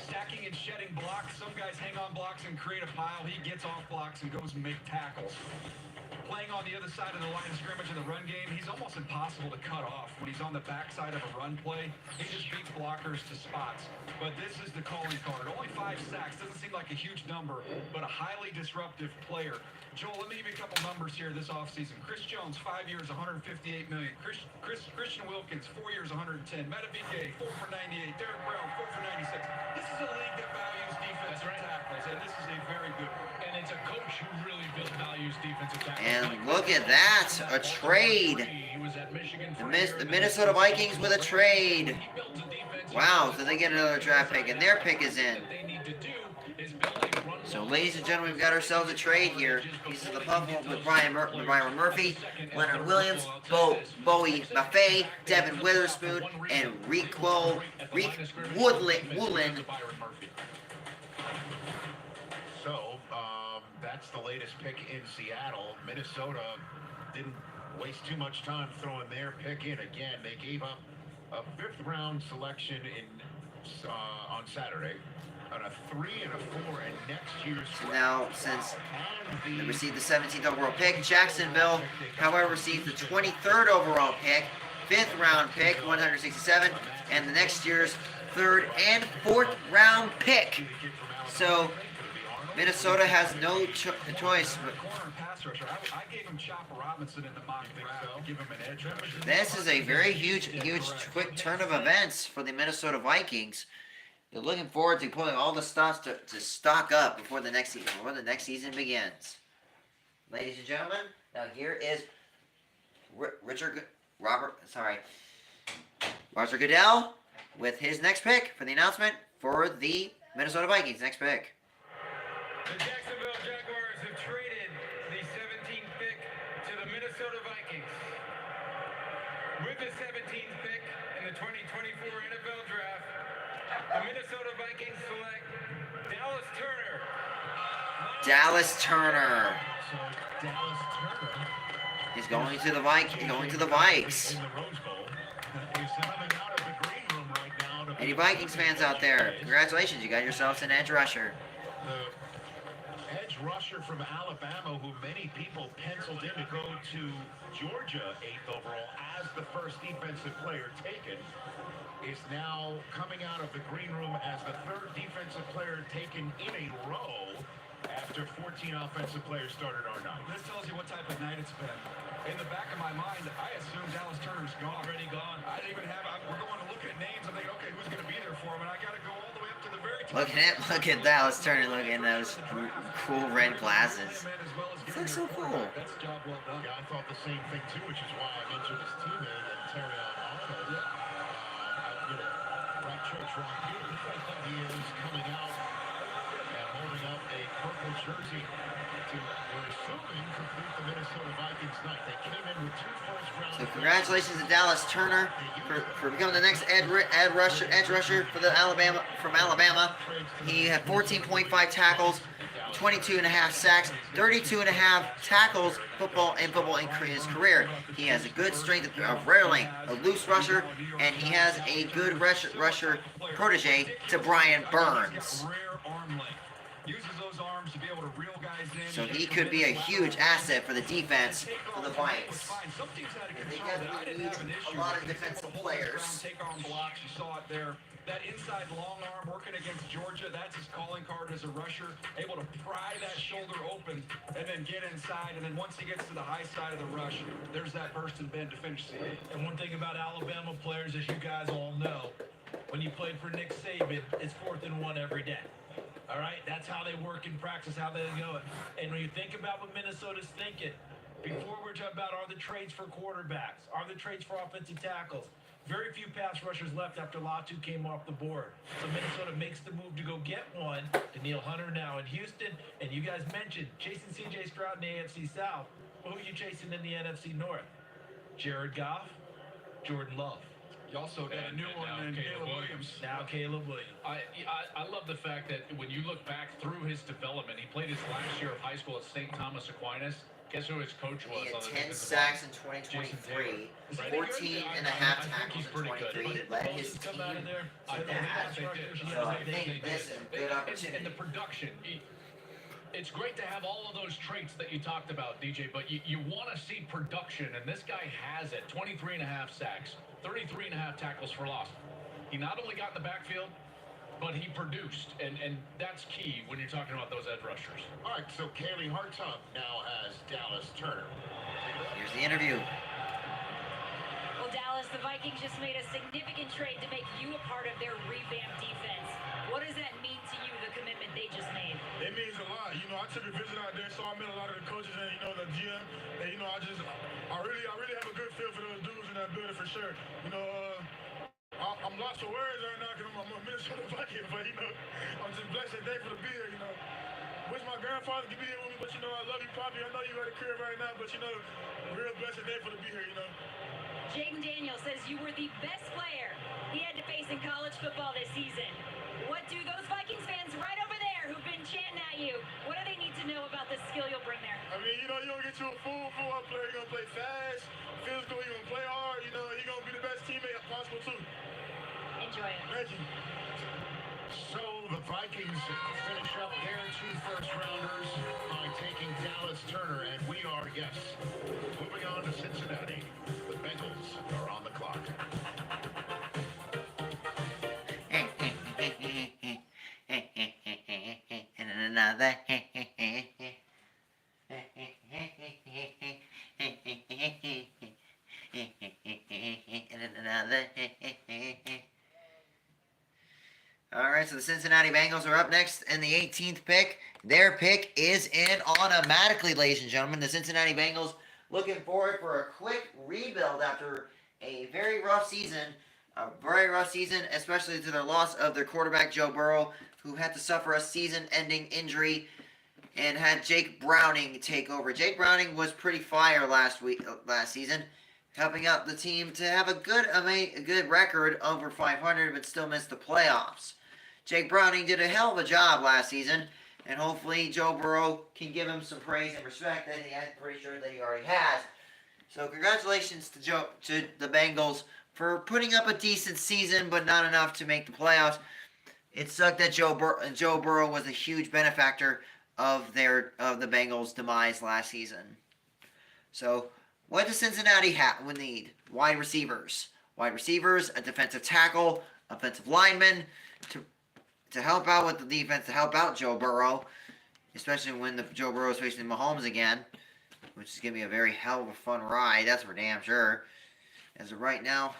Stacking and shedding blocks. Some guys hang on blocks and create a pile. He gets off blocks and goes and make tackles. Playing on the other side of the line of scrimmage in the run game, he's almost impossible to cut off when he's on the backside of a run play. He just beats blockers to spots. But this is the calling card. Only 5 sacks. Doesn't seem like a huge number, but a highly disruptive player. Joel, let me give you a couple numbers here this offseason. Chris Jones, 5 years, $158 million. Christian Wilkins, 4 years, $110. Metabike, 4 for $98. Derek Brown, 4 for $96. This is a league that values defensive tackles, and this is a very good one. And it's a coach who really values defensive tackles. And look at that, a trade. The Minnesota Vikings with a trade. Wow, so they get another draft pick, and their pick is in. So, ladies and gentlemen, we've got ourselves a trade here. Pieces of the puzzle with Byron Murphy, Leonard Williams, Bowie Maffei, Devin Witherspoon, and Reek Woodland. So, that's the latest pick in Seattle. Minnesota didn't waste too much time throwing their pick in again. They gave up a 5th round selection on Saturday, and a 3 and a 4 in next year's So now, since they received the 17th overall pick, Jacksonville, however, received the 23rd overall pick, 5th round pick, 167, and the next year's 3rd and 4th round pick. So Minnesota has no choice. I gave him Chopper Robinson in the mock draft to give him an edge rusher. This is a very huge, quick turn of events for the Minnesota Vikings. They're looking forward to putting all the stops to stock up before the next season begins. Ladies and gentlemen, now here is Roger Goodell with his next pick for the announcement for the Minnesota Vikings. Next pick. The Jacksonville Jaguars have traded the 17th pick to the Minnesota Vikings. With the 17th pick in the 2024 NFL Draft, the Minnesota Vikings select Dallas Turner. Dallas Turner. So Dallas Turner He's going to the Vikes. in the Rose Bowl. He's coming out of the green room right now. To Any Vikings fans out there, congratulations, you got yourselves an edge rusher. The edge rusher from Alabama, who many people penciled in to go to Georgia 8th overall as the first defensive player taken, is now coming out of the green room as the 3rd defensive player taken in a row after 14 offensive players started our night. This tells you what type of night it's been. In the back of my mind, I assume Dallas Turner's gone. Already gone. I didn't even have. We're going to look at names. I'm thinking, okay, who's going to be there for him? And I got to go all the way up to the very top. Look at Dallas Turner looking at those cool red glasses. This looks so cool. That's a job well done. Yeah, I thought the same thing too, which is why I mentioned his teammate and Terrion Arnold. Right church right here. He is coming out and holding up a purple jersey to, we're assuming, complete the Minnesota Vikings night. They came in with 2 first-round. So congratulations to Dallas Turner for becoming the next edge rusher for Alabama. He had 14.5 tackles, 22.5 sacks, 32.5 tackles in his career. He has a good strength of rail length, a loose rusher, and he has a good rusher protege to Brian Burns. uses those arms to be able to reel guys in. So he could be a huge asset for the defense for the Vikings. Some teams had a They control that. I definitely didn't need have an issue. a lot of He's able to defensive hold his players. ground, take on blocks. You saw it there. That inside long arm working against Georgia, that's his calling card as a rusher. Able to pry that shoulder open and then get inside. And then once he gets to the high side of the rush, there's that burst and bend to finish the eight. And one thing about Alabama players, as you guys all know, when you played for Nick Saban, it's 4th and 1 every day. All right? That's how they work in practice, how they go. And when you think about what Minnesota's thinking, before we're talking about are the trades for quarterbacks, are the trades for offensive tackles, very few pass rushers left after Latu came off the board. So Minnesota makes the move to go get one. Daniil Hunter now in Houston. And you guys mentioned chasing C.J. Stroud in the AFC South. Who are you chasing in the NFC North? Jared Goff, Jordan Love. You also got a new one in Caleb Williams. Now Caleb Williams. I love the fact that when you look back through his development, he played his last year of high school at St. Thomas Aquinas. Guess who his coach was? He on had the 10 defensive sacks in line? 2023, Jason Taylor. 14 and a half tackles in 23, led his team I to think that. they did. So I think this is a good opportunity. And the production. It's great to have all of those traits that you talked about, DJ, but you want to see production, and this guy has it. 23 and a half sacks, 33 and a half tackles for loss. He not only got in the backfield, but he produced, and that's key when you're talking about those edge rushers. All right, so Kaylee Hartung now has Dallas Turner. Here's the interview. Well, Dallas, the Vikings just made a significant trade to make you a part of their revamped defense. What does that mean to you, the commitment they just made? It means a lot. You know, I took a visit out there, so I met a lot of the coaches and, you know, the GM. And, you know, I really have a good feel for those dudes in that building for sure. You know, I'm lost for words right now because I'm a Minnesota Viking, but, you know, I'm just blessed and thankful to be here, you know. Wish my grandfather could be here with me, but, you know, I love you, Poppy. I know you at a crib right now, but, you know, real blessed and thankful to be here, you know. Jaden Daniels says you were the best player he had to face in college football this season. What do those Vikings fans right over there who've been chanting at you, what do they need to know about the skill you'll bring there? I mean, you know, you don't get you a full player. You're going to play fast, physical, you're going to play hard. You know, you're going to be the best teammate possible, too. Enjoy it. Thank you. So the Vikings finish up their 2 first-rounders by taking Dallas Turner, and we are, yes, moving on to Cincinnati. The Bengals are on the clock. And another. And another. All right, so the Cincinnati Bengals are up next in the 18th pick. Their pick is in automatically, ladies and gentlemen. The Cincinnati Bengals looking forward for a quick rebuild after a very rough season. A very rough season, especially to their loss of their quarterback, Joe Burrow, who had to suffer a season-ending injury and had Jake Browning take over. Jake Browning was pretty fire last season, helping out the team to have a good record over 500, but still missed the playoffs. Jake Browning did a hell of a job last season, and hopefully Joe Burrow can give him some praise and respect that I'm pretty sure that he already has. So congratulations to the Bengals for putting up a decent season, but not enough to make the playoffs. It sucked that Joe Burrow was a huge benefactor of the Bengals' demise last season. So, what does Cincinnati need? Wide receivers, a defensive tackle, offensive lineman to help out with the defense, to help out Joe Burrow, especially when Joe Burrow is facing Mahomes again, which is going to be a very hell of a fun ride. That's for damn sure. As of right now.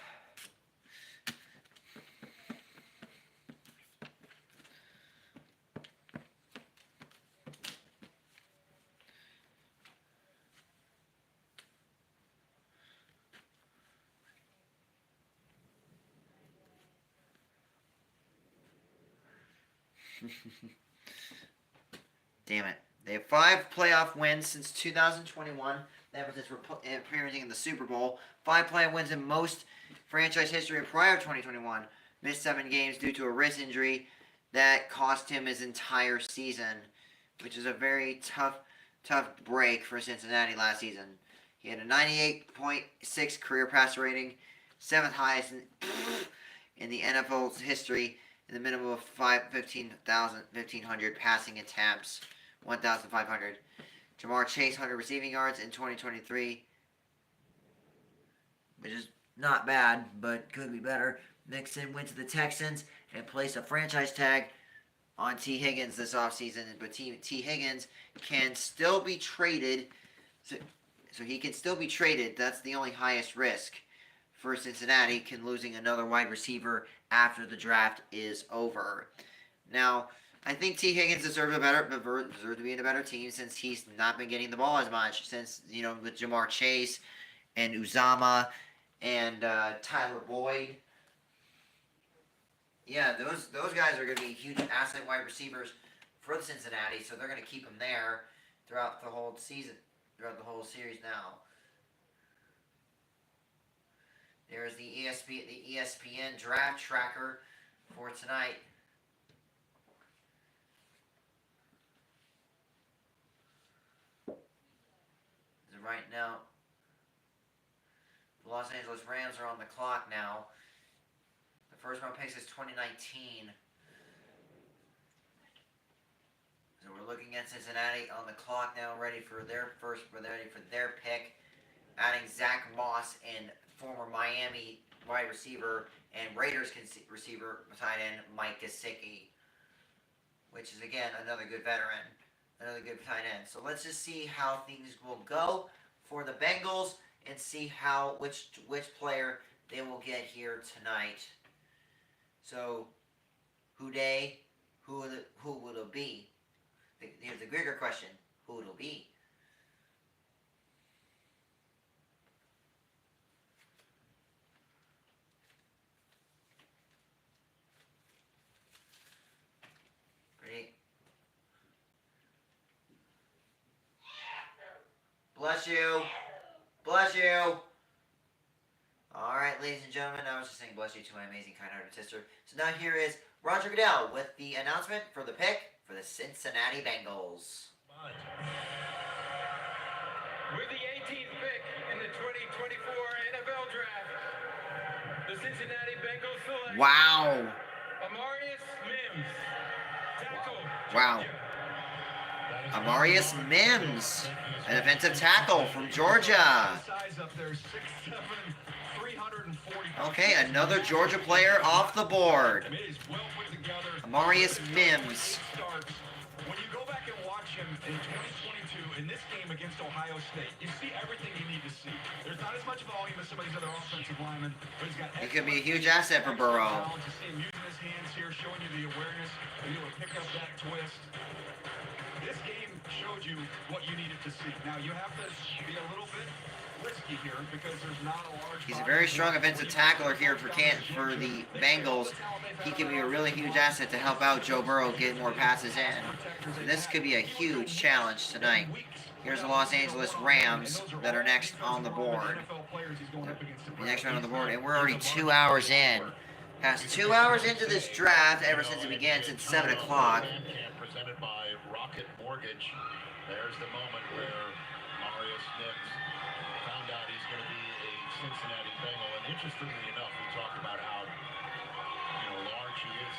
Damn it. They have 5 playoff wins since 2021. That was since appearing in the Super Bowl. 5 playoff wins in most franchise history prior to 2021. Missed 7 games due to a wrist injury that cost him his entire season, which is a very tough break for Cincinnati last season. He had a 98.6 career passer rating, 7th highest in the NFL's history, in the minimum of 1,500 passing attempts, 1,500. Jamar Chase, 100 receiving yards in 2023, which is not bad, but could be better. Mixon went to the Texans and placed a franchise tag on T. Higgins this offseason, but T. Higgins can still be traded. So he can still be traded. That's the only highest risk for Cincinnati, losing another wide receiver after the draft is over. Now, I think T. Higgins deserves to be in a better team since he's not been getting the ball as much. Since, with Jamar Chase and Uzama and Tyler Boyd. Yeah, those guys are going to be huge asset wide receivers for the Cincinnati, so they're going to keep them there throughout the whole season, throughout the whole series now. There's the ESPN draft tracker for tonight. Right now, the Los Angeles Rams are on the clock now. The first round pick is 2019. So we're looking at Cincinnati on the clock now, ready for their pick, adding Zach Moss and former Miami wide receiver and Raiders receiver tight end Mike Gesicki, which is again another good veteran, another good tight end. So let's just see how things will go for the Bengals and see which player they will get here tonight. So who will it be? Here's the bigger question: who will it be? Bless you. Bless you. Alright, ladies and gentlemen, I was just saying bless you to my amazing, kind-hearted sister. So now here is Roger Goodell with the announcement for the pick for the Cincinnati Bengals. With the 18th pick in the 2024 NFL Draft, the Cincinnati Bengals select Wow. Amarius Mims, tackle. Wow. Amarius Mims, a defensive tackle from Georgia. Okay, another Georgia player off the board. Amarius Mims. When you go back and watch him in 2022 in this game against Ohio State, you see everything you need to see. There's not as much volume as some of these other offensive linemen, but he's got. He could be a huge asset for Burrow. To see him using his hands here, showing you the awareness, to be able to pick up that twist. This game showed you what you needed to see. Now you have to be a little bit risky here because there's not a large. He's a very strong offensive tackler here for the Bengals. He can be a really huge asset to help out Joe Burrow get more passes in. So this could be a huge challenge tonight. Here's the Los Angeles Rams that are next on the board. Next round on the board, and we're already 2 hours in. Past 2 hours into this draft ever since it began, since 7 o'clock. Presented by Rocket Mortgage. There's the moment where Amarius Mims found out he's going to be a Cincinnati Bengal. And interestingly enough, we talked about how large he is.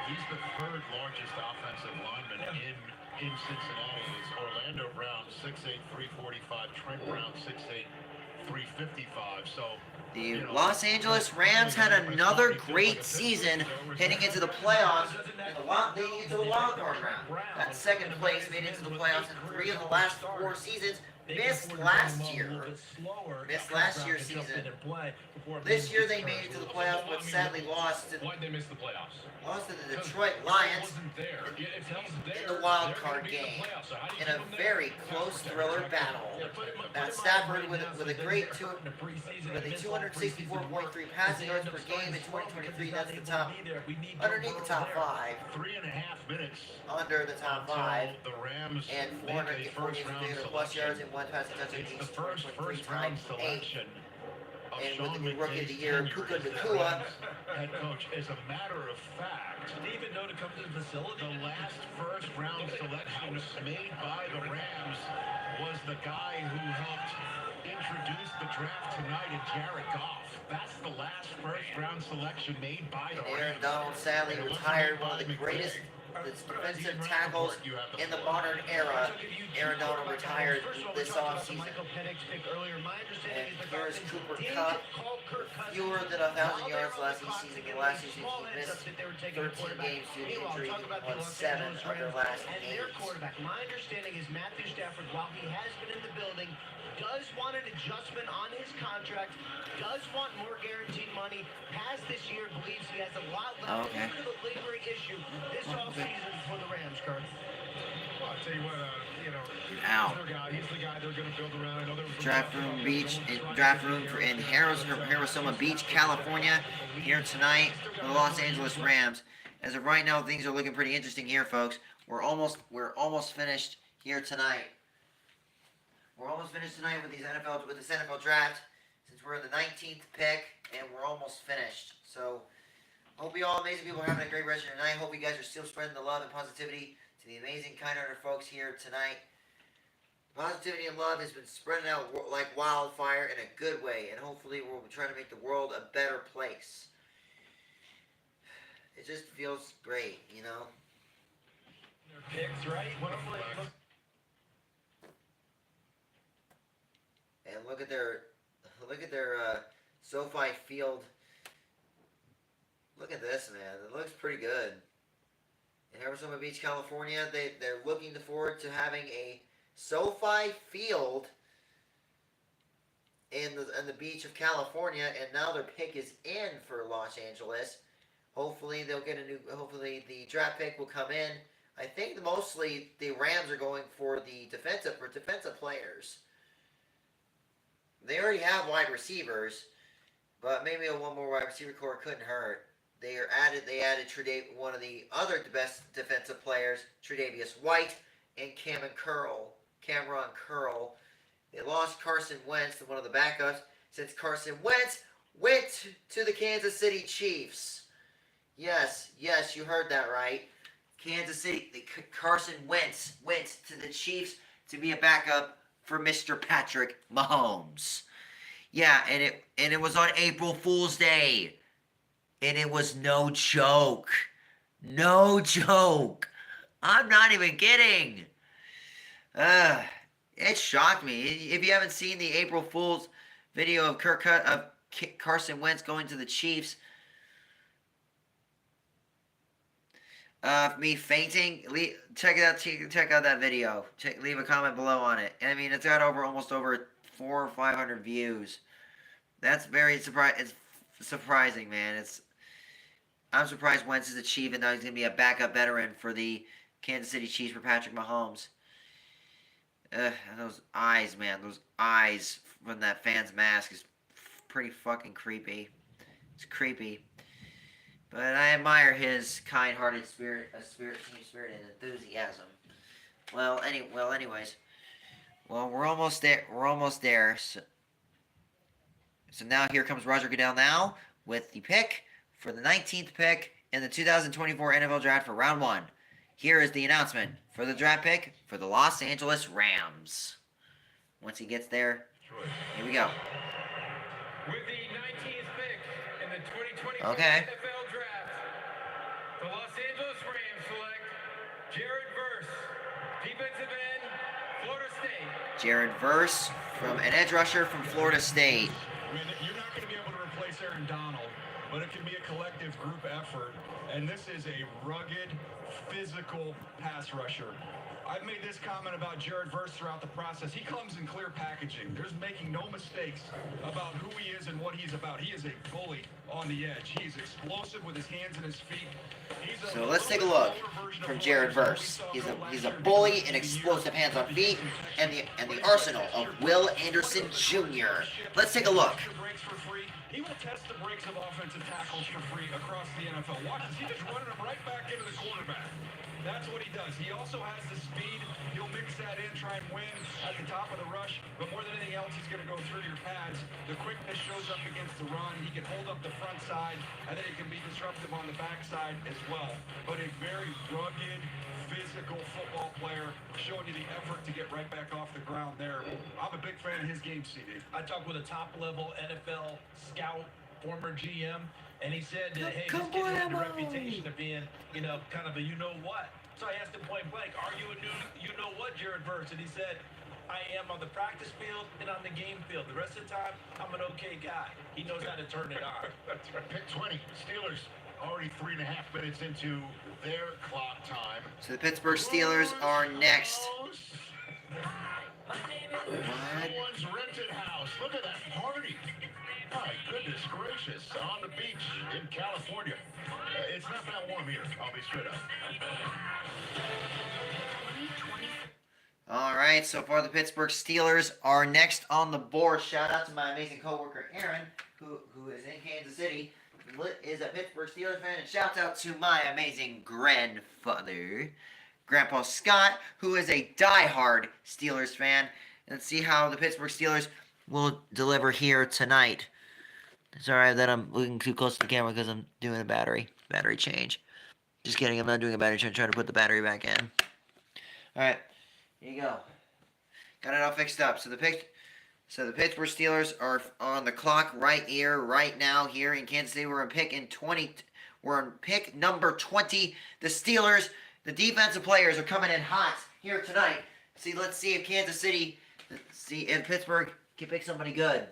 He's the third largest offensive lineman in Cincinnati. It's Orlando Brown, 6'8", 345. Trent Brown, 6'8", 355. So the Los Angeles Rams had another great season heading into the playoffs. They get into the wild card round. That second place made it into the playoffs in 3 of the last 4 seasons. Missed last year. Missed last year's season. This year they made it to the playoffs, but sadly lost. Why'd they miss the playoffs? Lost to the Detroit Lions in the wild card game in a very close thriller battle. Matt Stafford with a great 264.3 passing yards per game in 2023. That's the top, underneath the top 5. 3.5 minutes under the top 5. The Rams and 440 plus yards and 1 passing touchdown. It's the first round selection. And with the rookie of the year, Puka Nacua. Head coach, as a matter of fact, Did they even know to come to the facility? the last first round selection made by the Rams was the guy who helped introduce the draft tonight in Jared Goff. That's the last first round selection made by the Aaron Rams. Donald sadly And it wasn't retired, made one of by the McVay. greatest defensive tackles in the modern era. Aaron Donald retired this offseason. Michael Penix pick earlier. My understanding And is the here's Falcons Cooper did Kupp, call Kirk Cousins fewer than 1,000 yards while last they were on the season. clock Last to season small he heads missed up that they were taking a 13 quarterback. games due to Meanwhile, injury. talk He about the won Los 7 Angeles of their Rams last and 8. their quarterback. My understanding is Matthew Stafford, while he has been in the building, does want an adjustment on his contract, does want more guaranteed money, has this year, believes he has a lot left. Okay. Due to the lingering issue this offseason for the Rams, Kurt. Well, I'll tell you what, Ow. he's the guy they're going to build around. I know there was Draft Room Beach, Draft Room in Harrison Beach, California, here tonight, the Los Angeles Rams. As of right now, things are looking pretty interesting here, folks. We're almost finished here tonight. We're almost finished tonight with this NFL draft, since we're in the 19th pick and we're almost finished. So, hope you all amazing people are having a great rest of your night. Hope you guys are still spreading the love and positivity to the amazing, kind-hearted folks here tonight. Positivity and love has been spreading out like wildfire in a good way, and hopefully we'll be trying to make the world a better place. It just feels great, you know? Picks, right? And look at their SoFi Field. Look at this, man. It looks pretty good. In Arizona Beach, California, they're looking forward to having a SoFi Field in the beach of California, and now their pick is in for Los Angeles. Hopefully they'll get hopefully the draft pick will come in. I think mostly the Rams are going for defensive players. They already have wide receivers, but maybe one more wide receiver core couldn't hurt. They added one of the other best defensive players, Tre'Davious White and Cameron Curl. They lost Carson Wentz to one of the backups, since Carson Wentz went to the Kansas City Chiefs. Yes, you heard that right. Kansas City, Carson Wentz went to the Chiefs to be a backup for Mr. Patrick Mahomes. Yeah, and it was on April Fool's Day. And it was no joke. No joke. I'm not even kidding. It shocked me. If you haven't seen the April Fool's video of Carson Wentz going to the Chiefs, me fainting, check it out. Check out that video. Leave a comment below on it. I mean, it's got almost over 400 or 500 views. That's very surprising, man. I'm surprised Wentz is achieving that he's going to be a backup veteran for the Kansas City Chiefs for Patrick Mahomes. Those eyes, man. Those eyes from that fan's mask is pretty fucking creepy. It's creepy. But I admire his kind-hearted spirit, team spirit, and enthusiasm. Anyways. Well, we're almost there. So now here comes Roger Goodell now with the pick for the 19th pick in the 2024 NFL Draft for Round 1. Here is the announcement for the draft pick for the Los Angeles Rams. Once he gets there, here we go. With the 19th pick in the 2024 Okay. NFL Draft, the Los Angeles Rams select Jared Verse, defensive end, Florida State. Jared Verse, an edge rusher from Florida State. I mean, you're not going to be able to replace Aaron Donald, but it can be a collective group effort. And this is a rugged, physical pass rusher. I've made this comment about Jared Verse throughout the process. He comes in clear packaging. There's making no mistakes about who he is and what he's about. He is a bully on the edge. He's explosive with his hands and his feet. So let's take a look from Jared Verse. He's a bully and explosive hands on feet, and the arsenal of Will Anderson Jr. Let's take a look. He will test the brakes of offensive tackles for free across the NFL. Watch this. He's just running them right back into the quarterback. That's what he does. He also has the speed. He'll mix that in, try and win at the top of the rush. But more than anything else, he's going to go through your pads. The quickness shows up against the run. He can hold up the front side, and then he can be disruptive on the back side as well. But a very rugged, physical football player, showing you the effort to get right back off the ground there. I'm a big fan of his game, CD. I talked with a top-level NFL scout former GM, and he said, hey, this kid had a reputation of being, kind of a you-know-what. So I asked him point blank, are you a new you-know-what, Jared Verse? And he said, I am on the practice field and on the game field. The rest of the time, I'm an okay guy. He knows how to turn it on. That's right. Pick 20. Steelers already 3.5 minutes into their clock time. So the Pittsburgh Steelers are next. Someone's rented house. Look at that party. My goodness gracious. On the beach in California. It's not that warm here. I'll be straight up. All right, so far the Pittsburgh Steelers are next on the board. Shout out to my amazing coworker Aaron, who is in Kansas City, is a Pittsburgh Steelers fan, and shout out to my amazing grandfather, Grandpa Scott, who is a diehard Steelers fan. Let's see how the Pittsburgh Steelers will deliver here tonight. Sorry that I'm looking too close to the camera because I'm doing a battery change. Just kidding, I'm not doing a battery change. I'm trying to put the battery back in. All right. Here you go. Got it all fixed up. So the Pittsburgh Steelers are on the clock right here, right now, here in Kansas City. We're in pick number 20. The Steelers, the defensive players are coming in hot here tonight. Let's see if if Pittsburgh can pick somebody good.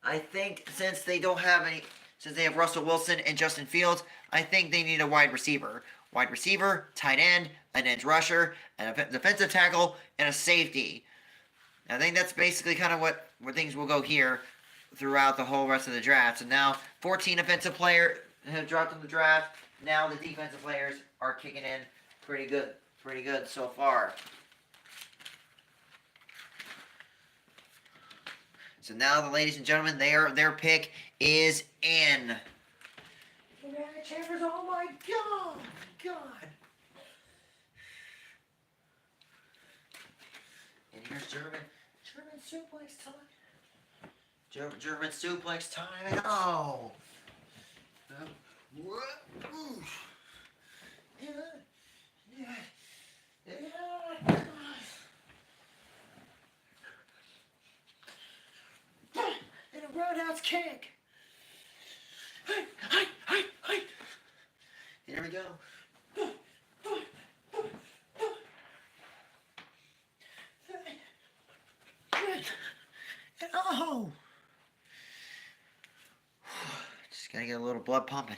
I think since they have Russell Wilson and Justin Fields, I think they need a wide receiver. Wide receiver, tight end, an edge rusher, and a defensive tackle, and a safety. I think that's basically kind of where things will go here throughout the whole rest of the draft. So now 14 offensive players have dropped in the draft. Now the defensive players are kicking in pretty good so far. So now, ladies and gentlemen, their pick is in. Chambers, oh my God. And here's German suplex time. German suplex time. Oh. And a roundhouse kick. Hey. Here we go. Oh! Just gotta get a little blood pumping.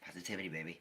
Positivity, baby.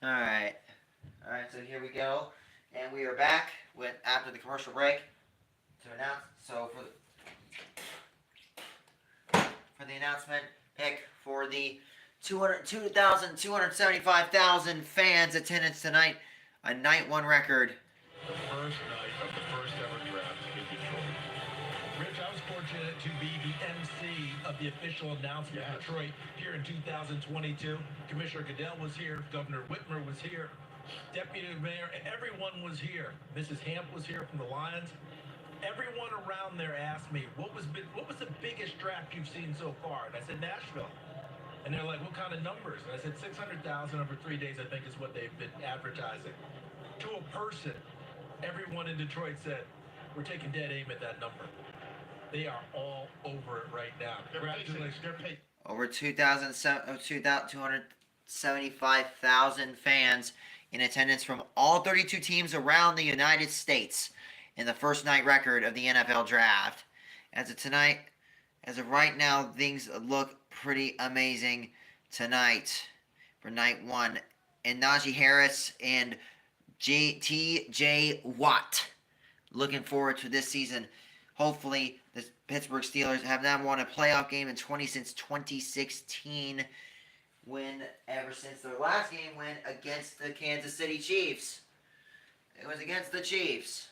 Alright, so here we go. And we are back after the commercial break to announce. So for the announcement, pick for the 275,000 fans attendance tonight, a night one record. The first night of the first ever draft in Detroit. Rich, I was fortunate to be the MC of the official announcement of Detroit here in 2022. Commissioner Goodell was here. Governor Whitmer was here. Deputy Mayor, everyone was here. Mrs. Hamp was here from the Lions. Everyone around there asked me, what was the biggest draft you've seen so far? And I said, Nashville. And they're like, what kind of numbers? And I said, 600,000 over 3 days, I think is what they've been advertising. To a person, everyone in Detroit said, we're taking dead aim at that number. They are all over it right now. Congratulations. Over 275,000 fans in attendance from all 32 teams around the United States in the first night record of the NFL Draft. As of right now, things look pretty amazing tonight for night one. And Najee Harris and T.J. Watt. Looking forward to this season. Hopefully, the Pittsburgh Steelers have not won a playoff game since 2016, ever since their last game went against the Kansas City Chiefs. It was against the Chiefs.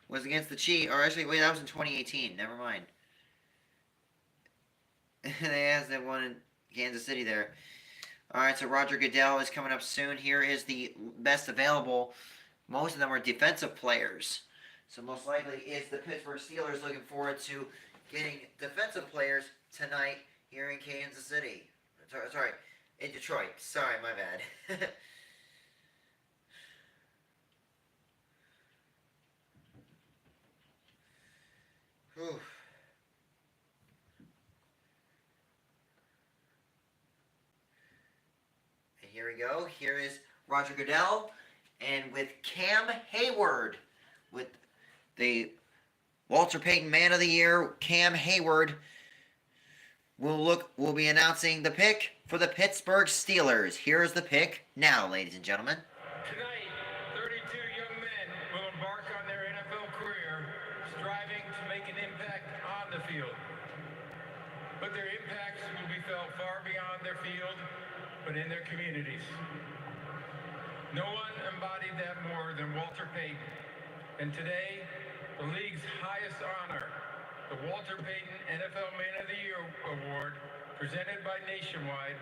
Or actually, wait, that was in 2018. Never mind. They asked that one in Kansas City there. All right, so Roger Goodell is coming up soon. Here is the best available. Most of them are defensive players. So most likely is the Pittsburgh Steelers looking forward to getting defensive players tonight here in Kansas City. Sorry, in Detroit. Sorry, my bad. Whew. And here we go. Here is Roger Goodell, and with Cam Hayward, with the Walter Payton Man of the Year, Cam Hayward, will be announcing the pick for the Pittsburgh Steelers. Here's the pick now, ladies and gentlemen. Tonight, 32 young men will embark on their NFL career, striving to make an impact on the field. But their impacts will be felt far beyond their field, but in their communities. No one embodied that more than Walter Payton. And today, the league's highest honor, the Walter Payton NFL Man of the Year Award, presented by Nationwide,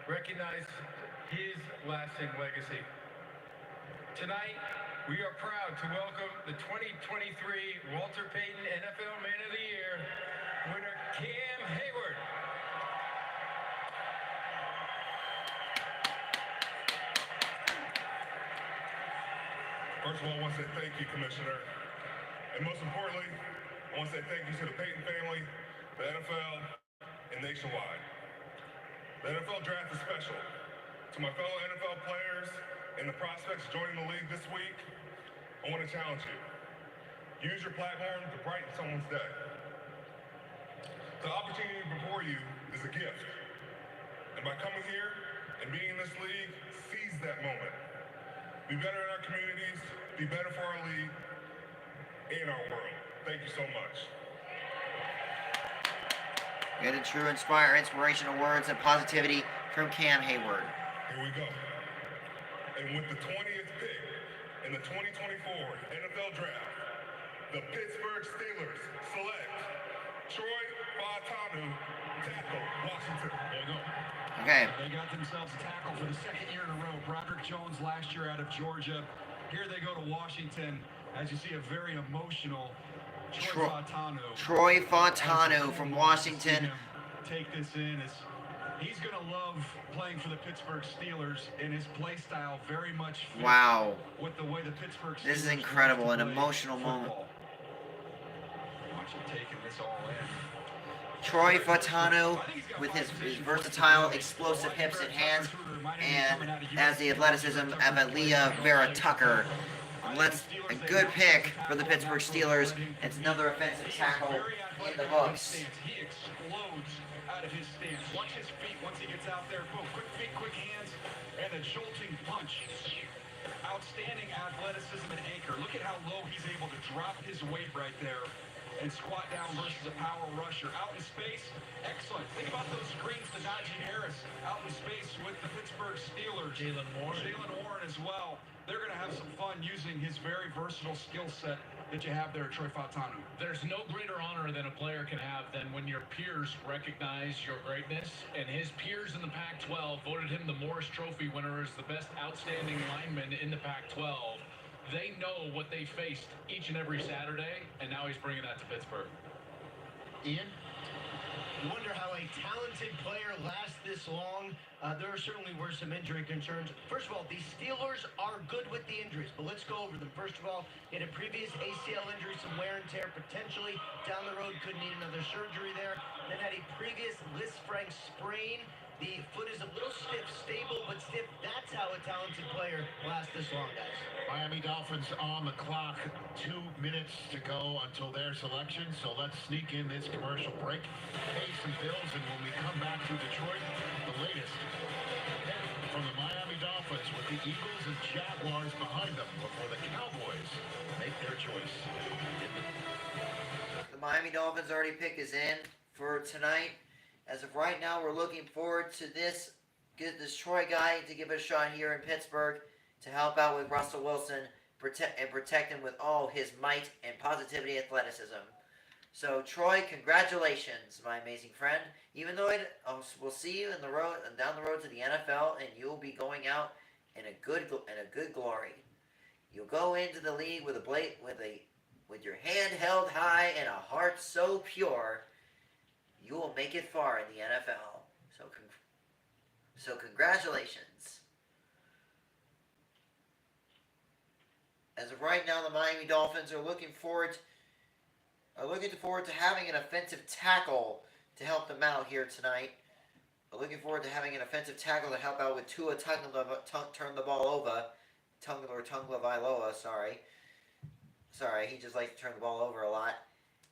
recognizes his lasting legacy. Tonight, we are proud to welcome the 2023 Walter Payton NFL Man of the Year winner, Cam Hayward. First of all, I want to say thank you, Commissioner. And most importantly, I want to say thank you to the Payton family, the NFL, and Nationwide. The NFL draft is special. To my fellow NFL players and the prospects joining the league this week, I want to challenge you. Use your platform to brighten someone's day. The opportunity before you is a gift. And by coming here and being in this league, seize that moment. Be better in our communities, be better for our league, and our world. Thank you so much. Good and true, inspirational words and positivity from Cam Hayward. Here we go. And with the 20th pick in the 2024 NFL Draft, the Pittsburgh Steelers select Troy Fautanu, tackle, Washington. There you go. Okay. They got themselves a tackle for the second year in a row. Broderick Jones last year out of Georgia. Here they go to Washington. As you see, a very emotional Troy Fautanu. Troy Fautanu from Washington. Take this in. He's going to love playing for the Pittsburgh Steelers, and his play style very much fits with the way the Pittsburgh Steelers. This is incredible, an emotional moment. Watch him taking this all in. Troy Fautanu with his versatile, explosive hips and hands, and has the athleticism of Aaliyah Vera Tucker. A good pick for the Pittsburgh Steelers. It's another offensive tackle in the books. He explodes out of his stance. Watch his feet once he gets out there. Boom, quick feet, quick hands, and a jolting punch. Outstanding athleticism and anchor. Look at how low he's able to drop his weight right there and squat down versus a power rusher. Out in space, excellent. Think about those screens to Najee Harris out in space with the Pittsburgh Steelers. Jalen Warren as well. They're going to have some fun using his very versatile skill set that you have there at Troy Fautanu. There's no greater honor than a player can have than when your peers recognize your greatness, and his peers in the Pac-12 voted him the Morris Trophy winner as the best outstanding lineman in the Pac-12. They know what they faced each and every Saturday, and now he's bringing that to Pittsburgh. Ian? You wonder how a talented player lasts this long. There certainly were some injury concerns. First of all, the Steelers are good with the injuries, but let's go over them. First of all, he had a previous ACL injury, some wear and tear potentially down the road, could need another surgery there. Then had a previous Lisfranc sprain. The foot is a little stiff, stable, but stiff. That's how a talented player lasts this long, guys. Miami Dolphins on the clock. 2 minutes to go until their selection. So let's sneak in this commercial break, pay some bills, and when we come back to Detroit, the latest from the Miami Dolphins with the Eagles and Jaguars behind them before the Cowboys make their choice. The Miami Dolphins already pick is in for tonight. As of right now, we're looking forward to this. Get this Troy guy to give it a shot here in Pittsburgh to help out with Russell Wilson protect him with all his might and positivity athleticism. So Troy, congratulations, my amazing friend. Even though we'll see you in the road and down the road to the NFL, and you'll be going out in a good glory. You'll go into the league with your hand held high and a heart so pure, you will make it far in the NFL. So congratulations. As of right now, the Miami Dolphins are looking forward to having an offensive tackle to help them out here tonight. We're looking forward to having an offensive tackle to help out with Tua turn the ball over. Tagovailoa, sorry, he just likes to turn the ball over a lot,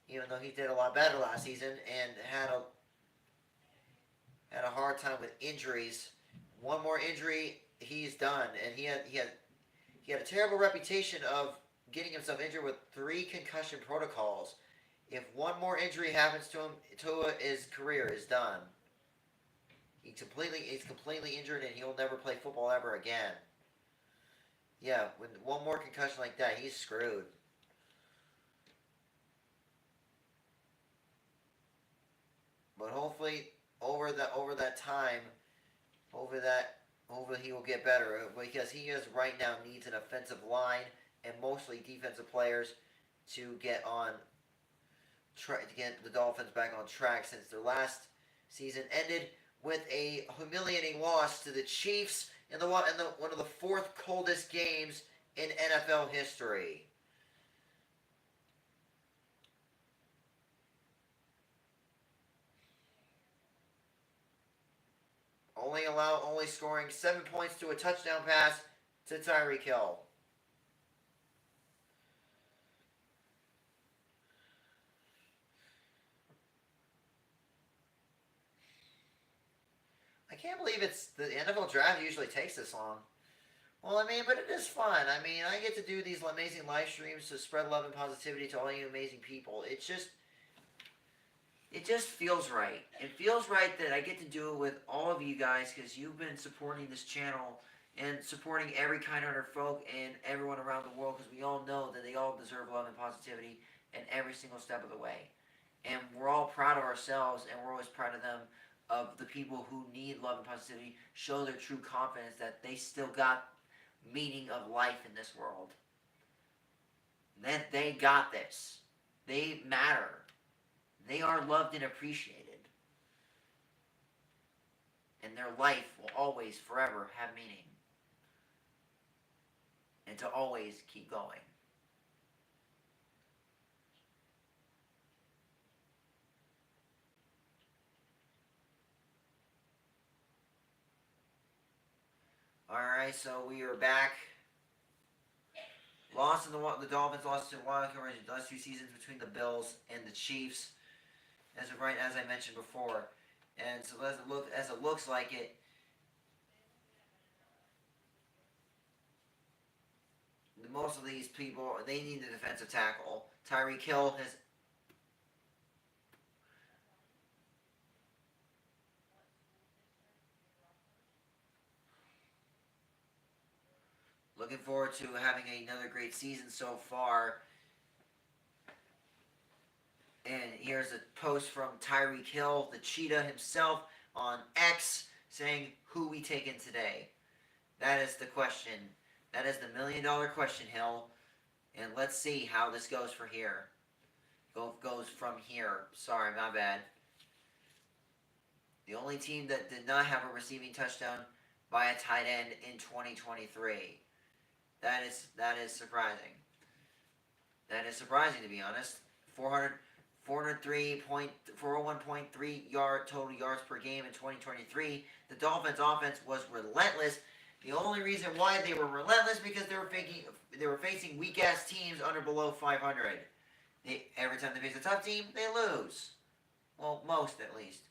even though he did a lot better last season and had a hard time with injuries. One more injury, he's done, and he had a terrible reputation of getting himself injured with 3 concussion protocols. If one more injury happens to him, his career is done. He's completely injured, and he'll never play football ever again. Yeah, with one more concussion like that, he's screwed. But hopefully, over that time, he will get better, because he right now needs an offensive line and mostly defensive players to get the Dolphins back on track, since their last season ended with a humiliating loss to the Chiefs in one of the 4th coldest games in NFL history. Only scoring 7 points to a touchdown pass to Tyreek Hill. I can't believe the NFL draft usually takes this long. Well, but it is fun. I get to do these amazing live streams to spread love and positivity to all you amazing people. It just feels right. It feels right that I get to do it with all of you guys, because you've been supporting this channel and supporting every kind-hearted folk and everyone around the world, because we all know that they all deserve love and positivity in every single step of the way. And we're all proud of ourselves, and we're always proud of them, of the people who need love and positivity, show their true confidence that they still got meaning of life in this world. That they got this. They matter. They are loved and appreciated. And their life will always, forever have meaning. And to always keep going. Alright, so we are back. The Dolphins lost to wild card the last 2 seasons between the Bills and the Chiefs. As I mentioned before. And so as it looks like it, most of these people, they need a defensive tackle. Tyreek Hill has... Looking forward to having another great season so far. And here's a post from Tyreek Hill, the cheetah himself, on X, saying, "Who we taking today?" That is the question. That is the million-dollar question, Hill. And let's see how this goes from here. Sorry, my bad. The only team that did not have a receiving touchdown by a tight end in 2023. That is surprising. That is surprising, to be honest. 401.3 total yards per game in 2023. The Dolphins' offense was relentless. The only reason why they were relentless because they were facing weak-ass teams below 500. Every time they face a tough team, they lose. Well, most at least.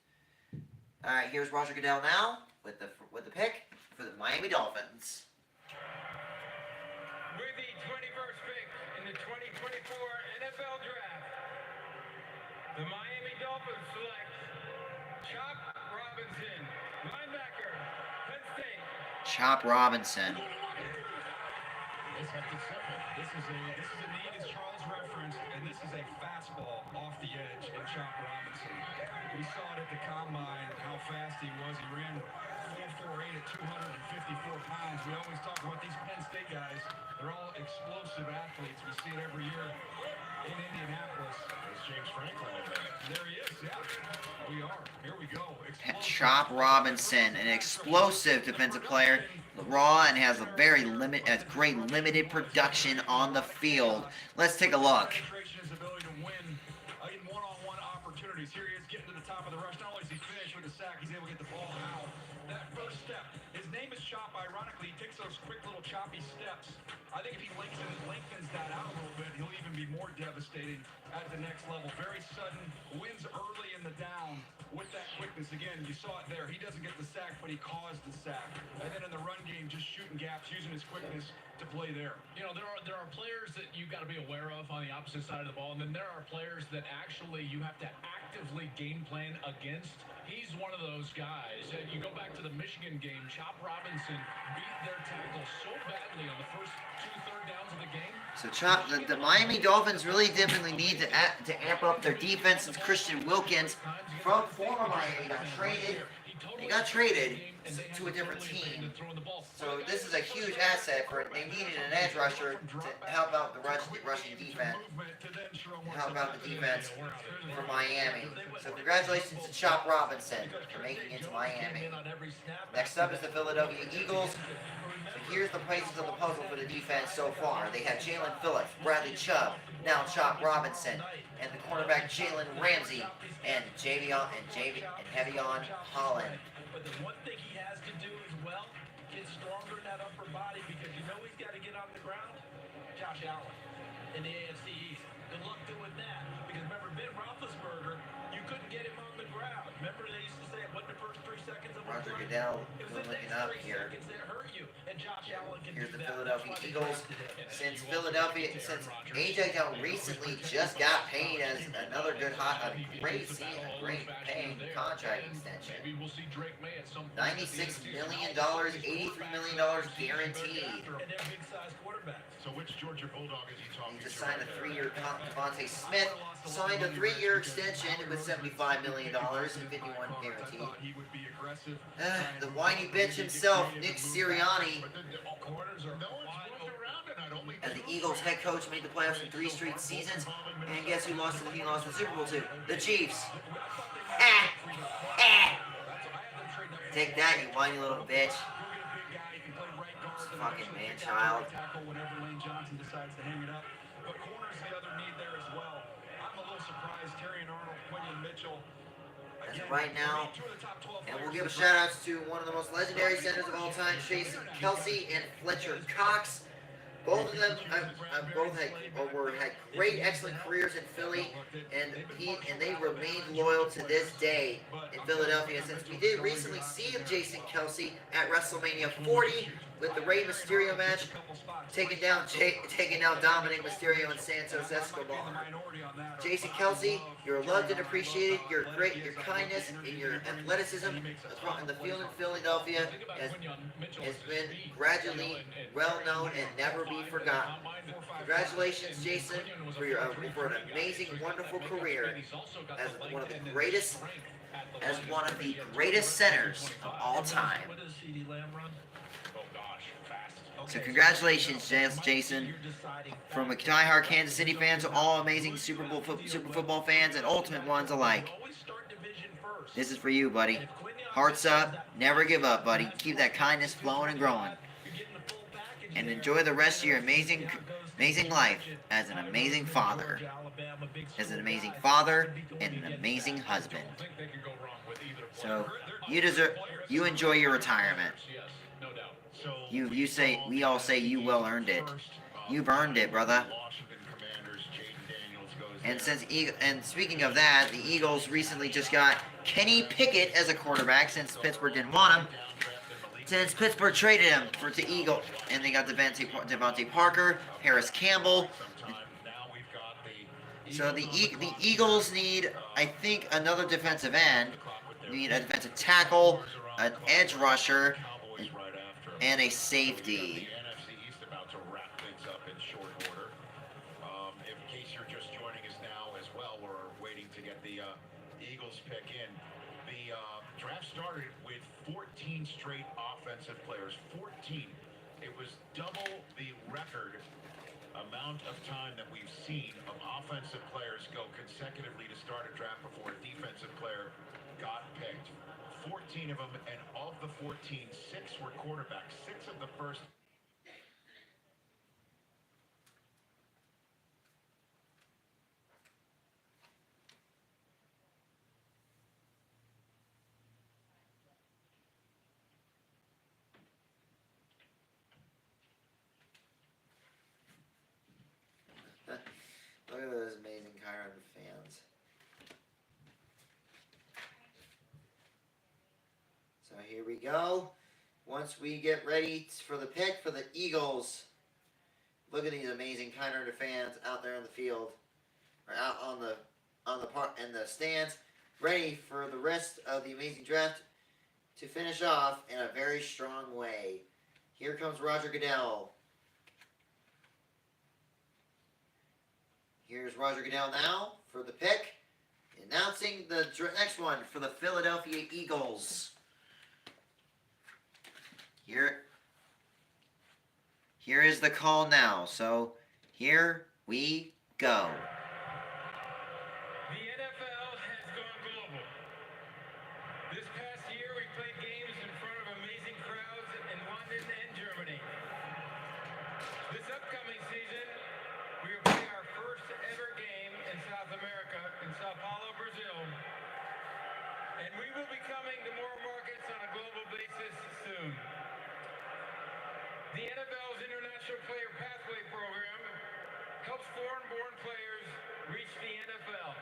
All right, here's Roger Goodell now with the pick. for the Miami Dolphins. With the 21st pick in the 2024 NFL Draft, the Miami Dolphins select Chop Robinson, linebacker, Penn State. Chop Robinson. This is a need, as Charles referenced, and this is a fastball off the edge in Chop Robinson. We saw it at the combine, how fast he was. He ran 4.48 at 254 pounds. We always talk about these Penn State guys. They're all explosive athletes. We see it every year in Indianapolis. There's James Franklin in there. There he is, yeah. We are. Here we go. Chop Robinson, an explosive defensive player, raw and has a great limited production on the field. Let's take a look. His ability to win in one-on-one opportunities. Here he is getting to the top of the rush. Not only is he finished with a sack, he's able to get the ball out. That first step. His name is Chop. Ironically, he takes those quick little choppy steps. I think if he lengthens that out a little bit, he'll even be more devastating at the next level. Very sudden, wins early in the down with that quickness. Again, you saw it there. He doesn't get the sack, but he caused the sack. And then in the run game, just shooting gaps, using his quickness to play there. You know, there are players that you got to be aware of on the opposite side of the ball, and then there are players that actually you have to actively game plan against. He's one of those guys. You go back to the Michigan game, Chop Robinson beat their tackle so badly on the first 2 third downs of the game. So the Miami Dolphins really definitely need to amp up their defense since Christian Wilkins from former Miami got traded. He got traded to a different team. So this is a huge asset for it. They needed an edge rusher to help out the rushing defense. Help out the defense for Miami. So congratulations to Chop Robinson for making it to Miami. Next up is the Philadelphia Eagles. So here's the pieces of the puzzle for the defense so far. They have Jalen Phillips, Bradley Chubb, now Chop Robinson, and the cornerback Jalen Ramsey, and Heavion Holland. But the one thing he has to do as well, get stronger in that upper body, because you know he's got to get on the ground. Josh Allen in the AFC East. Good luck doing that. Because remember, Ben Roethlisberger, you couldn't get him on the ground. Remember they used to say it wasn't the first 3 seconds of Roger Goodell looking up here. Here's the Philadelphia Eagles. Since AJ Dillon recently just got paid as another great paying contract extension. $96 million, $83 million guaranteed. So which Georgia Bulldog is he talking He just signed a 3-year Devontae Smith signed a 3-year extension with $75 million and 51 guaranteed. The whiny bitch himself, Nick Sirianni, as the Eagles head coach, made the playoffs in 3 straight seasons. And guess who lost the Super Bowl to? The Chiefs. Take that, you whiny little bitch. Fucking man-child. As of right now, and we'll give a shout out to one of the most legendary centers of all time, Jason Kelsey and Fletcher Cox. Both of them had great, excellent careers in Philly, and they remained loyal to this day in Philadelphia. Since we did recently see Jason Kelsey at WrestleMania 40 with the Rey Mysterio match, taking down Dominic Mysterio and Santos Escobar. Jason Kelsey, you're loved and appreciated. Your kindness and your athleticism in the field in Philadelphia has been gradually well known and never be forgotten. Congratulations, Jason, for an amazing, wonderful career as one of the greatest centers of all time. So congratulations, Jason, from a diehard Kansas City fan to all amazing Super football fans and Ultimate ones alike. This is for you, buddy. Hearts up, never give up, buddy. Keep that kindness flowing and growing. And enjoy the rest of your amazing life as an amazing father. As an amazing father and an amazing husband. So you enjoy your retirement. We all say you well earned it. You've earned it, brother. And speaking of that, the Eagles recently just got Kenny Pickett as a quarterback since Pittsburgh didn't want him. since Pittsburgh traded him to Eagle, and they got Devontae Parker, Harris Campbell. So the Eagles need, I think, another defensive end. Need a defensive tackle, an edge rusher, and a safety. The NFC East about to wrap things up in short order. In case you're just joining us now as well, we're waiting to get the Eagles pick in. The draft started with 14 straight offensive players. 14. It was double the record amount of time that we've seen of offensive players go consecutively to start a draft before a defensive player got picked. 14 of them, and of the 14, 6 were quarterbacks. 6 of the first. Look at those amazing Chiron fans. So here we go. Once we get ready for the pick for the Eagles, look at these amazing Chiron fans out there in the field, or out on the park in the stands, ready for the rest of the amazing draft to finish off in a very strong way. Here comes Roger Goodell. Here's Roger Goodell now for the pick, announcing the next one for the Philadelphia Eagles. Here is the call now. So here we go. The NFL has gone global. This past year, we played games in front of amazing crowds in London and Germany. This upcoming season, we will play our first ever game in South America, in Sao Paulo, Brazil. And we will be coming to more markets on a global basis soon. The NFL's International Player Pathway Program helps foreign-born players reach the NFL.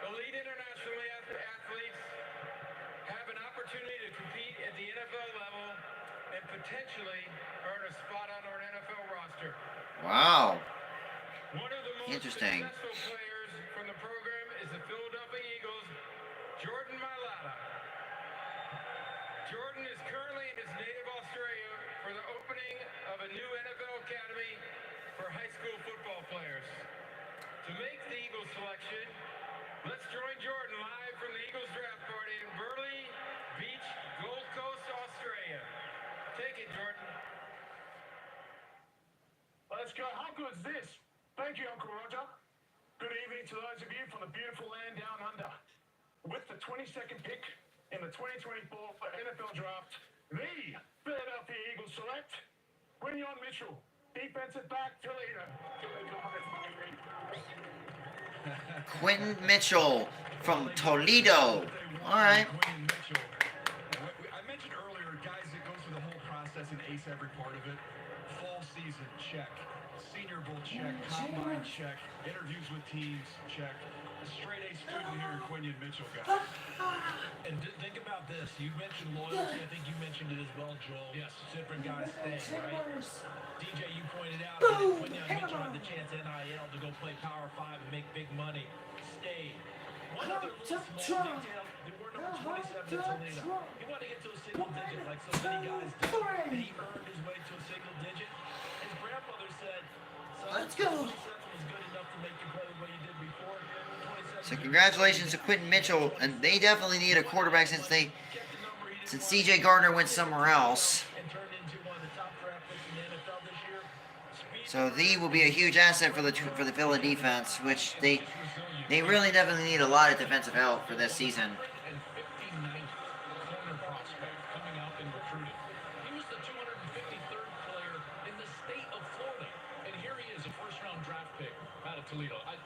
Elite international athletes have an opportunity to compete at the NFL level and potentially earn a spot on our NFL roster. Wow. One of the most Interesting. successful players from the program is the Philadelphia Eagles' Jordan Mailata. Jordan is currently in his native Australia for the opening of a new NFL academy for high school football players. To make the Eagles selection, let's join Jordan live from the Eagles draft party in Burleigh Beach, Gold Coast, Australia. Take it, Jordan. Let's go. How good is this? Thank you, Uncle Roger. Good evening to those of you from the beautiful land down under. With the 22nd pick in the 2024 NFL Draft, the Philadelphia Eagles select Quinyon Mitchell, defensive back, Toledo. Quentin Mitchell from Toledo. All right. I mentioned earlier, guys that go through the whole process and ace every part of it. Fall season, check. Senior Bowl, check. Combine, check. Interviews with teams, check. A straight A student here, Quinyon Mitchell, guys. And think about this. You mentioned loyalty. I think you mentioned it as well, Joel. Yes. Different guys staying, right? DJ, you pointed out that Quinyon Mitchell had the chance at NIL to go play Power 5 and make big money. Stayed. One other little small detail. They were number 27 in Toledo. He wanted to get to a single digit like so many guys did. And he earned his way to a single digit. His grandmother said, Let's go. 27 was good enough to make you play what you did before. So congratulations to Quentin Mitchell, and they definitely need a quarterback since CJ Gardner went somewhere else. So he will be a huge asset for the Philly defense, which they really definitely need a lot of defensive help for this season. And 59th corner prospect coming out in recruiting. He was the 253rd player in the state of Florida. And here he is, a first-round draft pick out of Toledo. I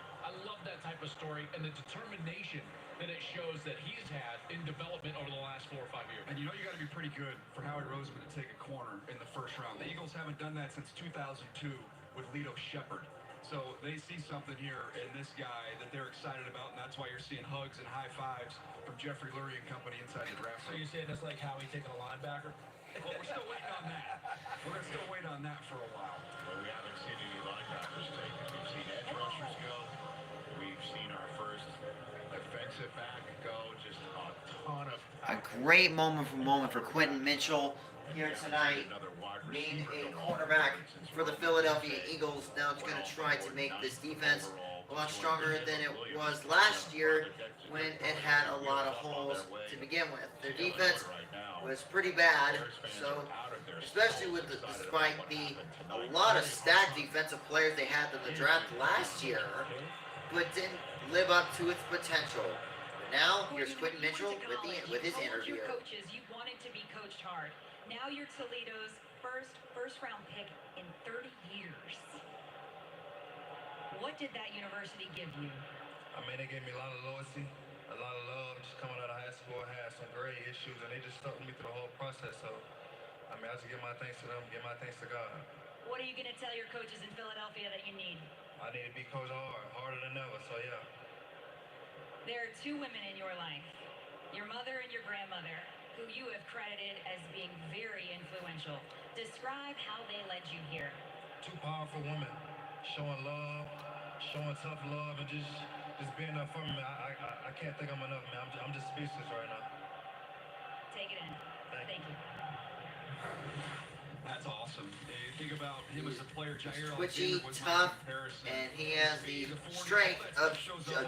love that type of story and the determination that it shows that he's had in development over the last 4 or 5 years. And you know you got to be pretty good for Howard Roseman to take a corner in the first round. The Eagles haven't done that since 2002 with Lito Shepard. So they see something here in this guy that they're excited about, and that's why you're seeing hugs and high fives from Jeffrey Lurie and company inside the draft So room. you're saying it's like Howie taking a linebacker? Well, we're still waiting on that. We're going to still wait on that for a while. Well, we haven't seen any linebackers taken. We've seen edge rushers go. We've seen our first defensive back go. Just a ton of A great moment for Quentin Mitchell here tonight, being a cornerback for the Philadelphia Eagles. Now it's going to try to make this defense a lot stronger than it was last year when it had a lot of holes to begin with. Their defense was pretty bad, so especially with despite a lot of stacked defensive players they had in the draft last year, but didn't live up to its potential. But now here's Quentin Mitchell with his interview. Your coaches, you wanted to be coached hard. Now you're Toledo's first round pick in 30 years. What did that university give you? I mean, they gave me a lot of loyalty, a lot of love. Just coming out of high school, I had some great issues, and they just stuck with me through the whole process. So, I mean, I just give my thanks to them, give my thanks to God. What are you going to tell your coaches in Philadelphia that you need? I need to be coached hard, harder than ever. So, yeah. There are two women in your life, your mother and your grandmother, who you have credited as being very influential. Describe how they led you here. Two powerful women, showing love, showing tough love, and just being there for me. I can't think I'm enough, man. I'm just speechless right now. Take it in. Thank you. That's awesome. You think about him as a player, Jair Twitchy, Alexander was tough, my comparison. and he has the strength of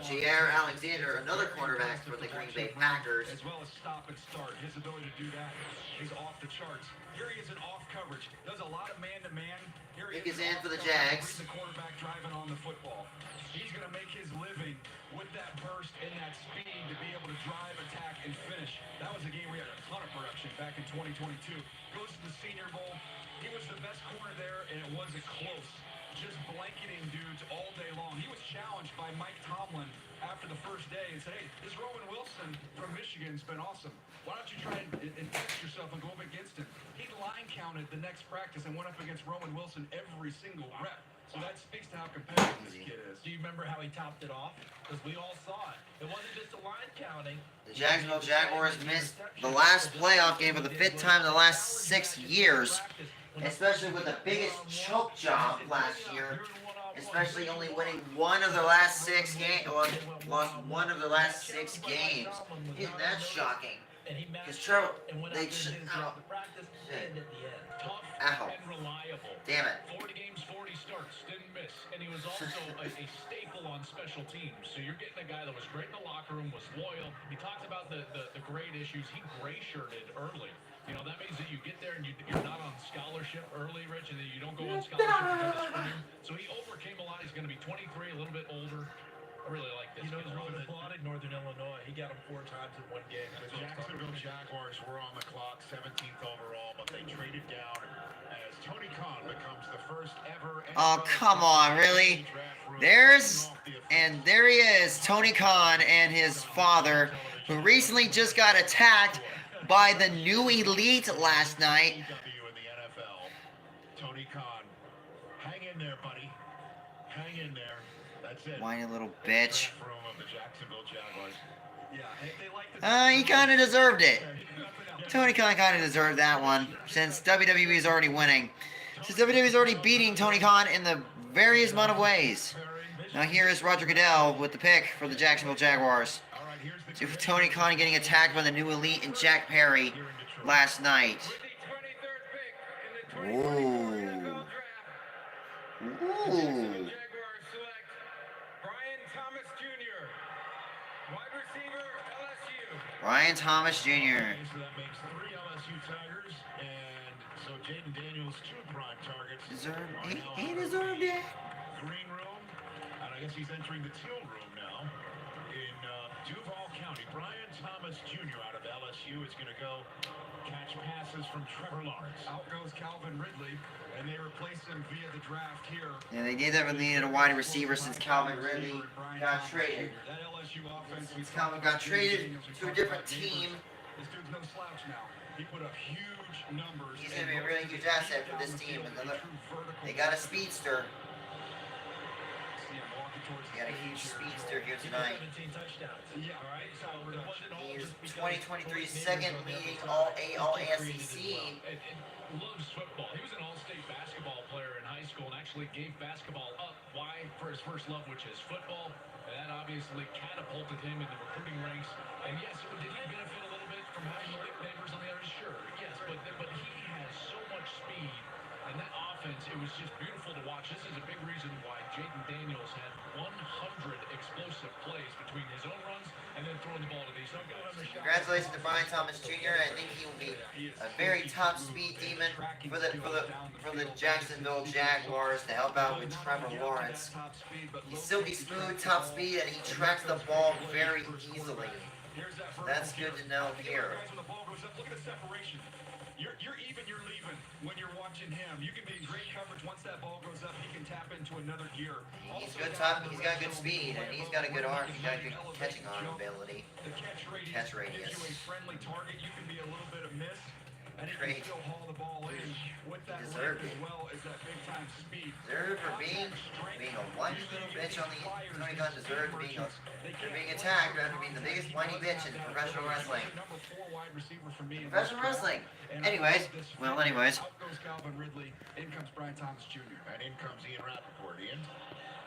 Jair Alexander, another cornerback for the Green Bay Packers. As well as stop and start. His ability to do that is off the charts. Here he is in off coverage. Does a lot of man-to-man. Here he Nick is in in off for the coverage, Jags. reading the quarterback driving on the football. He's going to make his living with that burst and that speed to be able to drive, attack, and finish. That was a game where he had a ton of production back in 2022. Goes to the Senior Bowl. He was the best corner there, and it wasn't close. Just blanketing dudes all day long. He was challenged by Mike Tomlin after the first day and said, hey, this Roman Wilson from Michigan's been awesome. Why don't you try and test yourself and go up against him? He line counted the next practice and went up against Roman Wilson every single rep. So that speaks to how competitive this kid is. Do you remember how he topped it off? Because we all saw it. It wasn't just a line counting. The Jacksonville Jaguars missed the last playoff game for the 5th time in the last 6 years, especially with the biggest choke job last year, especially only winning one of the last 6 games, or lost one of the last 6 games. Isn't that shocking? Because Trevor, they just, ow. Shit. Ow. Damn it. 40 games, 40 starts, didn't miss, and he was also a staple on special teams. So you're getting a guy that was great in the locker room, was loyal. He talked about the grade issues. He gray-shirted early. You know, that means that you get there and you're not on scholarship early, Rich, and then you don't go on scholarship until the spring. So he overcame a lot. He's going to be 23, a little bit older. I really like this. You know, who's applauded Northern Illinois. He got him 4 times in one game. The Jacksonville Jaguars were on the clock, 17th overall, but they traded down as Tony Khan becomes the first ever. Oh, come on, really? There he is, Tony Khan and his father, who recently just got attacked by the new elite last night. in the NFL. Tony Khan, hang in there, buddy. Hang in there. That's it. Whiny little bitch. Room of the Jacksonville Jaguars. Yeah, they like the He kind of deserved it. Tony Khan kind of deserved that one, since WWE is already winning. Since WWE is already beating Tony Khan in the various amount of ways. Now here is Roger Goodell with the pick for the Jacksonville Jaguars. See Tony Khan getting attacked by the new elite and Jack Perry last night. With the 23rd pick in the 2024 Ooh. NFL Draft, Ooh. Jaguars select Brian Thomas Jr., wide receiver, LSU. Ryan Thomas Jr. So that makes 3 LSU Tigers, and so Jaden Daniels 2 prime targets. He deserved it. Green room, and I guess he's entering the teal room now in Duval County. Brian Thomas Jr. out of LSU is going to go catch passes from Trevor Lawrence. Out goes Calvin Ridley, and they replace him via the draft here. Yeah, they did that when they needed a wide receiver since Calvin Ridley got traded. That LSU offense. Since Calvin got traded to a different team, This dude's no slouch now. He put up huge numbers. he's going to be a really huge asset for this team. And they got a speedster. walking towards He got a huge speedster here He tonight. 17 touchdowns. Yeah. All right. So it wasn't all He is just because 2023 Troy second Neighbors on the leading other side. All He created as SEC. well. And loves football. He was an all-state basketball player in high school and actually gave basketball up. Why? For his first love, which is football. And that obviously catapulted him in the recruiting ranks. And yes, did he benefit a little bit from having Malik Neighbors on the other? Sure, yes, but he has so much speed. And that offense, it was just beautiful to watch. This is a big reason why Jaden Daniels had 100 explosive plays between his own runs and then throwing the ball to these young guys. Congratulations to Brian Thomas Jr. I think he will be a very top speed demon for the Jacksonville Jaguars to help out with Trevor Lawrence. He's silky smooth, top speed, and he tracks the ball very easily. That's good to know here. Look at the separation. You're even, you're leaving when you're watching him. You can be in great coverage. Once that ball goes up, he can tap into another gear. He's good top. He's got good speed, and he's got a good arm. He's got a good catching arm ability. The catch radius. Catch radius. Gives you a friendly target. You can be a little bit of miss, and he Great. can still haul the ball in with that Deserved length it. as well as that big time speed. Deserved for being a whiny little bitch on the Tony Khan deserved being attacked after being the biggest whiny bitch in professional wrestling. Professional wrestling. Anyways, Out goes Calvin Ridley. In comes Brian Thomas Jr. And in comes Ian Rappaport. Ian?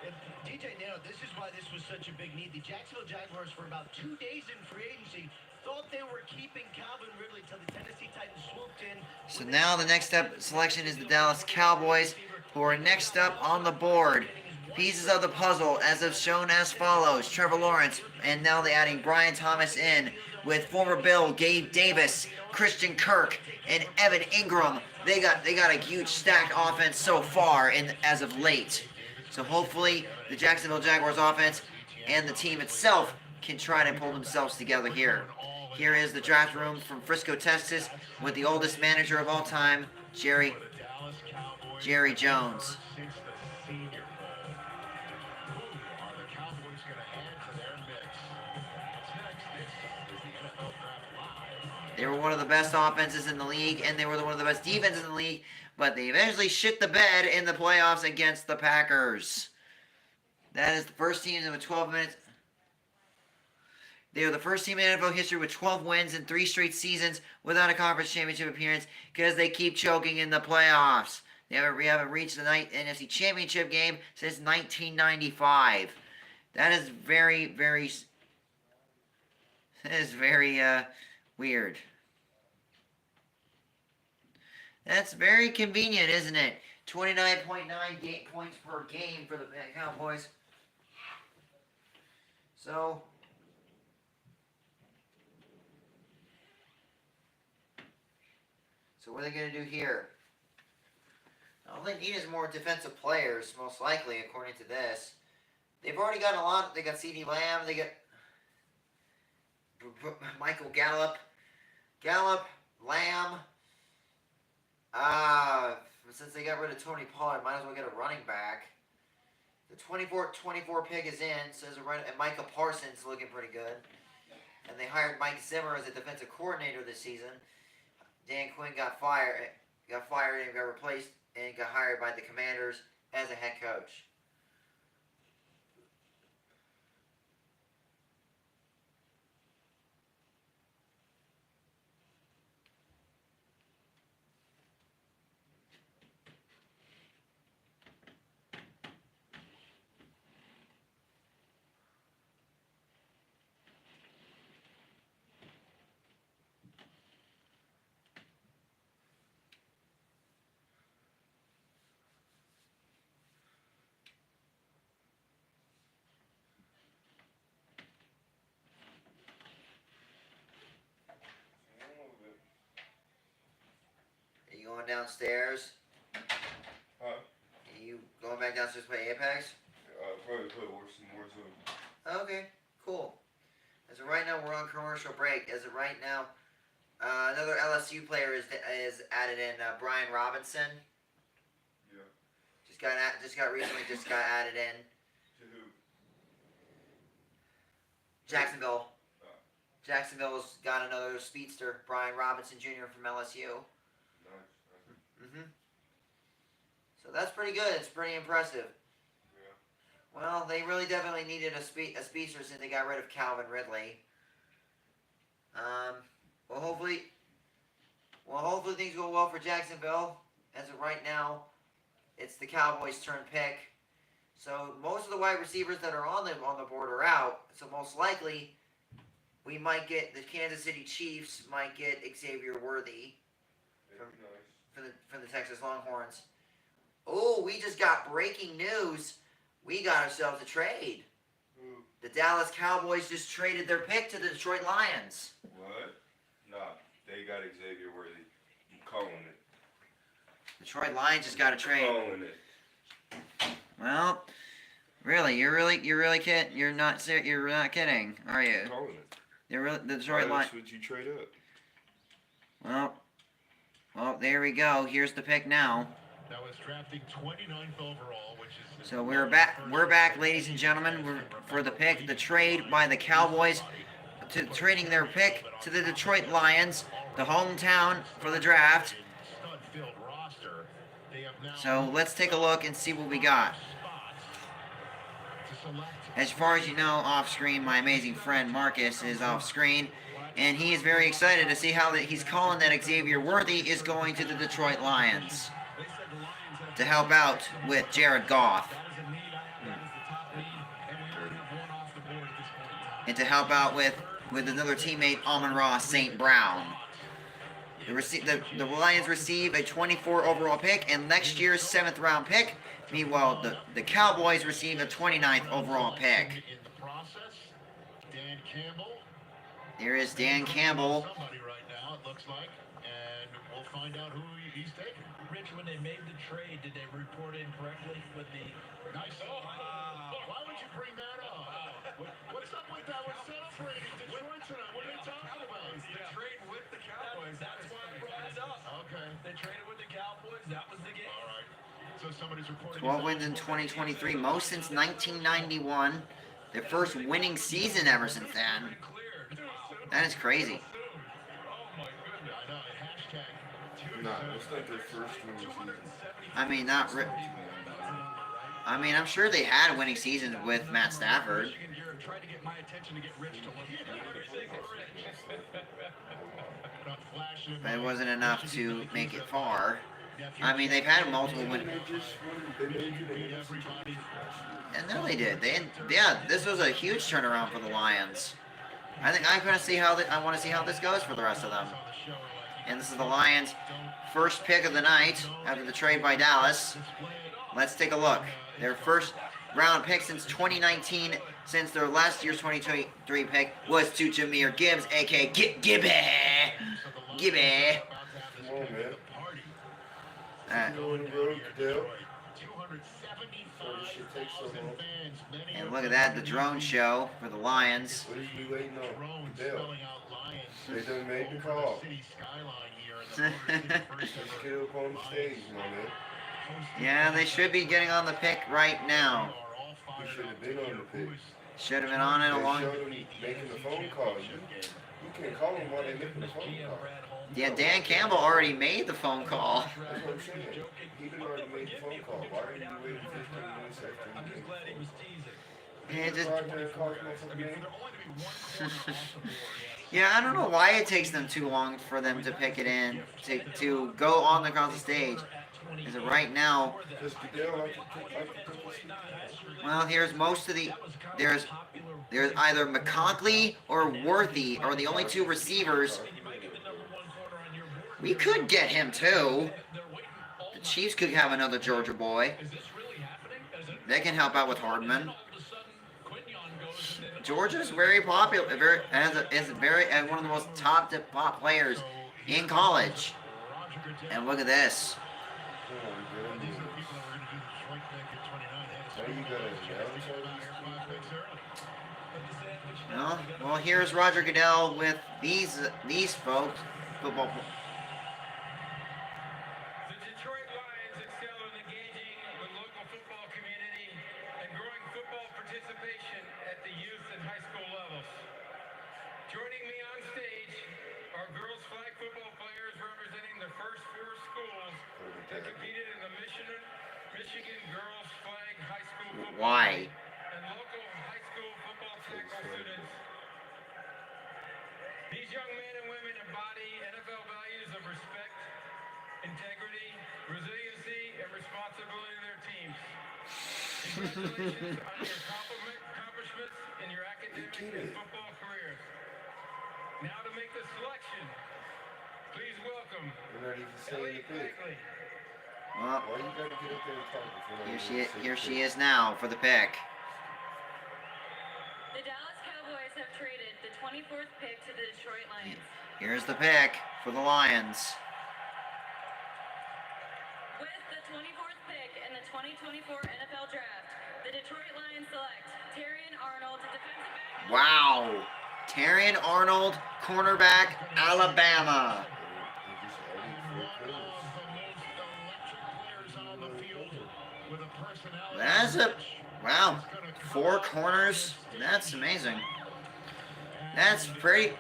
And DJ nailed it. This is why this was such a big need. The Jacksonville Jaguars, for about 2 days in free agency, thought they were keeping Calvin Ridley till the Tennessee Titans swooped in. So now the next up selection is the Dallas Cowboys, who are next up on the board. Pieces of the puzzle as of shown as follows: Trevor Lawrence, and now they're adding Brian Thomas in with former Bill Gabe Davis, Christian Kirk, and Evan Ingram. They got a huge stacked offense so far as of late. So hopefully the Jacksonville Jaguars offense and the team itself can try to pull themselves together here. Here is the draft room from Frisco, Texas, with the oldest manager of all time, Jerry Jones. They were one of the best offenses in the league, and they were one of the best defenses in the league, but they eventually shit the bed in the playoffs against the Packers. That is the first team with 12 minutes. They are the first team in NFL history with 12 wins in 3 straight seasons without a conference championship appearance because they keep choking in the playoffs. We haven't reached the NFC Championship game since 1995. That is very weird. That's very convenient, isn't it? 29.9 points per game for the Cowboys. So what are they going to do here? All they need is more defensive players, most likely, according to this. They've already got a lot. They got CeeDee Lamb. They got Michael Gallup, Lamb. Since they got rid of Tony Pollard, might as well get a running back. The 24 pick is in, says and Micah Parsons looking pretty good. And they hired Mike Zimmer as a defensive coordinator this season. Dan Quinn got fired and got replaced and got hired by the Commanders as a head coach. Are you going downstairs? Huh? Are you going back downstairs to play Apex? Probably play some more soon. Okay, cool. As of right now, we're on commercial break. As of right now, another LSU player is added in, Brian Robinson. Yeah. Just got added in. To who? Jacksonville. Jacksonville's got another speedster, Brian Robinson Jr. from LSU. Nice. So that's pretty good. It's pretty impressive. Yeah. Well, they really definitely needed a speedster since they got rid of Calvin Ridley. Well, hopefully things go well for Jacksonville. As of right now, it's the Cowboys' turn pick. So most of the wide receivers that are on the board are out. So most likely, we might get the Kansas City Chiefs might get Xavier Worthy from the Texas Longhorns. Oh, we just got breaking news. We got ourselves a trade. The Dallas Cowboys just traded their pick to the Detroit Lions. What? Nah, they got Xavier Worthy. I'm calling it. Detroit Lions just got a trade. Calling it. Well, really, you're kidding. You're not kidding, are you? I'm calling it. The Detroit Lions. Why would you trade up? Well, there we go. Here's the pick now. That was drafting 29th overall, which is... So we're back, ladies and gentlemen, for the pick, the trade by the Cowboys, trading their pick to the Detroit Lions, the hometown for the draft. So let's take a look and see what we got. As far as you know, off screen, my amazing friend Marcus is off screen, and he is very excited to see how he's calling that Xavier Worthy is going to the Detroit Lions to help out with Jared Goff. And to help out with another teammate, Amon-Ra St. Brown. The Lions receive a 24 overall pick and next year's 7th round pick. Meanwhile, the Cowboys receive a 29th overall pick. There is Dan Campbell. Find out who he's taking. Rich, when they made the trade, did they report in correctly with the... Nice. Why would you bring that up? What's up with that? We're celebrating Detroit tonight. What are you talking about? The trade with the Cowboys. That's why I brought it up. Okay. They traded with the Cowboys. That was the game. All right. So somebody's reporting... 12 wins in 2023, most since 1991. Their first winning season ever since then. That is crazy. Nah, it's not their first winning season. I mean, I'm sure they had a winning season with Matt Stafford. But it wasn't enough to make it far. I mean, they've had multiple wins. And no, they did. This was a huge turnaround for the Lions. I want to see how this goes for the rest of them. And this is the Lions' first pick of the night after the trade by Dallas. Let's take a look. Their first round pick since 2019, since their last year's 2023 pick, was to Jahmyr Gibbs, a.k.a. Gibby. Gibby. Come on, man. Go on the road, Cadell. And look at that, the drone show for the Lions. What are you waiting on? Cadell. They done made the call. Let's get up on the stage, my man. Yeah, they should be getting on the pick right now. We should have been on the pick. Should have been on it They along. showed them making the phone call. You can't call them while they're making the phone call. Yeah, Dan Campbell already made the phone call. That's what I'm saying. He done already made the phone call. Why are you waiting 15 minutes after he made the phone call? Yeah, I don't know why it takes them too long for them to pick it in, to go on across the stage. Is it right now? Well, here's most of the... There's either McConkley or Worthy are the only two receivers. We could get him too. The Chiefs could have another Georgia boy. They can help out with Hardman. Georgia's very popular, is one of the most top players in college. And look at this. Well, here's Roger Goodell with these folks. Football. The Detroit Lions excel in engaging the local football community and growing football participation at the youth and high school levels. Joining me on stage are girls flag football players representing the first four schools that competed in the Michigan Girls Flag High School Football Why? League. integrity, resiliency, and responsibility of their teams. Congratulations on your accomplishments in your academic and football careers. Now to make the selection, please welcome We're not even saying the pick. Well, Why you gotta get up there and talk before here she is now for the pick. The Dallas Cowboys have traded the 24th pick to the Detroit Lions. Here's the pick for the Lions. With the 24th pick in the 2024 NFL Draft, the Detroit Lions select Terrion Arnold, defensive back. Wow. Terrion Arnold, cornerback, Alabama. That's a wow. 4 corners. That's amazing. That's pretty.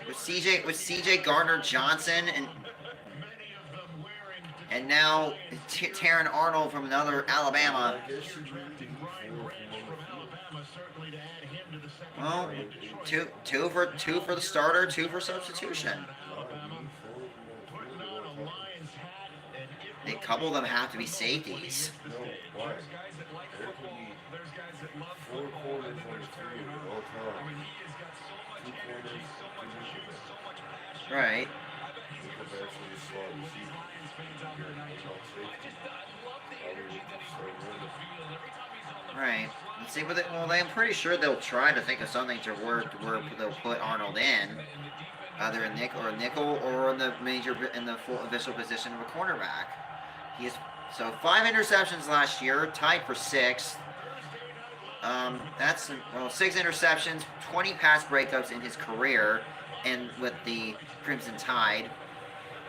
With CJ Gardner-Johnson and now Terrion Arnold from another Alabama. Well, two for the starter, 2 for substitution. A couple of them have to be safeties. No, why? There could be 4 quarters on the field at all times. 2 quarters, 2 Right. Right. Let's see what they, well, I'm pretty sure they'll try to think of something to where they'll put Arnold in, either a nickel or in the full official position of a cornerback. He's so 5 interceptions last year, tied for 6th. That's 6 interceptions, 20 pass breakups in his career, and with the Crimson Tide.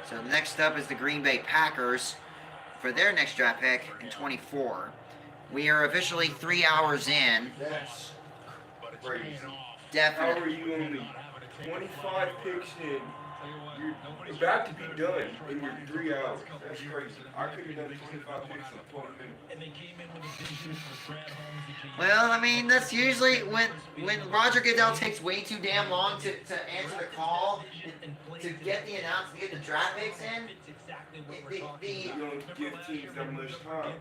So next up is the Green Bay Packers for their next draft pick in 24. We are officially 3 hours in. That's crazy. Definitely. How are you only 25 picks in? You're about to be done in your 3 hours. That's crazy. I could have done 25 picks in 20 minutes. Well, I mean, that's usually when Roger Goodell takes way too damn long to answer the call, to get the announcement, to get the draft picks in. You don't give teams that much time.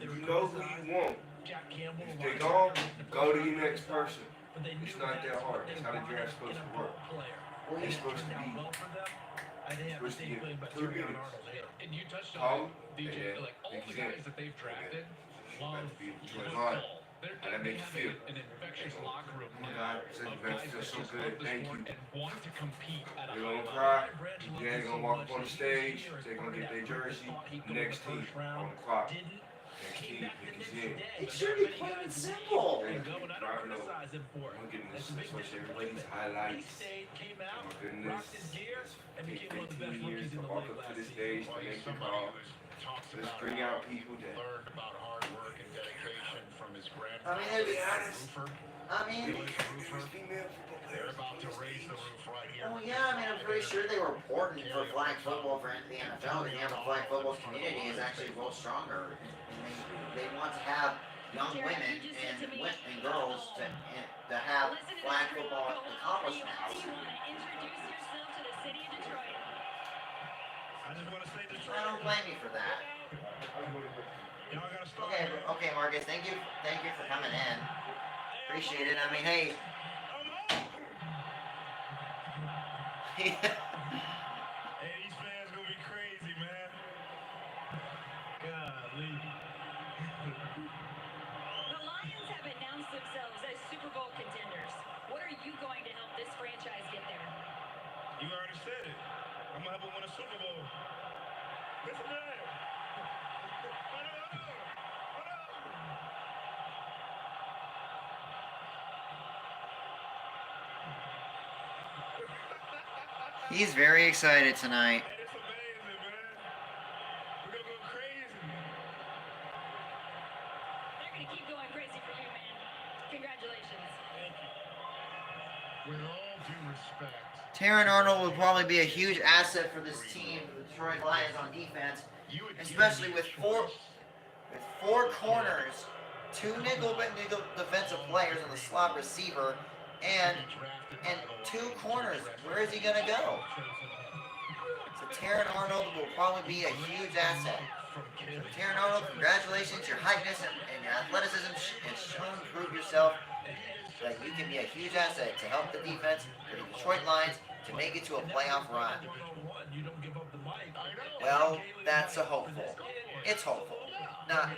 You know who you want. If they're gone, go to your next person. It's not that hard. That's how the draft's supposed to work. It's supposed to be two units. And you touched Paul, on DJ, like all the guys that they've drafted love Line. How that makes you feel. an infectious locker room Oh my God, of guys that's that so just good. love the Thank sport you. and want to compete at a They're high gonna level. cry. They're gonna walk up on the stage. They're gonna get their jersey. Next team on the clock. Next team pick is in. It should be plain and simple. They're gonna keep driving over. I'm getting this, especially everybody's highlights. Oh my goodness. It's 15 years to walk up to this stage to make the call. Let's bring out people that learned about hard work and dedication from his I mean, grandfather. to be honest, I mean, They're about to raise the roof right here. well, yeah, I mean, I'm pretty sure they were important for flag football for the NFL. The flag football community is actually a little stronger. They want to have young women and girls to have flag football accomplishments. Do you want to introduce yourself to the city of Detroit? I just want to say Detroit. I don't blame you for that. Y'all gotta start. Okay, Marcus, thank you for coming in. Appreciate it. I mean, hey. Hey, these fans gonna be crazy, man. Golly. The Lions have announced themselves as Super Bowl contenders. What are you going to help this franchise get there? You already said it. I'm gonna help them win a Super Bowl. Listen to that. He's very excited tonight. It's amazing, man. We're gonna go crazy. They're going to keep going crazy for you, man. Congratulations. With all due respect. Terrion Arnold will probably be a huge asset for this team, the Detroit Lions, on defense, especially with four corners, 2 nickel defensive players and the slot receiver, and 2 corners. Where is he gonna go? So So Terran Arnold will probably be a huge asset. So Terran Arnold, congratulations. Your heightness and your athleticism has shown to prove yourself that you can be a huge asset to help the defense for the Detroit Lions to make it to a playoff run. Well, that's a hopeful. It's hopeful. Not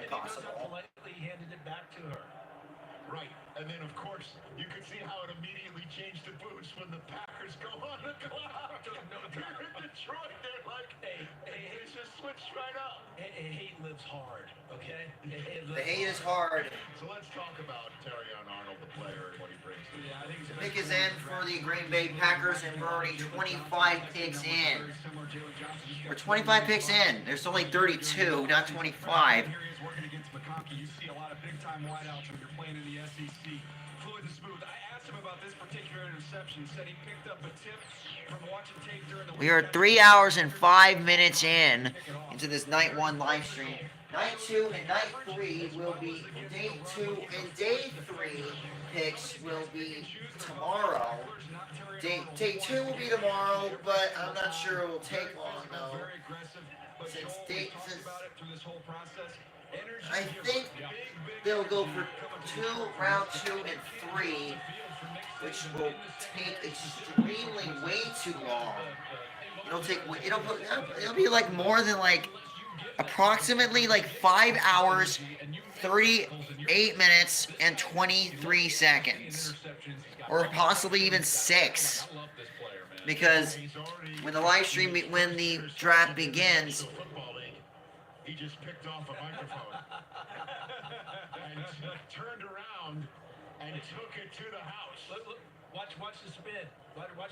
impossible. Right, and then of course, you can see how it immediately changed to boots when the Packers go on the clock. They're in Detroit, they're like, hey, it's just switched right up. Hate lives hard, okay? The hate is hard. So let's talk about Terrion Arnold, the player, and what he brings to the I think The pick is in for the Green Bay Packers, and we're already 25 picks in. We're 25 picks in. There's only 32, not 25. You see a lot of big-time wideouts when you're playing in the SEC. Fluid and smooth. I asked him about this particular interception. Said he picked up a tip from watching tape during the. We are 3 hours and 5 minutes into this night 1 live stream. Night 2 and night 3 will be day 2 and day 3 picks will be tomorrow. Day 2 will be tomorrow, but I'm not sure it will take long though. I think they'll go for round 2 and 3, which will take extremely way too long. It'll be like more than like approximately like 5 hours, 38 minutes, and 23 seconds, or possibly even 6, because when the draft begins. He just picked off a microphone and turned around and took it to the house. Look, watch the spin.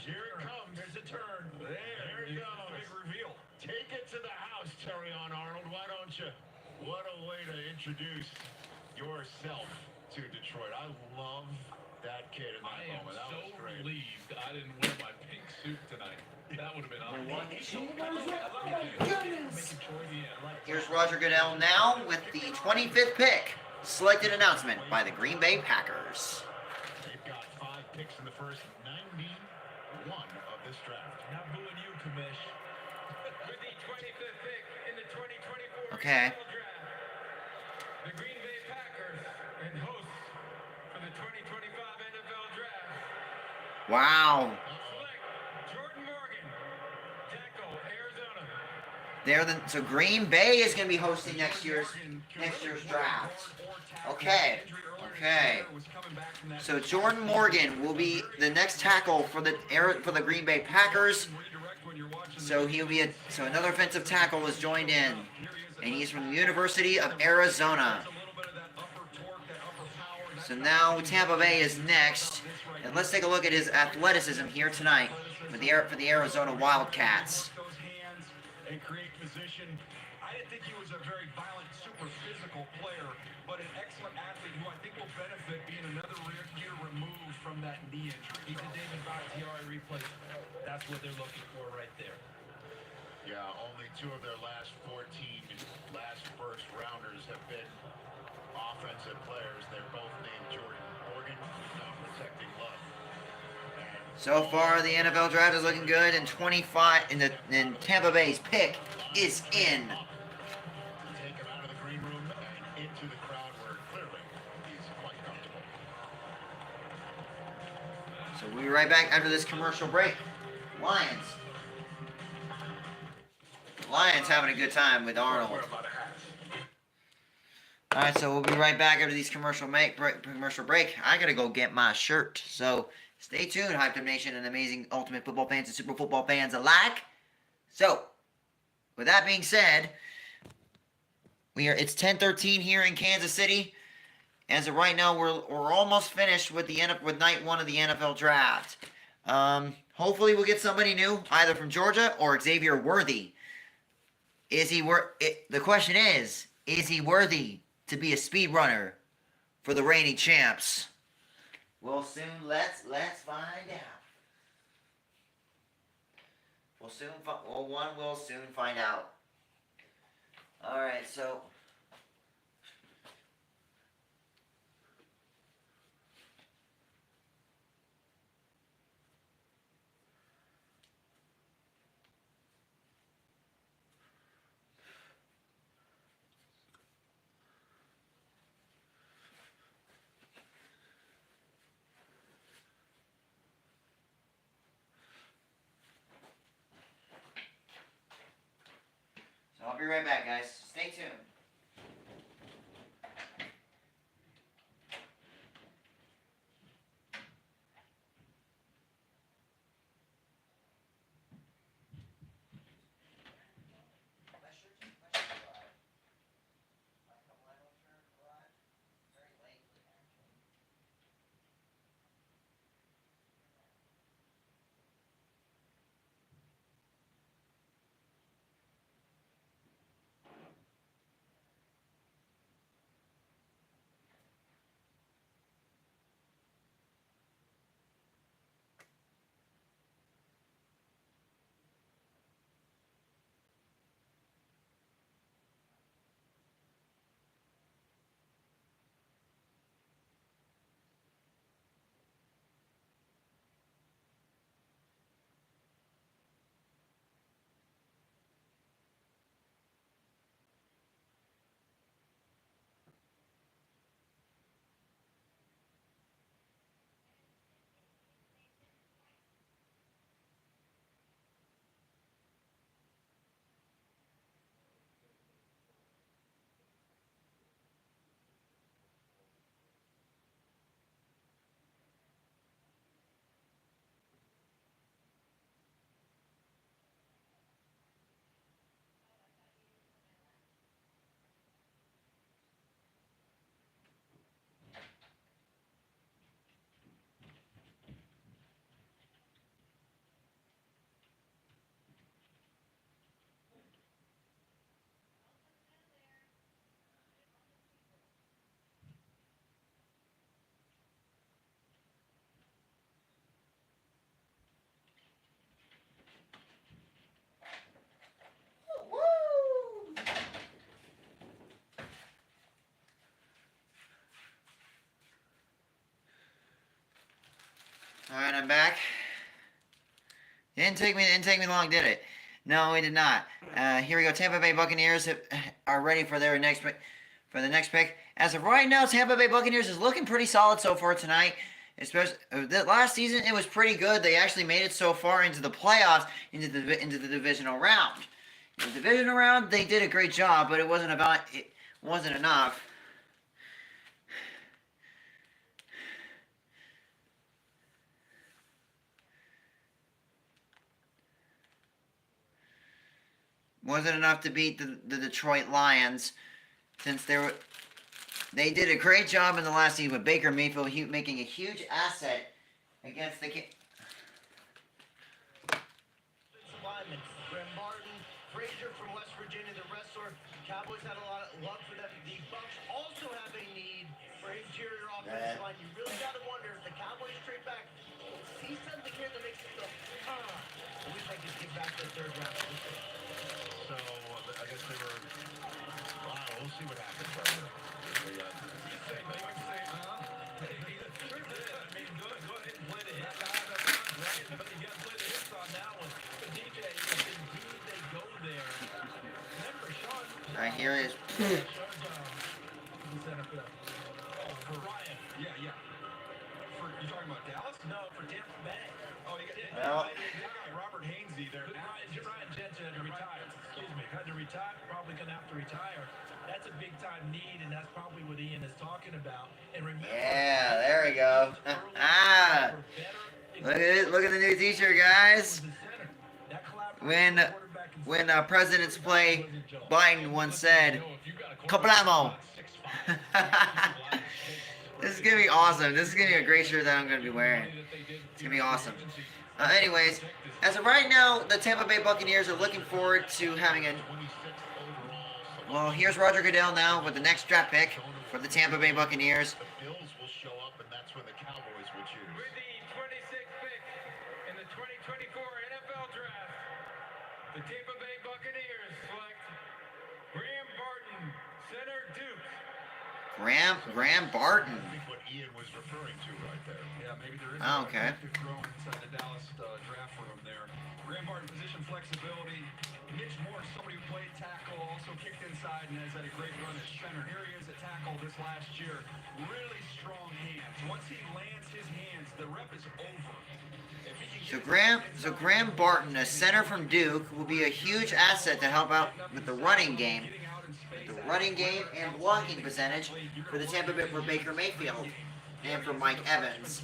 Here it comes. There's a turn. There it goes. Big reveal. Take it to the house, Terrion Arnold. Why don't you? What a way to introduce yourself to Detroit. I love that kid in that moment. That was great. Relieved I didn't wear my pink suit tonight. That would have been awesome. Here's Roger Goodell now with the 25th pick. Selected announcement by the Green Bay Packers. They've got 5 picks in the first 91 of this draft. Not booing you, Kamish. With the 25th pick in the 2024 Okay. NFL Draft, the Green Bay Packers and hosts for the 2025 NFL Draft. Wow. Select Jordan Morgan, tackle, Arizona. So Green Bay is going to be hosting next year's draft. Okay. So Jordan Morgan will be the next tackle for the Green Bay Packers. So another offensive tackle was joined in, and he's from the University of Arizona. So now Tampa Bay is next, and let's take a look at his athleticism here tonight for the Arizona Wildcats. And create position. I didn't think he was a very violent, super physical player, but an excellent athlete who I think will benefit being another year removed from that knee injury. He's a David Bakhtiari replacement. That's what they're looking for right there. Yeah, only 2 of their last 14 first rounders have been offensive players. They're both named Jordan Morgan, now protecting Love. So far, the NFL draft is looking good, and 25 in Tampa Bay's pick is in. Take him out of the green room and into the crowd where clearly he's quite comfortable. So we'll be right back after this commercial break. Lions having a good time with Arnold. All right, so we'll be right back after these commercial break. I gotta go get my shirt. So stay tuned, Hyped Up Nation and amazing ultimate football fans and super football fans alike. So, with that being said, it's 10:13 here in Kansas City. As of right now, we're almost finished with night 1 of the NFL draft. Hopefully, we'll get somebody new, either from Georgia or Xavier Worthy. The question is he worthy to be a speed runner for the reigning champs? We'll soon let's find out. We'll soon find out. All right, so I'll be right back, guys. Stay tuned. All right, I'm back. Didn't take me long, did it? No, it did not. Here we go. Tampa Bay Buccaneers are ready for their next pick. For the next pick, as of right now, Tampa Bay Buccaneers is looking pretty solid so far tonight. Especially last season, it was pretty good. They actually made it so far into the playoffs, into the divisional round. In the divisional round, they did a great job, but it wasn't enough. Wasn't enough to beat the Detroit Lions, since they did a great job in the last season with Baker Mayfield making a huge asset against the Linemen, Graham Martin, Frazier from West Virginia, the wrestler. Cowboys had a lot of love for them. The Bucs also have a need for interior offensive line. You really got to wonder if the Cowboys trade back, see something here that makes it go, I wish I could get back to the third round. So I guess they were. Wow, we'll see what happens. Right here is. Yeah. You talking about Dallas? No, for Tampa Bay. Oh, you got Well, Robert Hainsey there. Ryan Jensen had to retire. Excuse me, had to retire. Probably going to have to retire. That's a big time need, and that's probably what Ian is talking about. And remember, yeah, there we go. Look at it. Look at the new T-shirt, guys. When presidents play, Biden once said, "Complamo." This is gonna be awesome. This is gonna be a great shirt that I'm gonna be wearing. It's gonna be awesome. Anyways, as of right now, the Tampa Bay Buccaneers are looking forward to having a. Well, here's Roger Goodell now with the next draft pick for the Tampa Bay Buccaneers. The Bills will show up, and that's when the Cowboys will choose. With the 26th pick in the 2024 NFL Draft, the Tampa Bay Buccaneers select Graham Barton, center Duke. Graham Barton. I think what Ian was referring to right there. Yeah, maybe there is Oh, okay. a throw inside the Dallas draft room there. Graham Barton, position flexibility. Mitch Morse, somebody who played tackle, also kicked inside and has had a great run at center. Here he is at tackle this last year. Really strong hands. Once he lands his hands, the rep is over. So Graham Barton, a center from Duke, will be a huge asset to help out with the running game. And blocking percentage for the Tampa Bay for Baker Mayfield and for Mike Evans.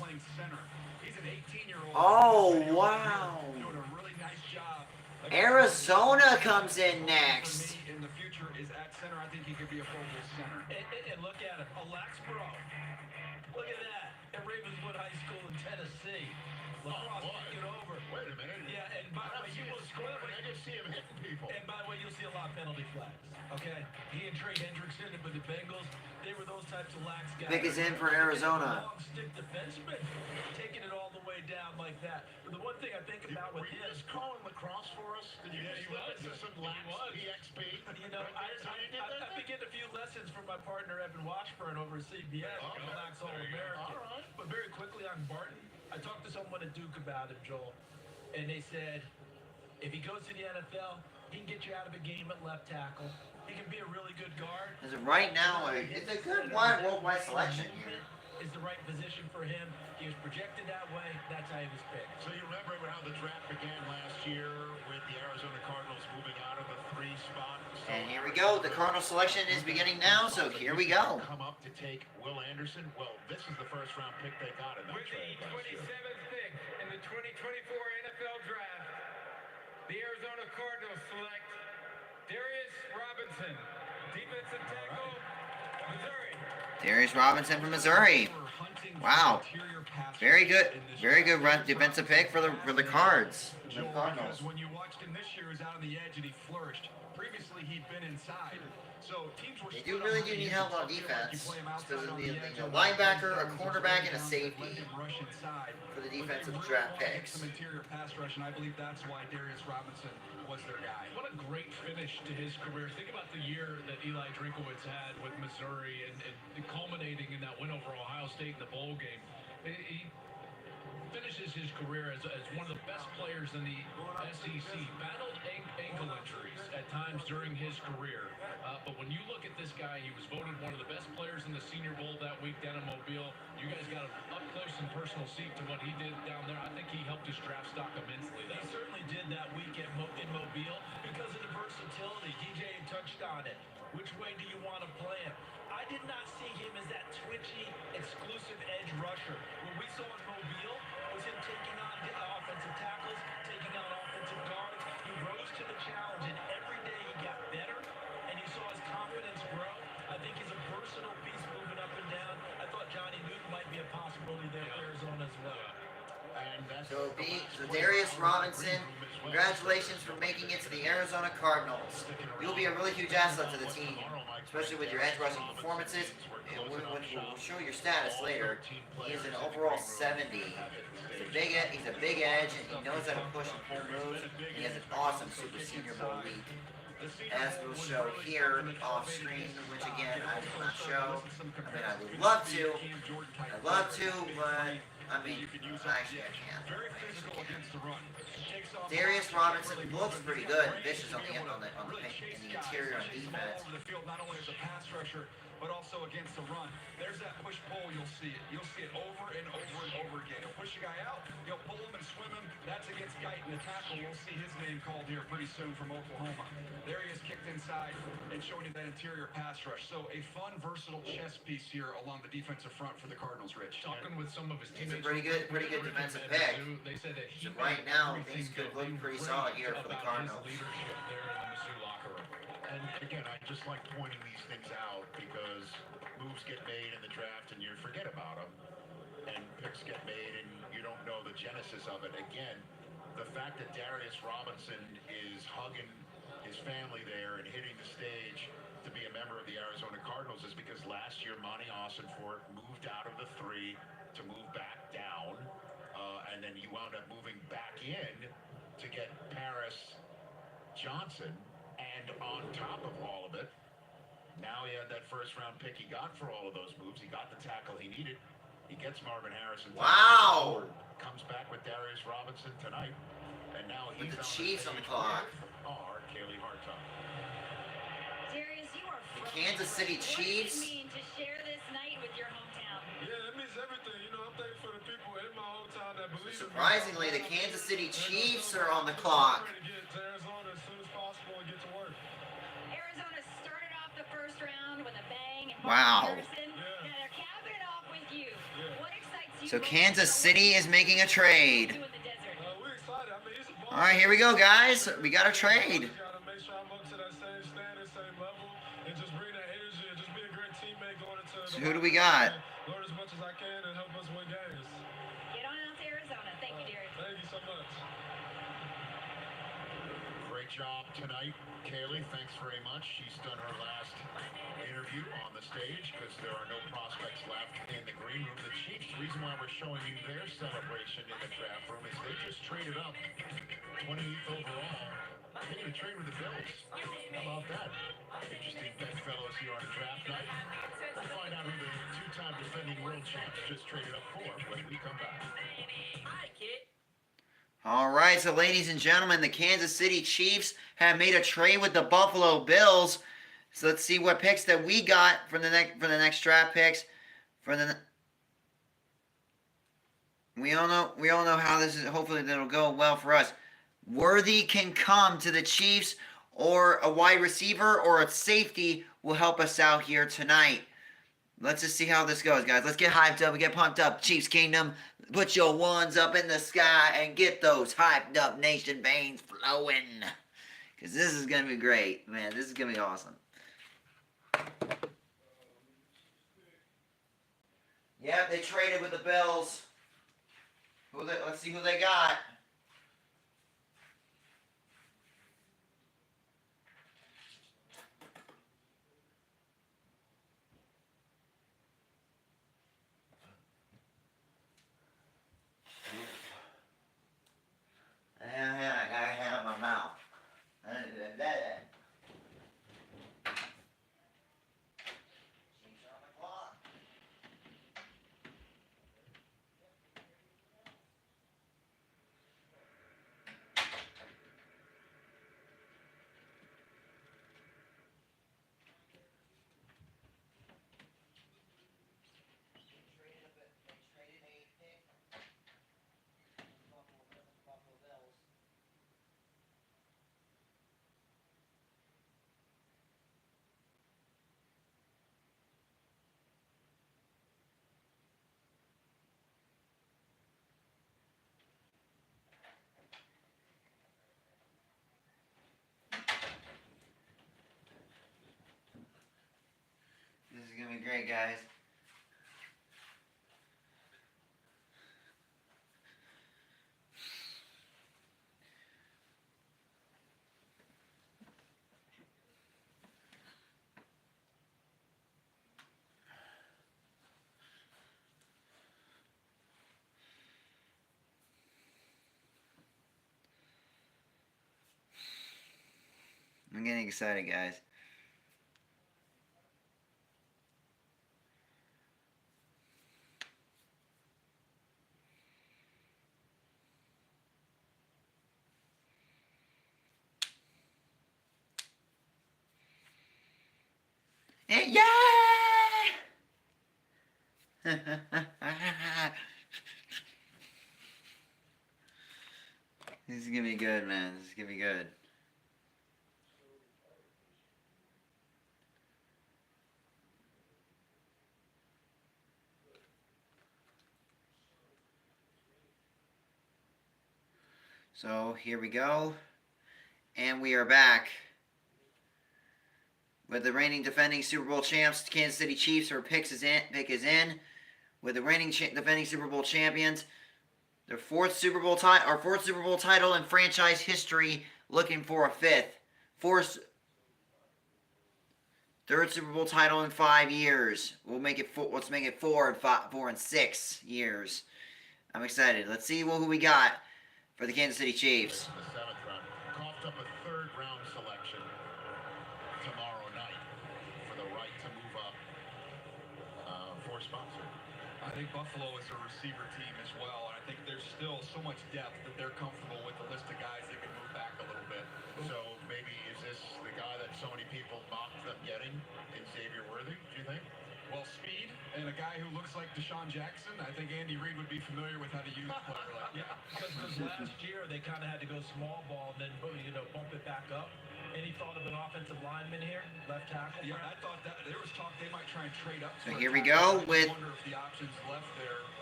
Oh, wow. Arizona comes in next. In the future is at center. I think he could be a focal center. And look at him, Alexbro. Look at that. At Ravenswood High School in Tennessee. Lacrosse took it over. Wait a minute. Yeah, and by the way, you will score. I just see him hitting people. And by the way, you'll see a lot of penalty flags. Okay? He and Trey Hendrickson with the Bengals, they were those types of lax guys. Pick is in for Arizona. Long stick defenseman, taking it all the way down like that. But the one thing I think about with him is calling lacrosse for us. Did you just some lax PXP? You know, I've been getting a few lessons from my partner Evan Washburn over at CBS, Lax All-American. All right. But very quickly on Barton, I talked to someone at Duke about him, Joel, and they said if he goes to the NFL, he can get you out of a game at left tackle. He can be a really good guard. As of right now, it's a good worldwide selection here. Is the right position for him. He was projected that way. That's how he was picked. So you remember how the draft began last year with the Arizona Cardinals moving out of the 3 spot. And here we go. The Cardinal selection is beginning now, so here we go. Come up to take Will Anderson. Well, this is the first round pick they got in that With the trade last year. 27th pick in the 2024 NFL Draft, the Arizona Cardinals select Darius Robinson, defensive tackle, Missouri. Darius Robinson from Missouri. Wow. Very good defensive pick for the Cards. The Cardinals. When you watched him this year, he was out on the edge and he flourished. Previously, he'd been inside. So teams were. They really do need help on defense. Because of the linebacker, a cornerback, and a safety for the defensive draft picks. Some interior pass rush, and I believe that's why Darius Robinson was their guy. What a great finish to his career. Think about the year that Eli Drinkowitz had with Missouri and culminating in that win over Ohio State in the bowl game. He finishes his career as one of the best players in the SEC. Battled ankle injuries at times during his career. But when you look at this guy, he was voted one of the best players in the Senior Bowl that week down in Mobile. You guys got an up-close and personal seat to what he did down there. I think he helped his draft stock immensely. He certainly did that week in Mobile because of the versatility. DJ touched on it. Which way do you want to play him? I did not see him as that twitchy, exclusive edge rusher. What we saw in Mobile was him taking on offensive tackles, taking on offensive guards. He rose to the challenge, and every day he got better, and you saw his confidence grow. I think he's a versatile piece moving up and down. I thought Johnny Newton might be a possibility there for Arizona as well. So Darius Robinson, congratulations for making it to the Arizona Cardinals. You'll be a really huge asset to the team, especially with your edge rushing performances. And we'll show your status later. He is an overall 70. He's a big edge, and he knows how to push and pull moves. And he has an awesome Super Senior Bowl week, as we'll show here off screen, which again I will not show. I mean, I would love to. I'd love to, but I mean, actually I can't. Darius Robinson looks pretty good. Vicious on the interior on defense. Not only as a pass rusher, but also against the run. There's that push-pull, you'll see it. You'll see it over and over and over again. He'll push a guy out, he'll pull him and swim him. That's against Guyton, the tackle. We'll see his name called here pretty soon from Oklahoma. There he is kicked inside and showing you that interior pass rush. So a fun, versatile chess piece here along the defensive front for the Cardinals, Rich. Talking with some of his teammates. It's a pretty good defensive pick. They said that so right now, things could look pretty solid here for the Cardinals. Leadership there in the Mizzou locker room. And again, I just like pointing these things out because moves get made in the draft and you forget about them, and picks get made and you don't know the genesis of it. Again, the fact that Darius Robinson is hugging his family there and hitting the stage to be a member of the Arizona Cardinals is because last year Monty Ossenfort moved out of the 3 to move back down, and then you wound up moving back in to get Paris Johnson, and on top of all of it, now now he had that first-round pick he got for all of those moves. He got the tackle he needed. He gets Marvin Harrison. Wow. Comes back with Darius Robinson tonight. And now he's with the Chiefs on the clock. Kaylee Hartung. Darius, you are The Kansas City Chiefs. What does it mean to share this night with your hometown? Yeah, it means everything. You know, I'm thankful for the people in my hometown that believe in me. Surprisingly, the Kansas City Chiefs are on the clock. To get to Arizona as soon as possible and get to work. Arizona started off the first round with a bang. And Wow. Harrison, now they're capping it off with you. What excites you? So Kansas City is making a trade. We're excited. I mean, it's a ball. All right, here we go, guys. We got a trade. Gotta make sure I'm up to that same standard, same level, and just bring that energy and just be a great teammate going into So who do we got? learn as much as I can and help us win games. Get on out to Arizona. Thank you, Darius. Thank you so much. Great job tonight, Kaylee. Thanks very much. She's done her last interview on the stage because there are no prospects left in the green room. The Chiefs, the reason why we're showing you their celebration in the draft room is they just traded up 28th overall. They're going to trade with the Bills. How about that? Interesting bedfellows here on a draft night. We'll find out who the two-time defending world champs just traded up for when we come back. All right, so ladies and gentlemen, the Kansas City Chiefs have made a trade with the Buffalo Bills. So let's see what picks that we got for the next draft picks. We all know how this is. Hopefully, that'll go well for us. Worthy can come to the Chiefs, or a wide receiver or a safety will help us out here tonight. Let's just see how this goes, guys. Let's get hyped up. We get pumped up. Chiefs Kingdom, put your ones up in the sky and get those hyped up nation veins flowing. Because this is going to be great, man. This is going to be awesome. Yep, they traded with the Bills. Let's see who they got. I got a hand on my mouth. This is going to be great, guys. I'm getting excited, guys. Yeah! This is gonna be good, man. This is gonna be good. So here we go, and we are back with the reigning defending Super Bowl champs, Kansas City Chiefs. Our pick is in with the reigning defending Super Bowl champions. Their fourth Super Bowl title in franchise history, looking for a fifth. Third Super Bowl title in 5 years. Let's make it 4 and 6 years. I'm excited. Let's see who we got for the Kansas City Chiefs. In the 7th round, coughed up a 3rd round selection tomorrow night for the right I think Buffalo is a receiver team as well, and I think there's still so much depth that they're comfortable with the list of guys that can move back a little bit. So maybe is this the guy that so many people mocked them getting in Xavier Worthy, do you think? Well, speed and a guy who looks like Deshaun Jackson, I think Andy Reid would be familiar with how to use a player like that. Because last year they kind of had to go small ball and then bump it back up. Any thought of an offensive lineman here, left tackle? Yeah, I thought that there was talk they might try and trade up. So here we go with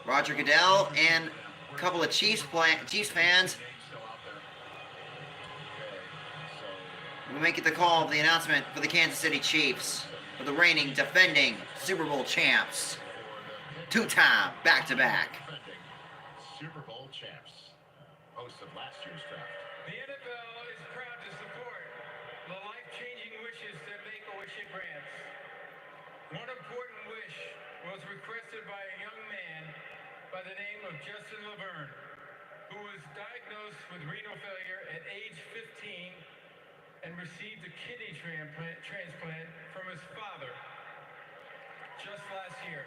Roger Goodell and a couple of Chiefs fans. We make it the call of the announcement for the Kansas City Chiefs, for the reigning, defending Super Bowl champs. Two-time, back-to-back. Super Bowl champs, host of last year's draft. The NFL is proud to support the life-changing wishes that Make-A-Wish grants. One important wish was requested by a young man by the name of Justin Laverne, who was diagnosed with renal failure at age 15 and received a kidney transplant from his father just last year.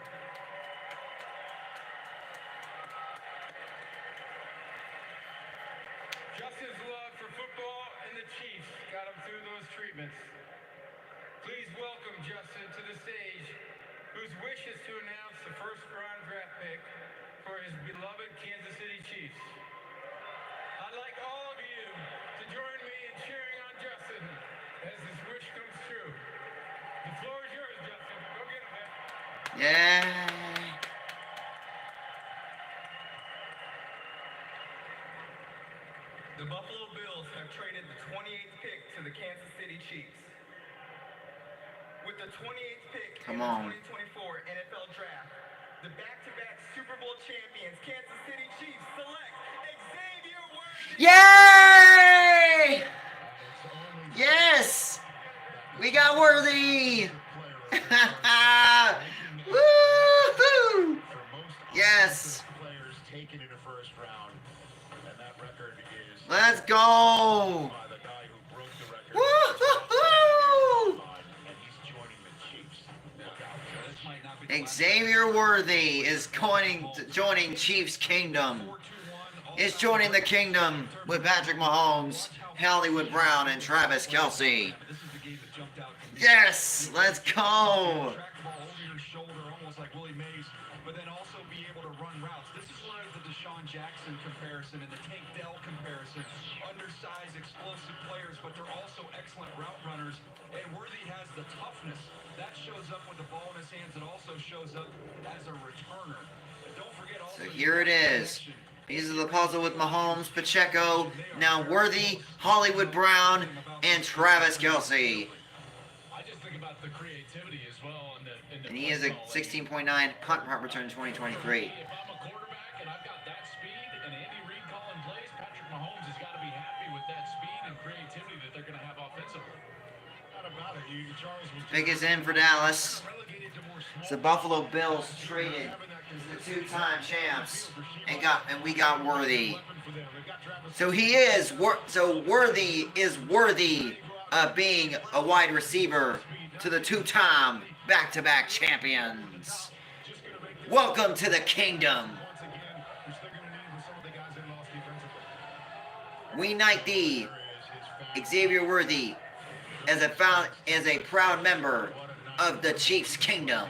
Justin's love for football and the Chiefs got him through those treatments. Please welcome Justin to the stage, whose wish is to announce the first-round draft pick for his beloved Kansas City Chiefs. I'd like all of you to join me in cheering on Justin as his wish comes true. The floor is yours, Justin. Go get him, man. Yeah. The Buffalo Bills have traded the 28th pick to the Kansas City Chiefs. With the 28th pick in the 2024 NFL Draft, the back-to-back Super Bowl champions Kansas City Chiefs select Xavier Worthy. Yay! Yes! We got Worthy! Woo-hoo! Yes! Players taken in the first round, and that record is Let's go! by the guy who broke the record. Woo-hoo-hoo! And he's joining the Chiefs. Look out. This might not be the Xavier Worthy is joining Chiefs Kingdom. Is joining the kingdom with Patrick Mahomes, Hollywood Brown, and Travis Kelce. Yes! Let's go! Track the ball over your shoulder, almost like Willie Mays, but then also be able to run routes. This is where the Deshaun Jackson comparison and the Tank Dell comparison. Undersized, explosive players, but they're also excellent route runners. And Worthy has the toughness. That shows up with the ball in his hands. It also shows up as a returner. And don't forget also... So here it is. Pieces of the puzzle with Mahomes, Pacheco, now Worthy, Hollywood Brown, and Travis Kelce. I just think about the creativity as well. And he is a 16.9 punt return in 2023. If I'm a quarterback and I've got that speed and Andy Reid calling plays, Patrick Mahomes has got to be happy with that speed and creativity that they're going to have offensively. Not about it. Charles was Biggest in for Dallas. It's the Buffalo Bills traded the two-time champs and we got Worthy. So Worthy is worthy of being a wide receiver to the two-time back-to-back champions. Welcome to the kingdom. We knight thee, Xavier Worthy, as a proud member of the Chiefs Kingdom.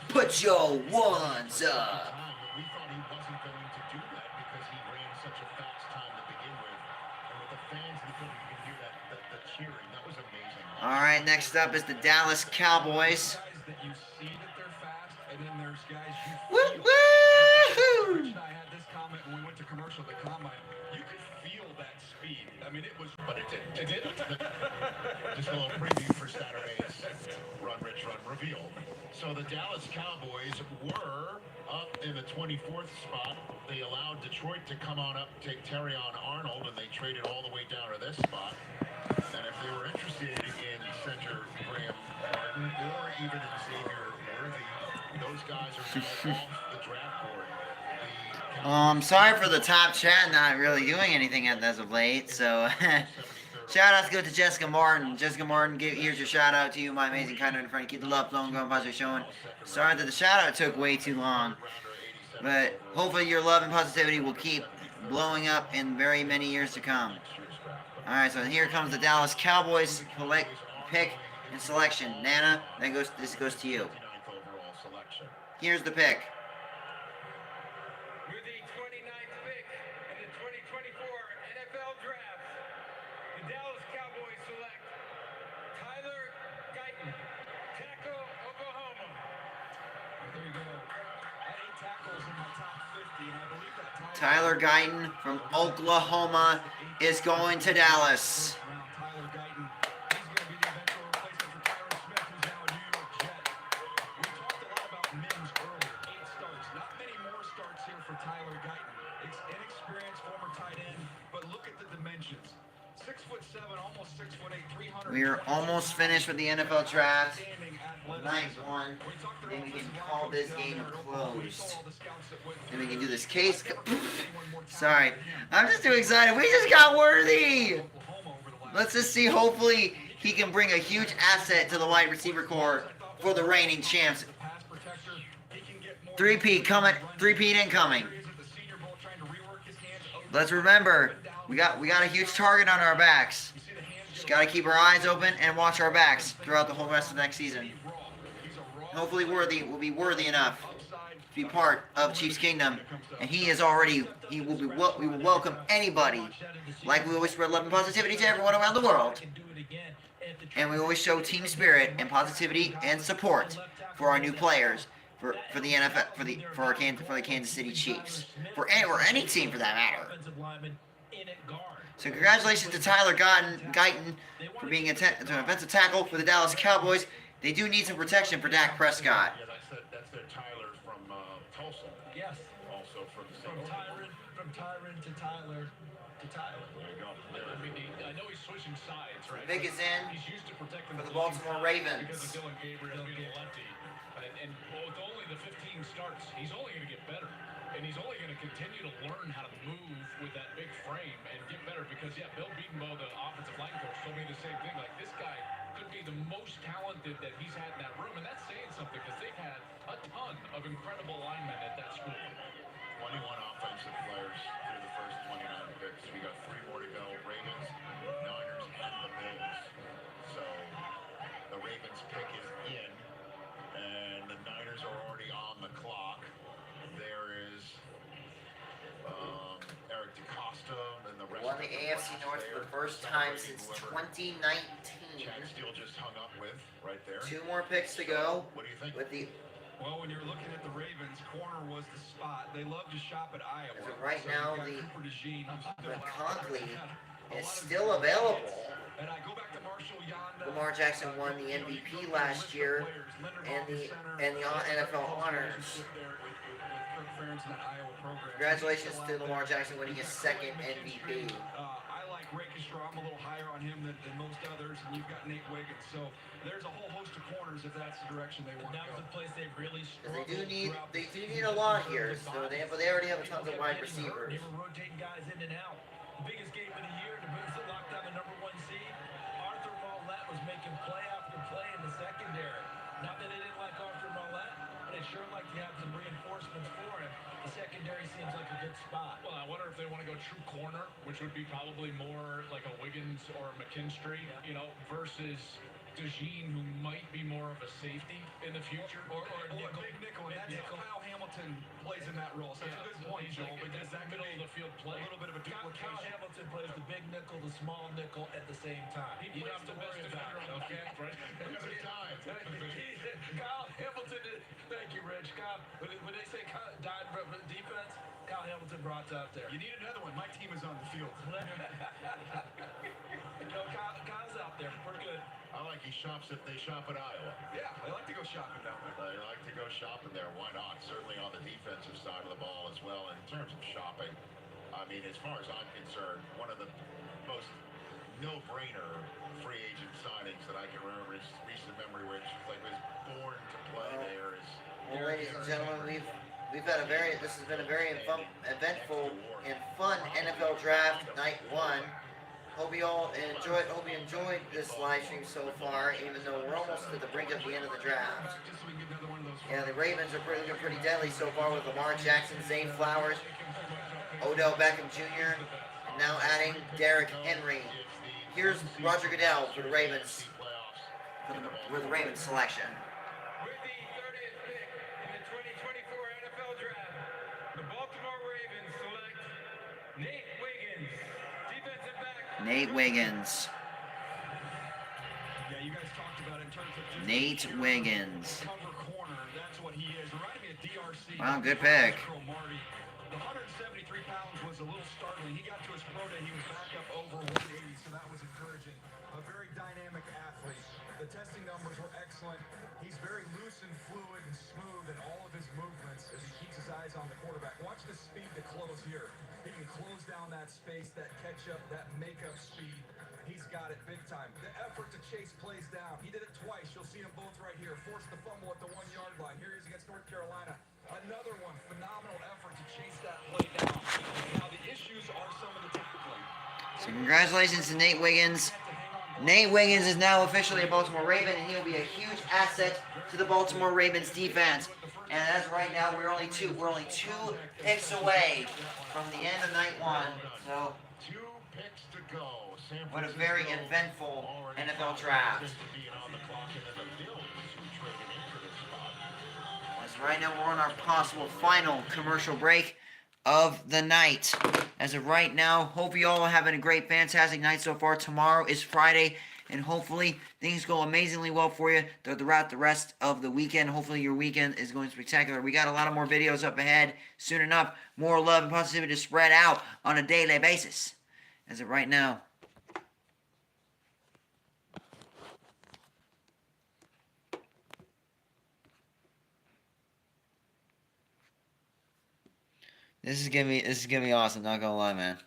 Put your ones up. we thought he wasn't going to do that because he ran such a fast time to begin with. And with the fans, you can hear the cheering. That was amazing. All right, next up is the Dallas Cowboys. That you see that they're fast, and then there's guys you Woo feel. woo! Rich and I had this comment when we went to commercial at the Combine. You could feel that speed. I mean, it was... But it didn't. It didn't. Just a little preview for Saturday's Run Rich Run reveal. So the Dallas Cowboys were up in the 24th spot. They allowed Detroit to come on up, take Terrion Arnold, and they traded all the way down to this spot. And if they were interested in center Graham Martin or even in Xavier Worthy, those guys are now off the draft board. Sorry for the top chat not really doing anything as of late. So Shout outs go to Jessica Martin. Jessica Martin, here's your shout out to you, my amazing kind of friend. Keep the love flowing, going positive showing. Sorry that the shout out took way too long, but hopefully your love and positivity will keep blowing up in very many years to come. All right, so here comes the Dallas Cowboys pick and selection. Nana, this goes to you. Here's the pick. With the 29th pick in the 2024 NFL Draft, the Dallas Cowboys select Tyler Guyton, tackle, Oklahoma. There you go. I had 8 tackles in my top 50, and I believe that Tyler Guyton from Oklahoma is going to Dallas. Tyler Guyton, he's going to be the eventual replacement for Tyron Smith, who's now a New York Jet. We talked a lot about Mims earlier. 8 starts. Not many more starts here for Tyler Guyton. Inexperienced former tight end, but look at the dimensions. 6'7", almost 6'8", 300. We are almost finished with the NFL draft. Night 1. Then we can call this game closed. Then we can do this case. Sorry. I'm just too excited. We just got Worthy. Let's just see. Hopefully, he can bring a huge asset to the wide receiver core for the reigning champs. 3-peat coming. 3-peat incoming. Let's remember, we got a huge target on our backs. Just got to keep our eyes open and watch our backs throughout the whole rest of next season. Hopefully Worthy will be worthy enough to be part of Chiefs Kingdom, and we will welcome anybody, like we always spread love and positivity to everyone around the world, and we always show team spirit and positivity and support for our new players, for the NFL, for the Kansas City Chiefs, or any team for that matter. So congratulations to Tyler Guyton for being an offensive tackle for the Dallas Cowboys. They do need some protection for Dak Prescott. Yeah, that's their Tyler from Tulsa. Yes. Also from the From Tyron to Tyler to Tyler. There you go. I mean, I know he's switching sides, right? Vic is in He's used to protecting for the Baltimore Ravens. Because of Dylan Gabriel being a lefty. And with only the 15 starts, he's only going to get better. And he's only going to continue to learn how to move with that big frame and get better. Because, yeah, Bill Beatonbow, the offensive line coach, told me the same thing. Like, this guy could be the most talented that he's had in that room. And that's saying something because they've had a ton of incredible linemen at that school. 21 offensive players through the first 29 picks. We got 3 more to go. Ravens, Niners, and the Bills. So the Ravens pick is in, and the Niners are already on the clock. There is Eric DeCosta and the rest Won of the the AFC North for the first time since 2019. Chad Steele just hung up with right there. 2 more picks to go. What do you think? With the Well, when you're looking at the Ravens, corner was the spot. They love to shop at Iowa. As of right now, you got the Cooper DeJean, who's still out Conkley there. is still available. And I go back to Marshall Yanda. Lamar Jackson won the MVP last year and the NFL honors. Congratulations to Lamar Jackson winning his 2nd MVP. I like Rakeshaw. I'm a little higher on him than most others, and you've got Nate Wiggins. So there's a whole host of corners if that's the direction they want to go. That was the place they really struggled. They do need a lot here. So they already have a ton of wide receivers. They were rotating guys in and out. The biggest game of the year, the Bills that locked down the #1 seed. Arthur Mollett was making play after play in the secondary. Not that they didn't like Arthur Mollett, but they sure like to have some reinforcements for him. The secondary seems like a good spot. Well, I wonder if they want to go true corner, which would be probably more like a Wiggins or a McKinstry, versus DeJean, who might be more of a safety in the future. Or a big nickel, and that's how Kyle Hamilton plays in that role. So that's a good point, Joel, because that middle of the field play. A little bit of a duplication. Kyle Hamilton plays the big nickel, the small nickel at the same time. He plays the best defender on the field, right? Every time. Kyle Hamilton, thank you, Rich. Kyle, when they say Kyle died from defense, Kyle Hamilton brought it out there. You need another one. My team is on the field. Kyle's out there. Pretty good. I like he shops if they shop at Iowa. Yeah, I like to go shopping down there. I like to go shopping there. Why not? Certainly on the defensive side of the ball as well. In terms of shopping, I mean, as far as I'm concerned, one of the most no-brainer free agent signings that I can remember is recent memory, which like was born to play there. Well, ladies and gentlemen, we've had this has been a very eventful and fun NFL draft night 1. Hope you all enjoyed. Hope you enjoyed this live stream so far, even though we're almost to the brink of the end of the draft. Yeah, the Ravens are looking pretty deadly so far with Lamar Jackson, Zay Flowers, Odell Beckham Jr., and now adding Derrick Henry. Here's Roger Goodell for the Ravens, for the Ravens selection. With the 30th pick in the 2024 NFL Draft, the Baltimore Ravens select Nate Wiggins, defensive back. Nate Wiggins. Yeah, you guys talked about in terms of just Nate Wiggins. cover corner. That's what he is. Reminded me of DRC. Wow, good pick. Marty. The 173 pounds was a little startling. He got to his pro day. He was back up over 180, so that was encouraging. A very dynamic athlete. The testing numbers were excellent. He's very loose and fluid and smooth in all of his movements as he keeps his eyes on the quarterback. Watch the speed to close here. He can close down that space, that catch up, that makeup speed. He's got it big time. The effort to chase plays down. He did it twice. You'll see them both right here. Forced the fumble at the 1-yard line. Here he is against North Carolina. Another one. Phenomenal effort to chase that play down. Now the issues are some of the tackling. So congratulations to Nate Wiggins. Nate Wiggins is now officially a Baltimore Raven, and he'll be a huge asset to the Baltimore Ravens defense. And as of right now, we're only two picks away from the end of night one. So 2 picks to go. what a very eventful NFL draft. As right now we're on our possible final commercial break of the night. As of right now, hope you all are having a great, fantastic night so far. Tomorrow is Friday, and hopefully things go amazingly well for you throughout the rest of the weekend. Hopefully your weekend is going spectacular. We got a lot of more videos up ahead soon enough. More love and positivity to spread out on a daily basis. As of right now, this is gonna be awesome, not gonna lie, man.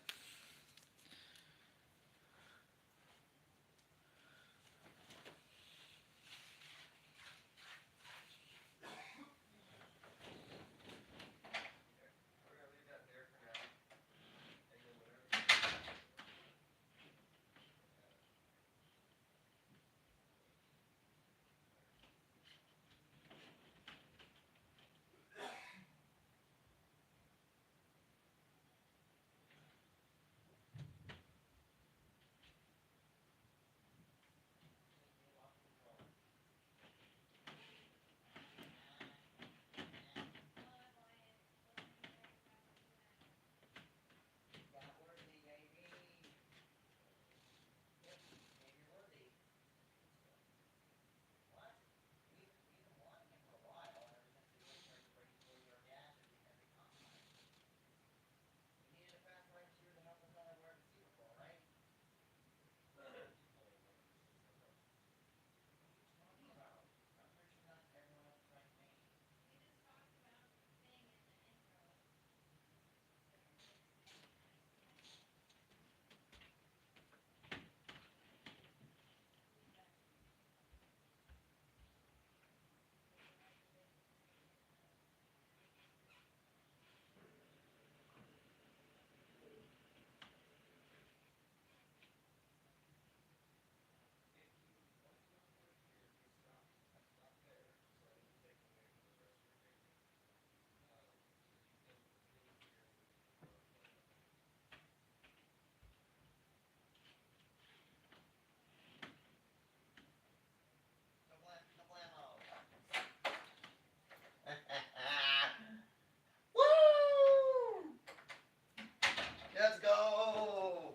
Let's go!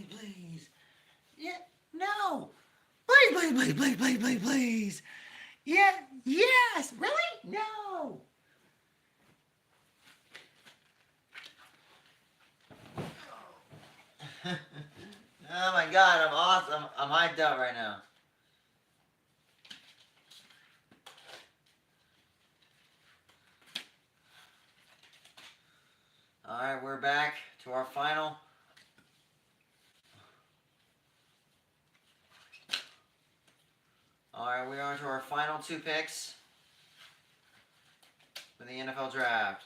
Please. Yeah, no. Please. Yeah, yes. Really? No. Oh my God, I'm awesome. I'm hyped up right now. Alright, we're back to our final. Alright, we are to our final 2 picks. for the NFL Draft.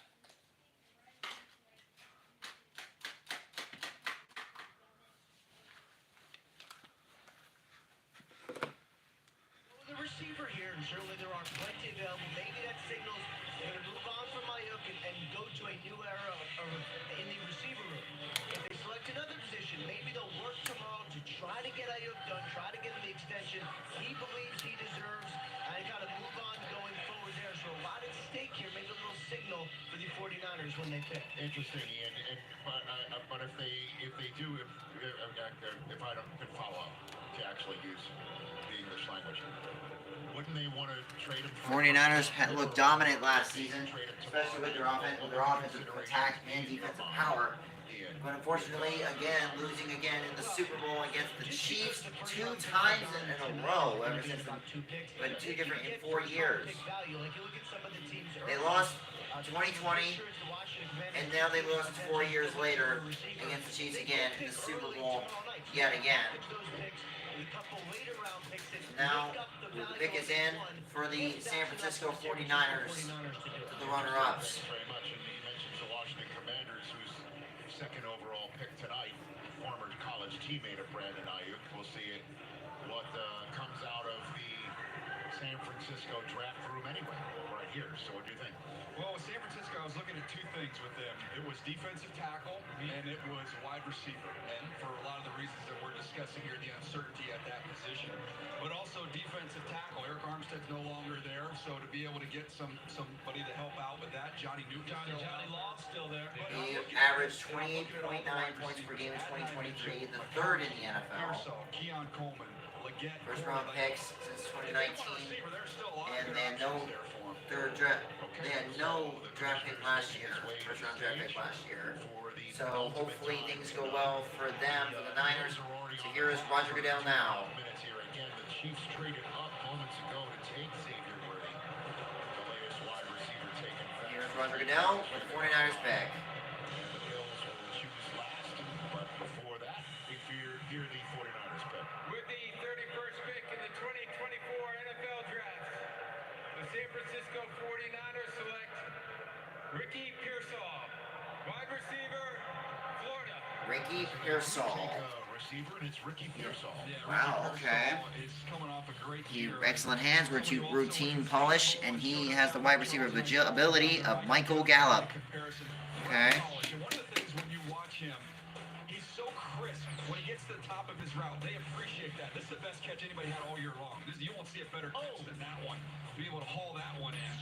The receiver here, and certainly there are plenty available. Maybe that signals they're going to move on from Ayuk and go to a new era in the receiver room. If they select another position, maybe they'll work tomorrow to try to get Ayuk done, try to get him the extension he believes he deserves, and kind of move on going forward there. So a lot at stake here. Maybe a little signal for the 49ers when they pick. Interesting, Ian. But if they do, if I don't can follow up to actually use the English language, wouldn't they want to trade him? 49ers looked dominant last season, especially with their offensive attack and defensive power. But unfortunately, again, losing again in the Super Bowl against the Chiefs 2 times in a row ever since, but 2 different in 4 years. They lost 2020, and now they lost 4 years later against the Chiefs again in the Super Bowl yet again. Now, the pick is in for the San Francisco 49ers, the runner-ups. Second overall pick tonight, former college teammate of Brandon Ayuk. We'll see what comes out of the San Francisco draft room anyway, right here. So what do you think? Well, with San Francisco, I was looking at 2 things with them. It was defensive tackle, and it was wide receiver. And for a lot of the reasons that we're discussing here, the uncertainty at that position. But also defensive tackle. Eric Armstead's no longer there, so to be able to get somebody to help out with that, Johnny Newton. Johnny Law's still there. He averaged 28.9 points per game in 2023, the 3rd in the NFL. Keon Coleman, Leggett, First round picks since 2019, and they had no draft pick last year, first round draft pick last year. So hopefully things go well for them, for the Niners. So here is Roger Goodell now. The Chiefs traded up moments ago to take Xavier Worthy, the latest wide receiver taken. Here's Roger Goodell with the 49ers pick. The Bills will choose last, but before that, hear the 49ers pick. With the 31st pick in the 2024 NFL Draft, the San Francisco 49ers select Ricky Pearsall, wide receiver, Florida. Ricky Pearsall. Receiver, and it's Ricky Pearsall. Wow, okay. Excellent hands, routine polish, and he has the wide receiver ability of Michael Gallup. Okay. One of the things when you watch him, he's so crisp. When he gets to the top of his route, they appreciate that. This is the best catch anybody had all year long. You won't see a better catch than that one. Be able to haul that one in.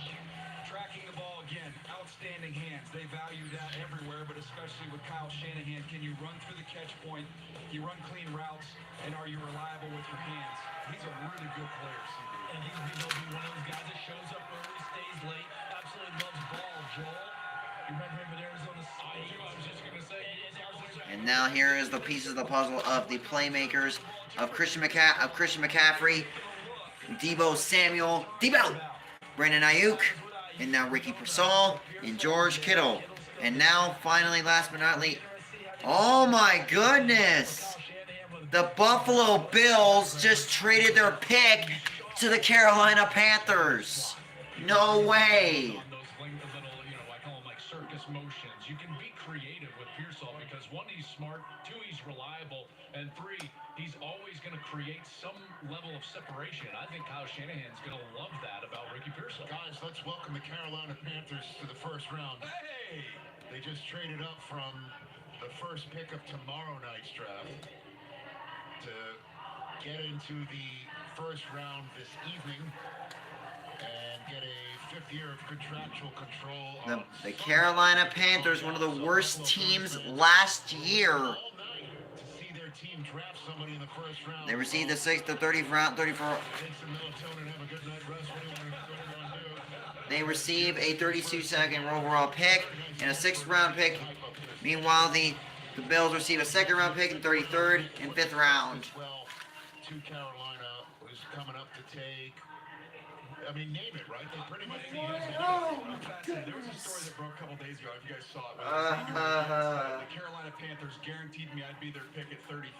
Tracking the ball again, outstanding hands. They value that everywhere, but especially with Kyle Shanahan. Can you run through the catch point? You run clean routes, and are you reliable with your hands? He's a really good player, CB. And he's going to be one of those guys that shows up early, stays late, absolutely loves ball. Joel, you remember him at Arizona State? I was just going to say. And now here is the pieces of the puzzle of the playmakers of Christian McCaffrey, Deebo Samuel, Brandon Ayuk, and now Ricky Pearsall and George Kittle. And now, finally, last but not least, oh my goodness! The Buffalo Bills just traded their pick to the Carolina Panthers. No way! I call them like circus motions. You can be creative with Pearsall because 1, he's smart, 2, he's reliable, and 3, he's always going to create some level of separation. I think Kyle Shanahan's going to love that about Ricky Pearsall. Guys, let's welcome the Carolina Panthers to the first round. Hey! They just traded up from the first pick of tomorrow night's draft to get into the first round this evening and get a 5th year of contractual control. The Carolina Panthers, one of the worst teams last year. They received the 6th to 30th round, 34. They receive a 32-second overall pick and a 6th round pick. Meanwhile, the Bills receive a 2nd round pick in 33rd and 5th round. Well, to Carolina was coming up to take. I mean, name it, right? They pretty much. There was a story that broke a couple days ago. If you guys saw it, the Carolina Panthers guaranteed me I'd be their pick at 33.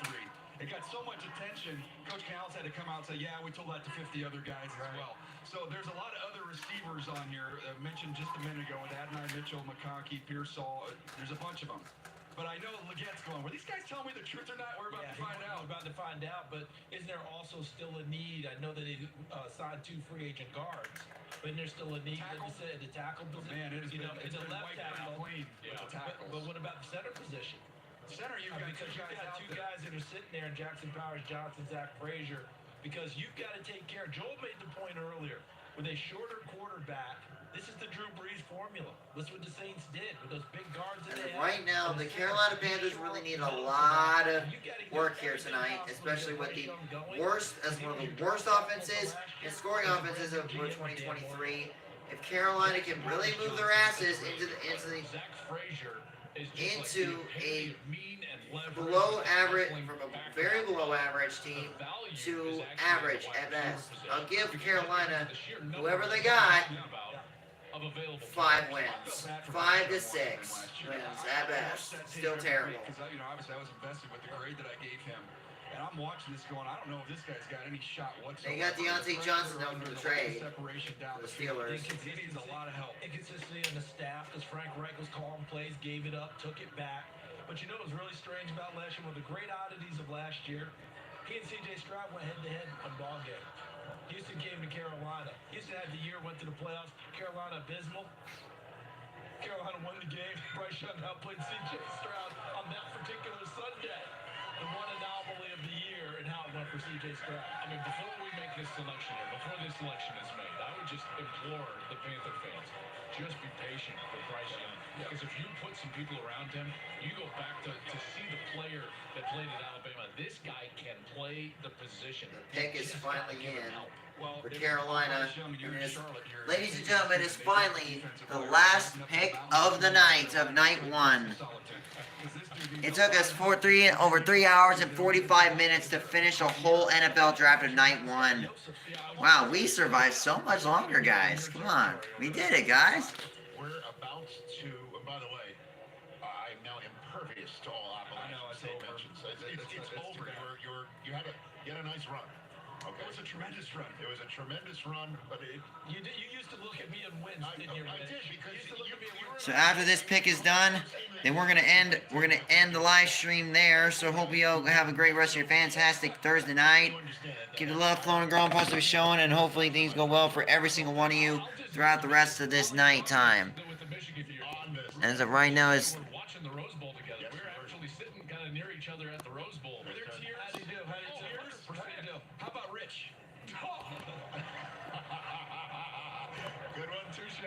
It got so much attention, Coach Canales had to come out and say, yeah, we told that to 50 other guys as well. So there's a lot of other receivers on here. Mentioned just a minute ago with Adonai Mitchell, McConkey, Pearsall. There's a bunch of them. But I know Legette's going, were these guys telling me the truth or not? We're about to find out. We're about to find out, but isn't there also still a need? I know that they signed 2 free agent guards, but isn't there still a need at the tackle position? Man, it has been, it's a left wiped out tackle. clean with the tackles. But what about the center position? Center, you've got because you've got 2 guys that are sitting there, Jackson Powers Johnson, Zach Frazier, because you've got to take care. Joel made the point earlier, with a shorter quarterback, this is the Drew Brees formula. That's what the Saints did with those big guards that they had. Right now, the Carolina Panthers really need a lot of work here tonight, especially with the worst, as one of the worst offenses and scoring offenses of 2023. If Carolina can really move their asses into a below average, from a very below average team to average at best, I'll give Carolina, whoever they got, 5 wins, 5 to 6 wins at best. Still terrible. Because obviously I was invested with the grade that I gave him, and I'm watching this going, I don't know if this guy's got any shot whatsoever. They got Deontay Johnson down for the trade for the Steelers. He needs a lot of help. Inconsistency in the staff, because Frank Reich was calling plays, gave it up, took it back. But you know what was really strange about last year? One of the great oddities of last year, he and C.J. Stroud went head-to-head on ball game. Houston came to Carolina. Houston had the year, went to the playoffs. Carolina abysmal. Carolina won the game. Bryce Young outplayed C.J. Stroud on that particular Sunday. The one anomaly of the year and how it went for C.J. Stroud. I mean, before we make this selection here, before this selection is made, I would just implore the Panther fans, just be patient with Bryce Young. Because if you put some people around him, you go back to see the player that played at Alabama. This guy can play the position. The pick is finally in for Carolina. Ladies and gentlemen, it's finally the last pick of the night, of night 1. It took us over 3 hours and 45 minutes to finish a whole NFL draft of night 1. Wow, we survived so much longer, guys. Come on. We did it, guys. We're about to, by the way, I'm now impervious to all Appalachian State mentions. It's over. You had a nice run. Okay. It was a tremendous run. It was a tremendous run, but you used to look at me and win, didn't you? I did, because So after this pick is done, then we're gonna end the live stream there. So hope you all have a great rest of your fantastic Thursday night. Keep the love flowing and growing, positive showing, and hopefully things go well for every single one of you throughout the rest of this night time. And as of right now, is Watching the Rose Bowl together. We were actually sitting kind of near each other at the Rose Bowl. Were there tears? How do you do? How about Rich? Good one, touche.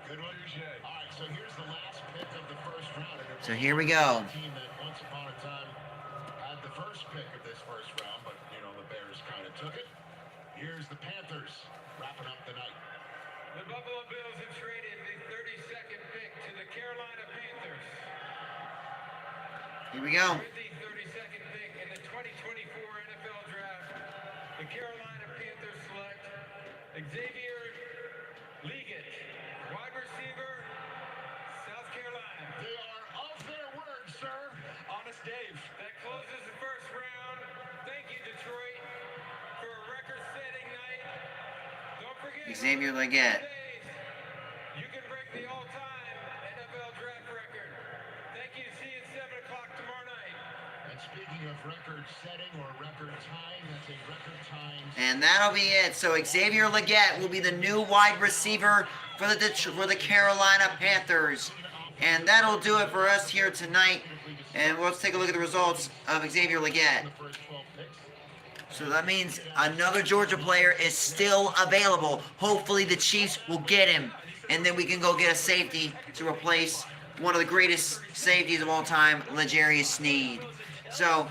Good one, touche. All right, so here's the last pick of the first round. So here we go. Team that once upon a time had the first pick of this first round, but the Bears kind of took it. Here's the Panthers wrapping up the night. The Buffalo Bills have traded the 32nd pick to the Carolina Panthers. Here we go. With the 32nd pick in the 2024 NFL Draft, the Carolina Panthers select Xavier Legette, wide receiver, South Carolina. They are of their word, sir. Honest Dave. That closes the first round. Thank you, Detroit, for a record-setting night. Don't forget, Xavier Legette. you can break the all-time NFL draft record. Thank you. See you at 7 o'clock tomorrow night. And speaking of record-setting or record-tying, that's a record-tying. And that'll be it. So Xavier Legette will be the new wide receiver for the Carolina Panthers. And that'll do it for us here tonight. And let's take a look at the results of Xavier Legette. So that means another Georgia player is still available. Hopefully the Chiefs will get him. And then we can go get a safety to replace one of the greatest safeties of all time, L'Jarius Sneed. So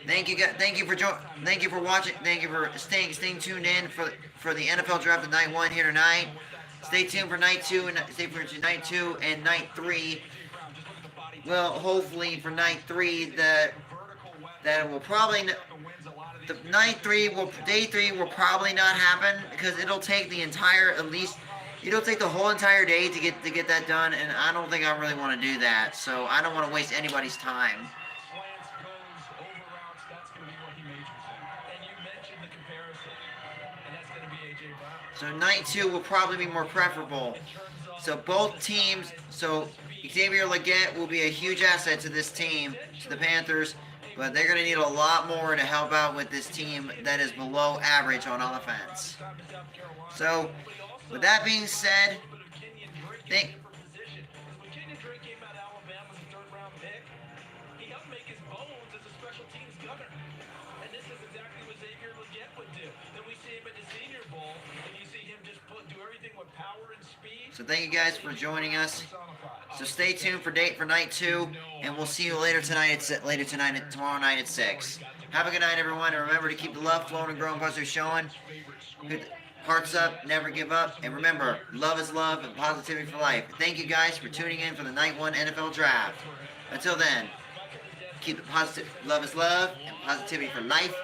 thank you for watching. Thank you for staying tuned in for the NFL draft of night 1 here tonight. Stay tuned for night 2 and stay for night 2 and night 3. Well, hopefully for night 3 that will probably day 3 will probably not happen, because it'll take the whole entire day to get that done, and I don't think I really want to do that. So I don't want to waste anybody's time. So night 2 will probably be more preferable. So both teams, so Xavier Legette will be a huge asset to this team, to the Panthers, but they're going to need a lot more to help out with this team that is below average on offense. So, with that being said, think. So thank you guys for joining us. So stay tuned for night 2, and we'll see you later tonight. Tomorrow night at 6. Have a good night, everyone, and remember to keep the love flowing and growing, positive showing. Hearts up, never give up, and remember, love is love and positivity for life. Thank you guys for tuning in for the Night 1 NFL Draft. Until then, keep it positive. Love is love and positivity for life.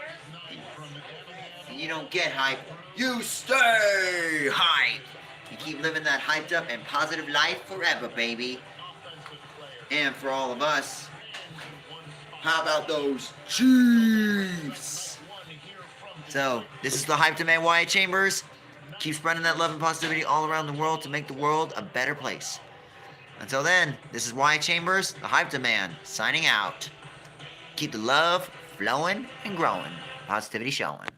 And you don't get hype, you stay hype. And keep living that hyped up and positive life forever, baby. And for all of us, how about those Chiefs? So, this is the Hyped Man Wyatt Chambers. Keep spreading that love and positivity all around the world to make the world a better place. Until then, this is Wyatt Chambers, the Hyped Man, signing out. Keep the love flowing and growing. Positivity showing.